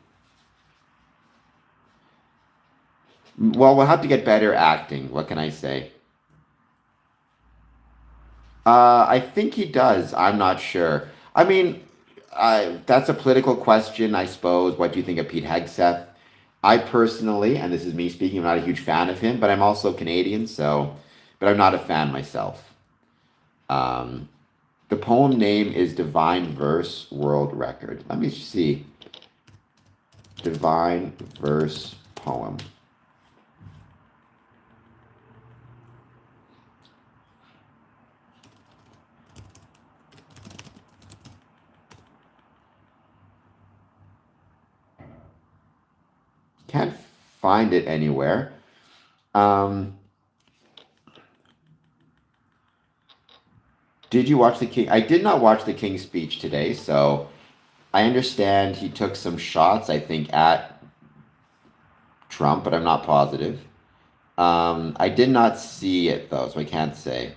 S1: we'll have to get better acting. What can I say? I think he does. I'm not sure. I mean, that's a political question, I suppose. What do you think of Pete Hegseth? I personally, and this is me speaking, I'm not a huge fan of him, but I'm also Canadian, so, but I'm not a fan myself. The poem name is Divine Verse World Record. Let me see. Divine Verse Poem. Can't find it anywhere. Did you watch the King? I did not watch the King's speech today, so I understand he took some shots, I think, at Trump, but I'm not positive. I did not see it though, so I can't say.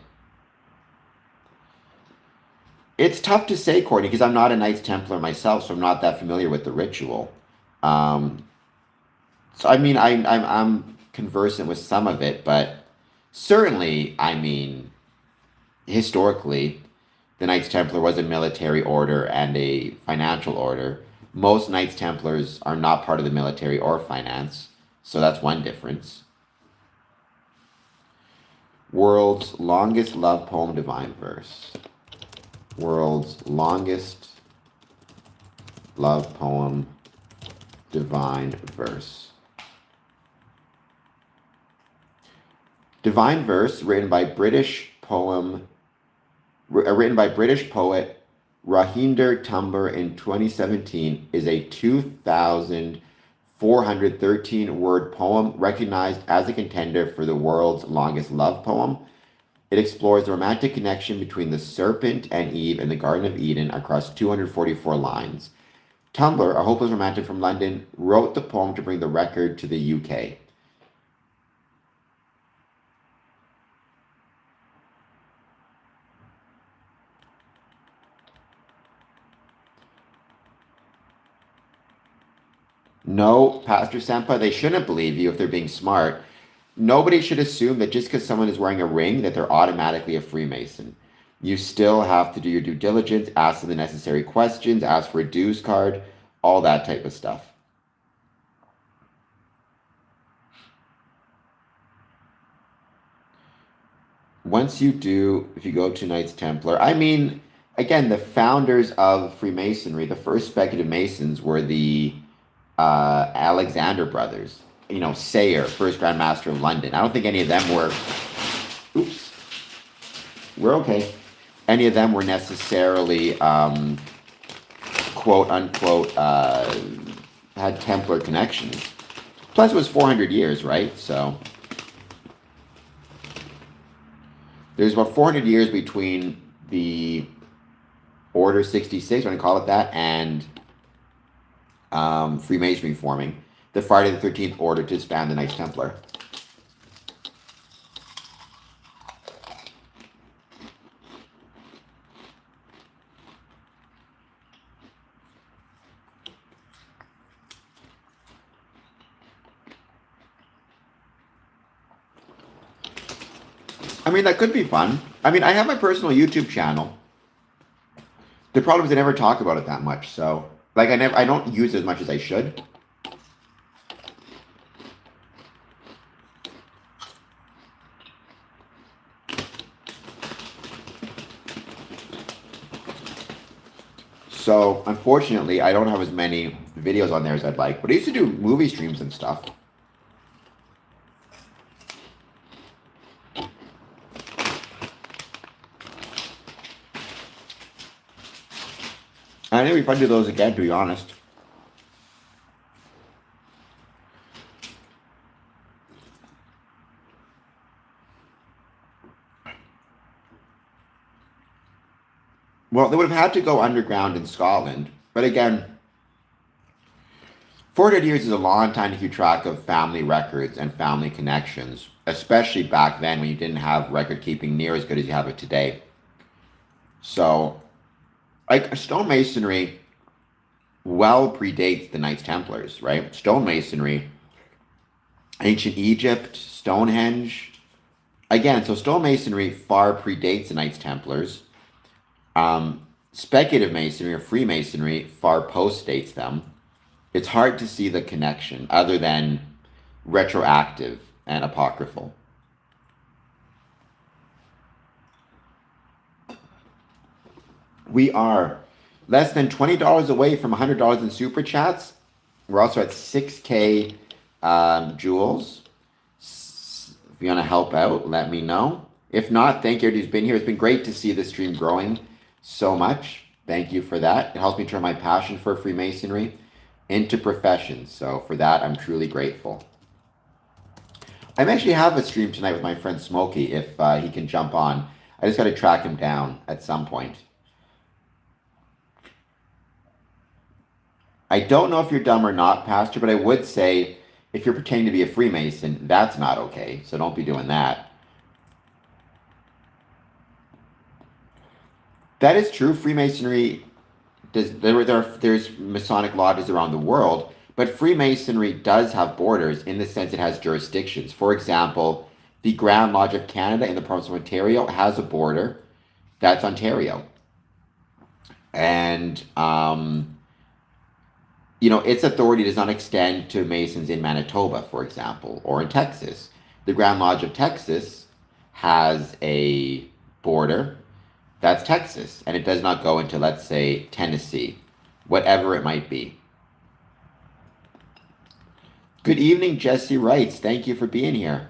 S1: It's tough to say, Courtney, because I'm not a Knights Templar myself, so I'm not that familiar with the ritual. Um, so I mean, I'm conversant with some of it, but certainly, I mean, historically, the Knights Templar was a military order and a financial order. Most Knights Templars are not part of the military or finance, so that's one difference. World's longest love poem, Divine Verse. World's longest love poem, Divine Verse. Divine Verse, written by British poet Rahinder Tumber in 2017, is a 2,413 word poem recognized as a contender for the world's longest love poem. It explores the romantic connection between the serpent and Eve in the Garden of Eden across 244 lines. Tumblr, a hopeless romantic from London, wrote the poem to bring the record to the UK. No, Pastor Sempa, they shouldn't believe you if they're being smart. nobody should assume that just because someone is wearing a ring that they're automatically a Freemason. You still have to do your due diligence, ask them the necessary questions, ask for a dues card, all that type of stuff. Once you do, if you go to Knights Templar, I mean, again, the founders of Freemasonry, the first speculative Masons were the Alexander brothers. You know, Sayer, first Grand Master of London. I don't think any of them were. Oops, we're okay. Any of them were necessarily, quote unquote, had Templar connections. Plus, it was 400 years, right? So there's about 400 years between the Order 66, I'm going to call it that, and Freemasonry forming. The Friday the 13th Order to disband the Knights Templar. I mean, that could be fun. I mean, I have my personal YouTube channel. The problem is I never talk about it that much, so like I don't use it as much as I should. So unfortunately, I don't have as many videos on there as I'd like. But I used to do movie streams and stuff. I think it'd be fun to do those again, to be honest. Well, they would have had to go underground in Scotland. But again, 400 years is a long time to keep track of family records and family connections, especially back then when you didn't have record keeping near as good as you have it today. So, like, stonemasonry well predates the Knights Templars, right? Stonemasonry, ancient Egypt, Stonehenge. Again, so stonemasonry far predates the Knights Templars. Speculative masonry or Freemasonry far postdates them. It's hard to see the connection other than retroactive and apocryphal. We are less than $20 away from $100 in super chats. We're also at 6K jewels. If you want to help out, let me know. If not, thank you who's been here. It's been great to see the stream growing so much. Thank you for that. It helps me turn my passion for Freemasonry into profession. So for that, I'm truly grateful. I actually have a stream tonight with my friend Smokey if he can jump on. I just got to track him down at some point. I don't know if you're dumb or not, Pastor, but I would say if you're pretending to be a Freemason, that's not okay. So don't be doing that. That is true. Freemasonry there's Masonic lodges around the world, but Freemasonry does have borders in the sense it has jurisdictions. For example, the Grand Lodge of Canada in the province of Ontario has a border. That's Ontario. And its authority does not extend to Masons in Manitoba, for example, or in Texas. The Grand Lodge of Texas has a border. That's Texas, and it does not go into, let's say, Tennessee, whatever it might be. Good evening, Jesse Wrights. Thank you for being here.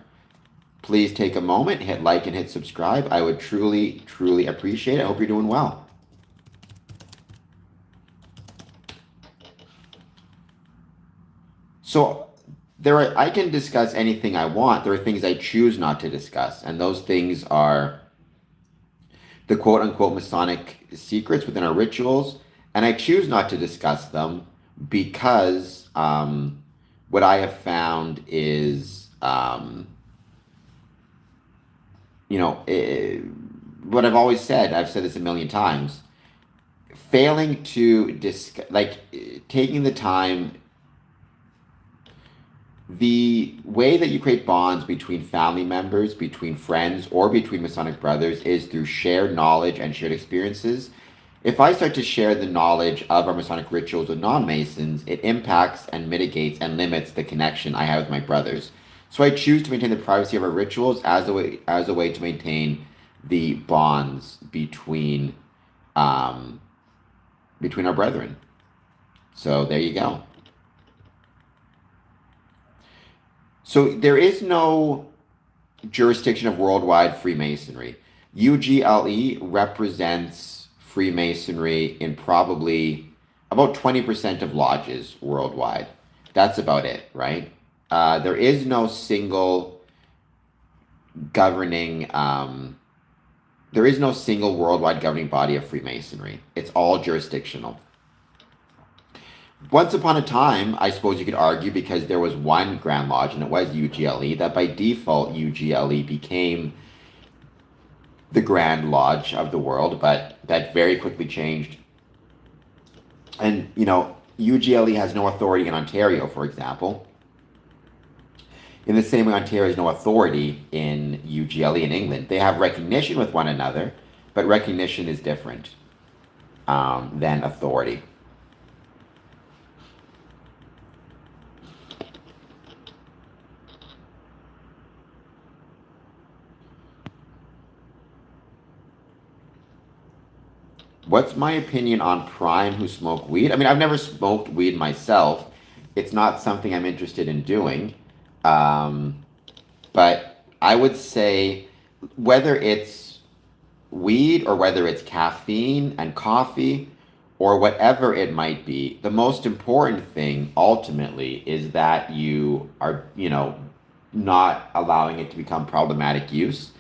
S1: Please take a moment, hit like and hit subscribe. I would truly, truly appreciate it. I hope you're doing well. So I can discuss anything I want. There are things I choose not to discuss, and those things are the quote-unquote Masonic secrets within our rituals, and I choose not to discuss them because what I have found is, what I've always said, I've said this a million times, failing to taking the time, the way that you create bonds between family members, between friends, or between Masonic brothers is through shared knowledge and shared experiences. If I start to share the knowledge of our Masonic rituals with non-Masons, it impacts and mitigates and limits the connection I have with my brothers. So I choose to maintain the privacy of our rituals as a way to maintain the bonds between our brethren. So there you go. So there is no jurisdiction of worldwide Freemasonry. UGLE represents Freemasonry in probably about 20% of lodges worldwide. That's about it, right? There is no single governing, there is no single worldwide governing body of Freemasonry. It's all jurisdictional. Once upon a time, I suppose you could argue, because there was one Grand Lodge and it was UGLE, that by default UGLE became the Grand Lodge of the world, but that very quickly changed. And, UGLE has no authority in Ontario, for example. In the same way, Ontario has no authority in UGLE in England. They have recognition with one another, but recognition is different than authority. What's my opinion on Prime who smoke weed? I mean, I've never smoked weed myself. It's not something I'm interested in doing. But I would say, whether it's weed or whether it's caffeine and coffee or whatever it might be, the most important thing ultimately is that you are, not allowing it to become problematic use,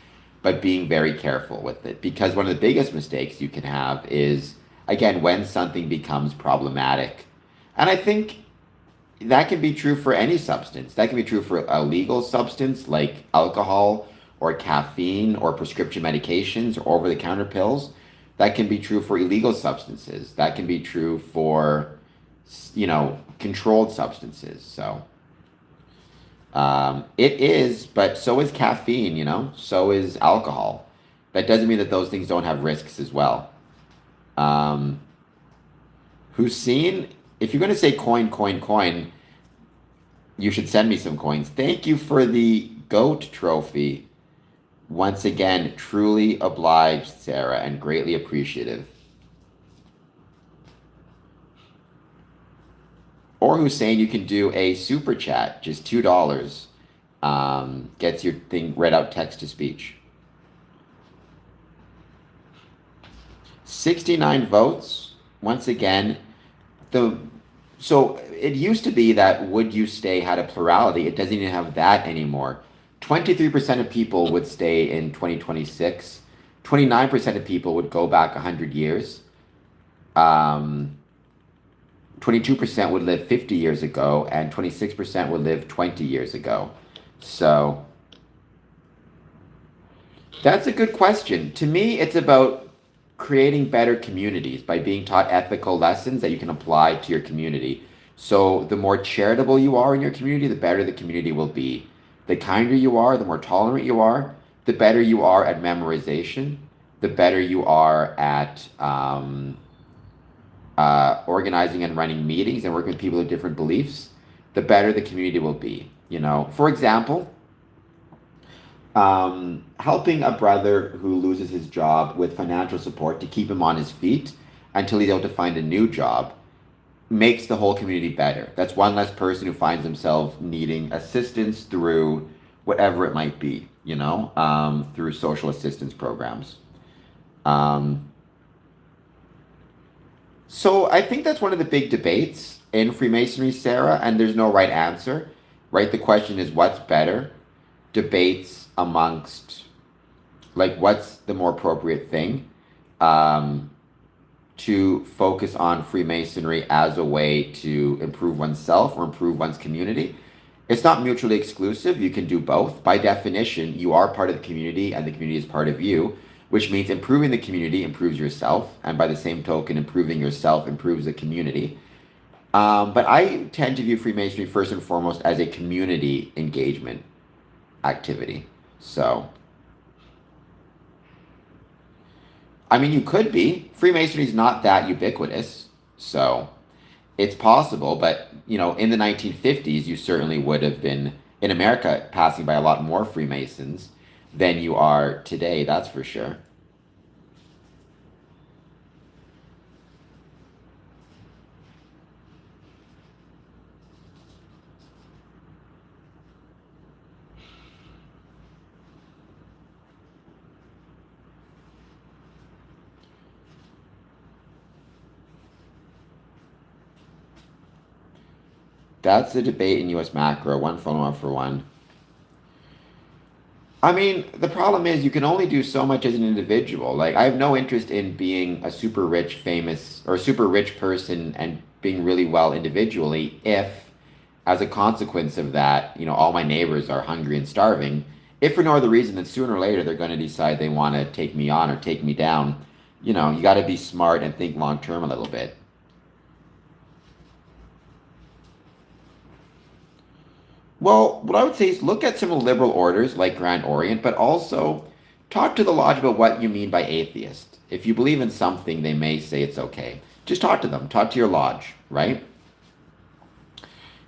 S1: but being very careful with it. Because one of the biggest mistakes you can have is, again, when something becomes problematic. And I think that can be true for any substance. That can be true for a legal substance like alcohol or caffeine or prescription medications or over-the-counter pills. That can be true for illegal substances. That can be true for, controlled substances. So it is, but so is caffeine, so is alcohol. That doesn't mean that those things don't have risks as well. Hussein, if you're going to say coin, you should send me some coins. Thank you for the GOAT trophy. Once again, truly obliged, Sarah, and greatly appreciative. Or Hussein, you can do a super chat, just $2. Gets your thing read out text to speech. 69 votes. Once again, so it used to be that would you stay had a plurality. It doesn't even have that anymore. 23% of people would stay in 2026. 29% of people would go back 100 years. 22% would live 50 years ago, and 26% would live 20 years ago. So that's a good question. To me, it's about creating better communities by being taught ethical lessons that you can apply to your community. So the more charitable you are in your community, the better the community will be. The kinder you are, the more tolerant you are, the better you are at memorization, the better you are at organizing and running meetings and working with people with different beliefs, the better the community will be. For example, helping a brother who loses his job with financial support to keep him on his feet until he's able to find a new job makes the whole community better. That's one less person who finds themselves needing assistance through whatever it might be, through social assistance programs. So I think that's one of the big debates in Freemasonry, Sarah, and there's no right answer, right? The question is, what's better? Debates amongst, what's the more appropriate thing? To focus on Freemasonry as a way to improve oneself or improve one's community. It's not mutually exclusive. You can do both. By definition, you are part of the community and the community is part of you, which means improving the community improves yourself. And by the same token, improving yourself improves the community. But I tend to view Freemasonry first and foremost as a community engagement activity. So, I mean, you could be. Freemasonry is not that ubiquitous. So, it's possible, but in the 1950s, you certainly would have been in America passing by a lot more Freemasons than you are today, that's for sure. That's the debate in US macro, one for one for one. I mean, the problem is you can only do so much as an individual. Like, I have no interest in being a super rich, famous, or super rich person and being really well individually if, as a consequence of that, all my neighbors are hungry and starving. If for no other reason than sooner or later they're going to decide they want to take me on or take me down. You got to be smart and think long term a little bit. Well, what I would say is look at some of the liberal orders like Grand Orient, but also talk to the lodge about what you mean by atheist. If you believe in something, they may say it's okay. Just talk to them. Talk to your lodge, right?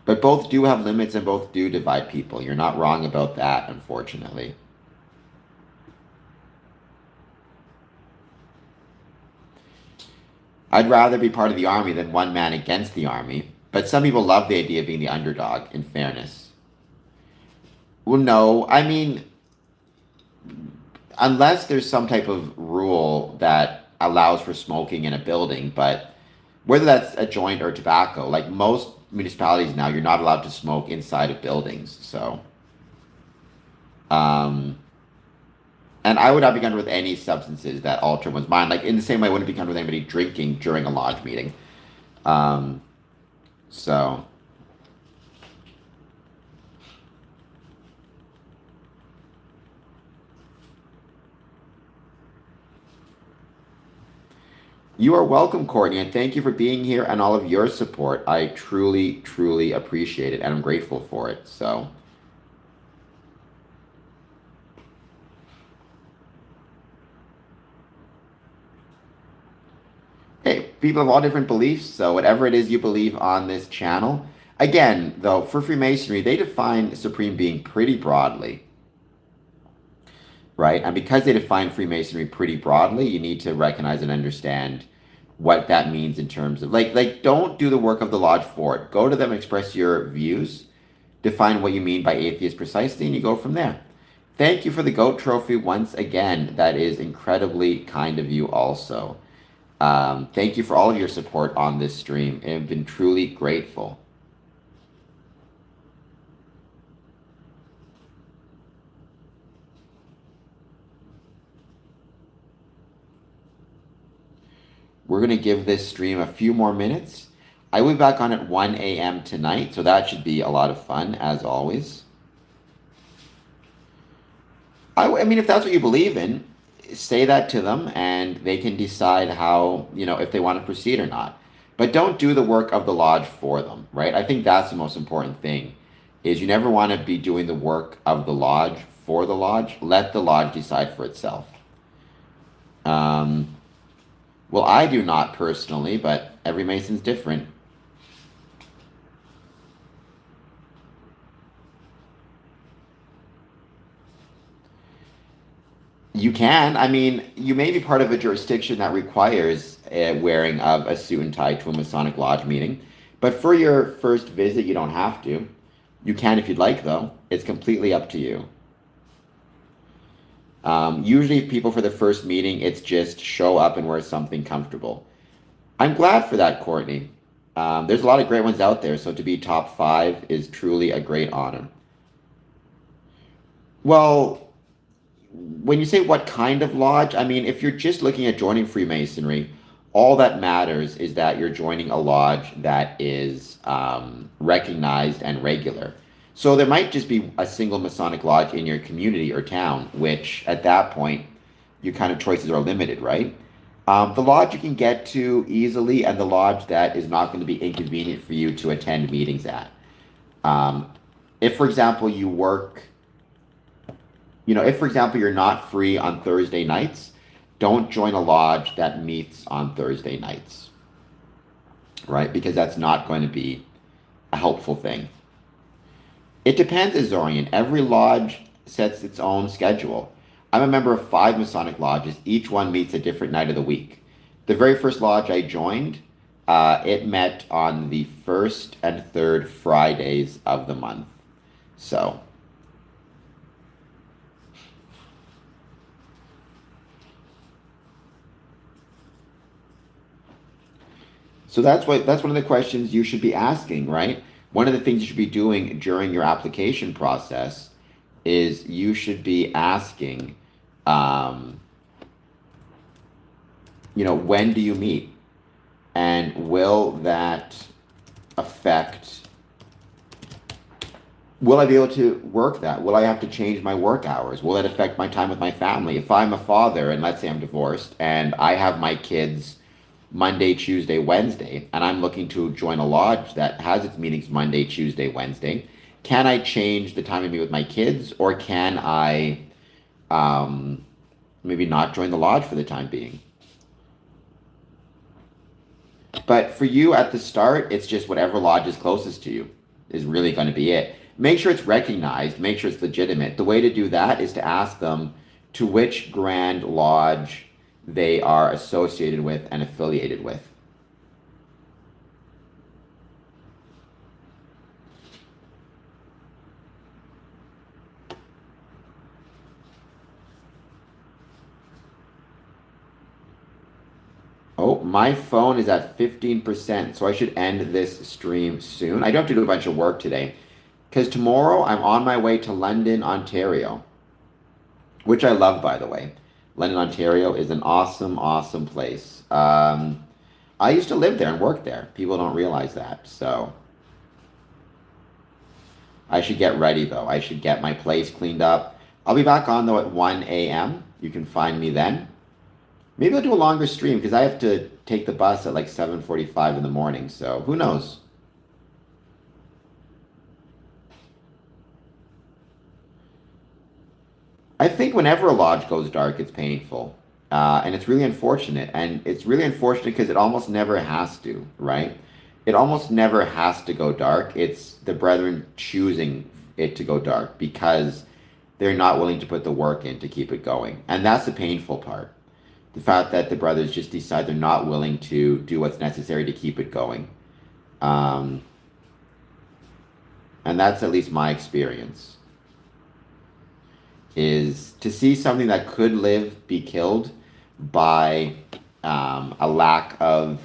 S1: But both do have limits and both do divide people. You're not wrong about that, unfortunately. I'd rather be part of the army than one man against the army. But some people love the idea of being the underdog, in fairness. Well, no. I mean, unless there's some type of rule that allows for smoking in a building, but whether that's a joint or tobacco, like most municipalities now, you're not allowed to smoke inside of buildings. So, um, and I would not be comfortable with any substances that alter one's mind. Like in the same way, I wouldn't be comfortable with anybody drinking during a lodge meeting. Um, so you are welcome, Courtney, and thank you for being here and all of your support. I truly, truly appreciate it, and I'm grateful for it. So, hey, people have all different beliefs, so whatever it is you believe on this channel. Again, though, for Freemasonry, they define Supreme Being pretty broadly, right? And because they define Freemasonry pretty broadly, you need to recognize and understand what that means in terms of don't do the work of the lodge for it. Go to them, express your views, define what you mean by atheist precisely, and you go from there. Thank you for the goat trophy once again. That is incredibly kind of you also. Thank you for all of your support on this stream. I've been truly grateful. We're going to give this stream a few more minutes. I will be back on at 1 a.m. tonight, so that should be a lot of fun, as always. I mean, if that's what you believe in, say that to them, and they can decide how, if they want to proceed or not. But don't do the work of the lodge for them, right? I think that's the most important thing, is you never want to be doing the work of the lodge for the lodge. Let the lodge decide for itself. Well, I do not personally, but every Mason's different. You can. I mean, you may be part of a jurisdiction that requires wearing of a suit and tie to a Masonic lodge meeting. But for your first visit, you don't have to. You can if you'd like, though. It's completely up to you. Usually, people for the first meeting, it's just show up and wear something comfortable. I'm glad for that, Courtney. There's a lot of great ones out there, so to be top 5 is truly a great honor. Well, when you say what kind of lodge, I mean, if you're just looking at joining Freemasonry, all that matters is that you're joining a lodge that is recognized and regular. So there might just be a single Masonic lodge in your community or town, which at that point, your kind of choices are limited, right? The lodge you can get to easily, and the lodge that is not going to be inconvenient for you to attend meetings at. Um, if, for example, you work, if, for example, you're not free on Thursday nights, don't join a lodge that meets on Thursday nights, right? Because that's not going to be a helpful thing. It depends, Azorian. Every lodge sets its own schedule. I'm a member of 5 Masonic lodges. Each one meets a different night of the week. The very first lodge I joined, it met on the first and third Fridays of the month. So that's one of the questions you should be asking, right? One of the things you should be doing during your application process is you should be asking, um, when do you meet? And will I be able to work that? Will I have to change my work hours? Will it affect my time with my family? If I'm a father and let's say I'm divorced and I have my kids Monday, Tuesday, Wednesday, and I'm looking to join a lodge that has its meetings Monday, Tuesday, Wednesday, can I change the time I meet with my kids, or can I maybe not join the lodge for the time being? But for you at the start, it's just whatever lodge is closest to you is really going to be it. Make sure it's recognized, make sure it's legitimate. The way to do that is to ask them to which Grand Lodge they are associated with and affiliated with. Oh, my phone is at 15%, so I should end this stream soon. I don't have to do a bunch of work today, because tomorrow I'm on my way to London, Ontario, which I love, by the way. London, Ontario is an awesome, awesome place. I used to live there and work there. People don't realize that, so I should get ready, though. I should get my place cleaned up. I'll be back on, though, at 1 a.m. You can find me then. Maybe I'll do a longer stream because I have to take the bus at like 7:45 in the morning, so who knows? I think whenever a lodge goes dark, it's painful. And it's really unfortunate. And it's really unfortunate because it almost never has to, right? It almost never has to go dark. It's the brethren choosing it to go dark because they're not willing to put the work in to keep it going. And that's the painful part. The fact that the brothers just decide they're not willing to do what's necessary to keep it going. Um, and that's at least my experience, is to see something that could live be killed by a lack of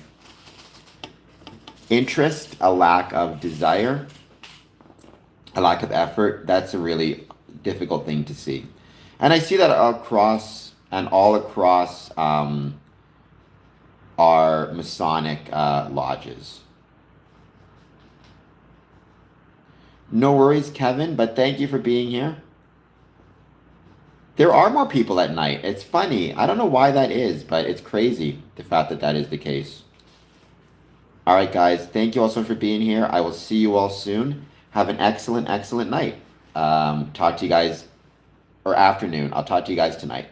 S1: interest, a lack of desire, a lack of effort. That's a really difficult thing to see. And I see that all across our Masonic lodges. No worries, Kevin, but thank you for being here. There are more people at night. It's funny. I don't know why that is, but it's crazy, the fact that that is the case. All right, guys. Thank you all so much for being here. I will see you all soon. Have an excellent, excellent night. Talk to you guys, or afternoon. I'll talk to you guys tonight.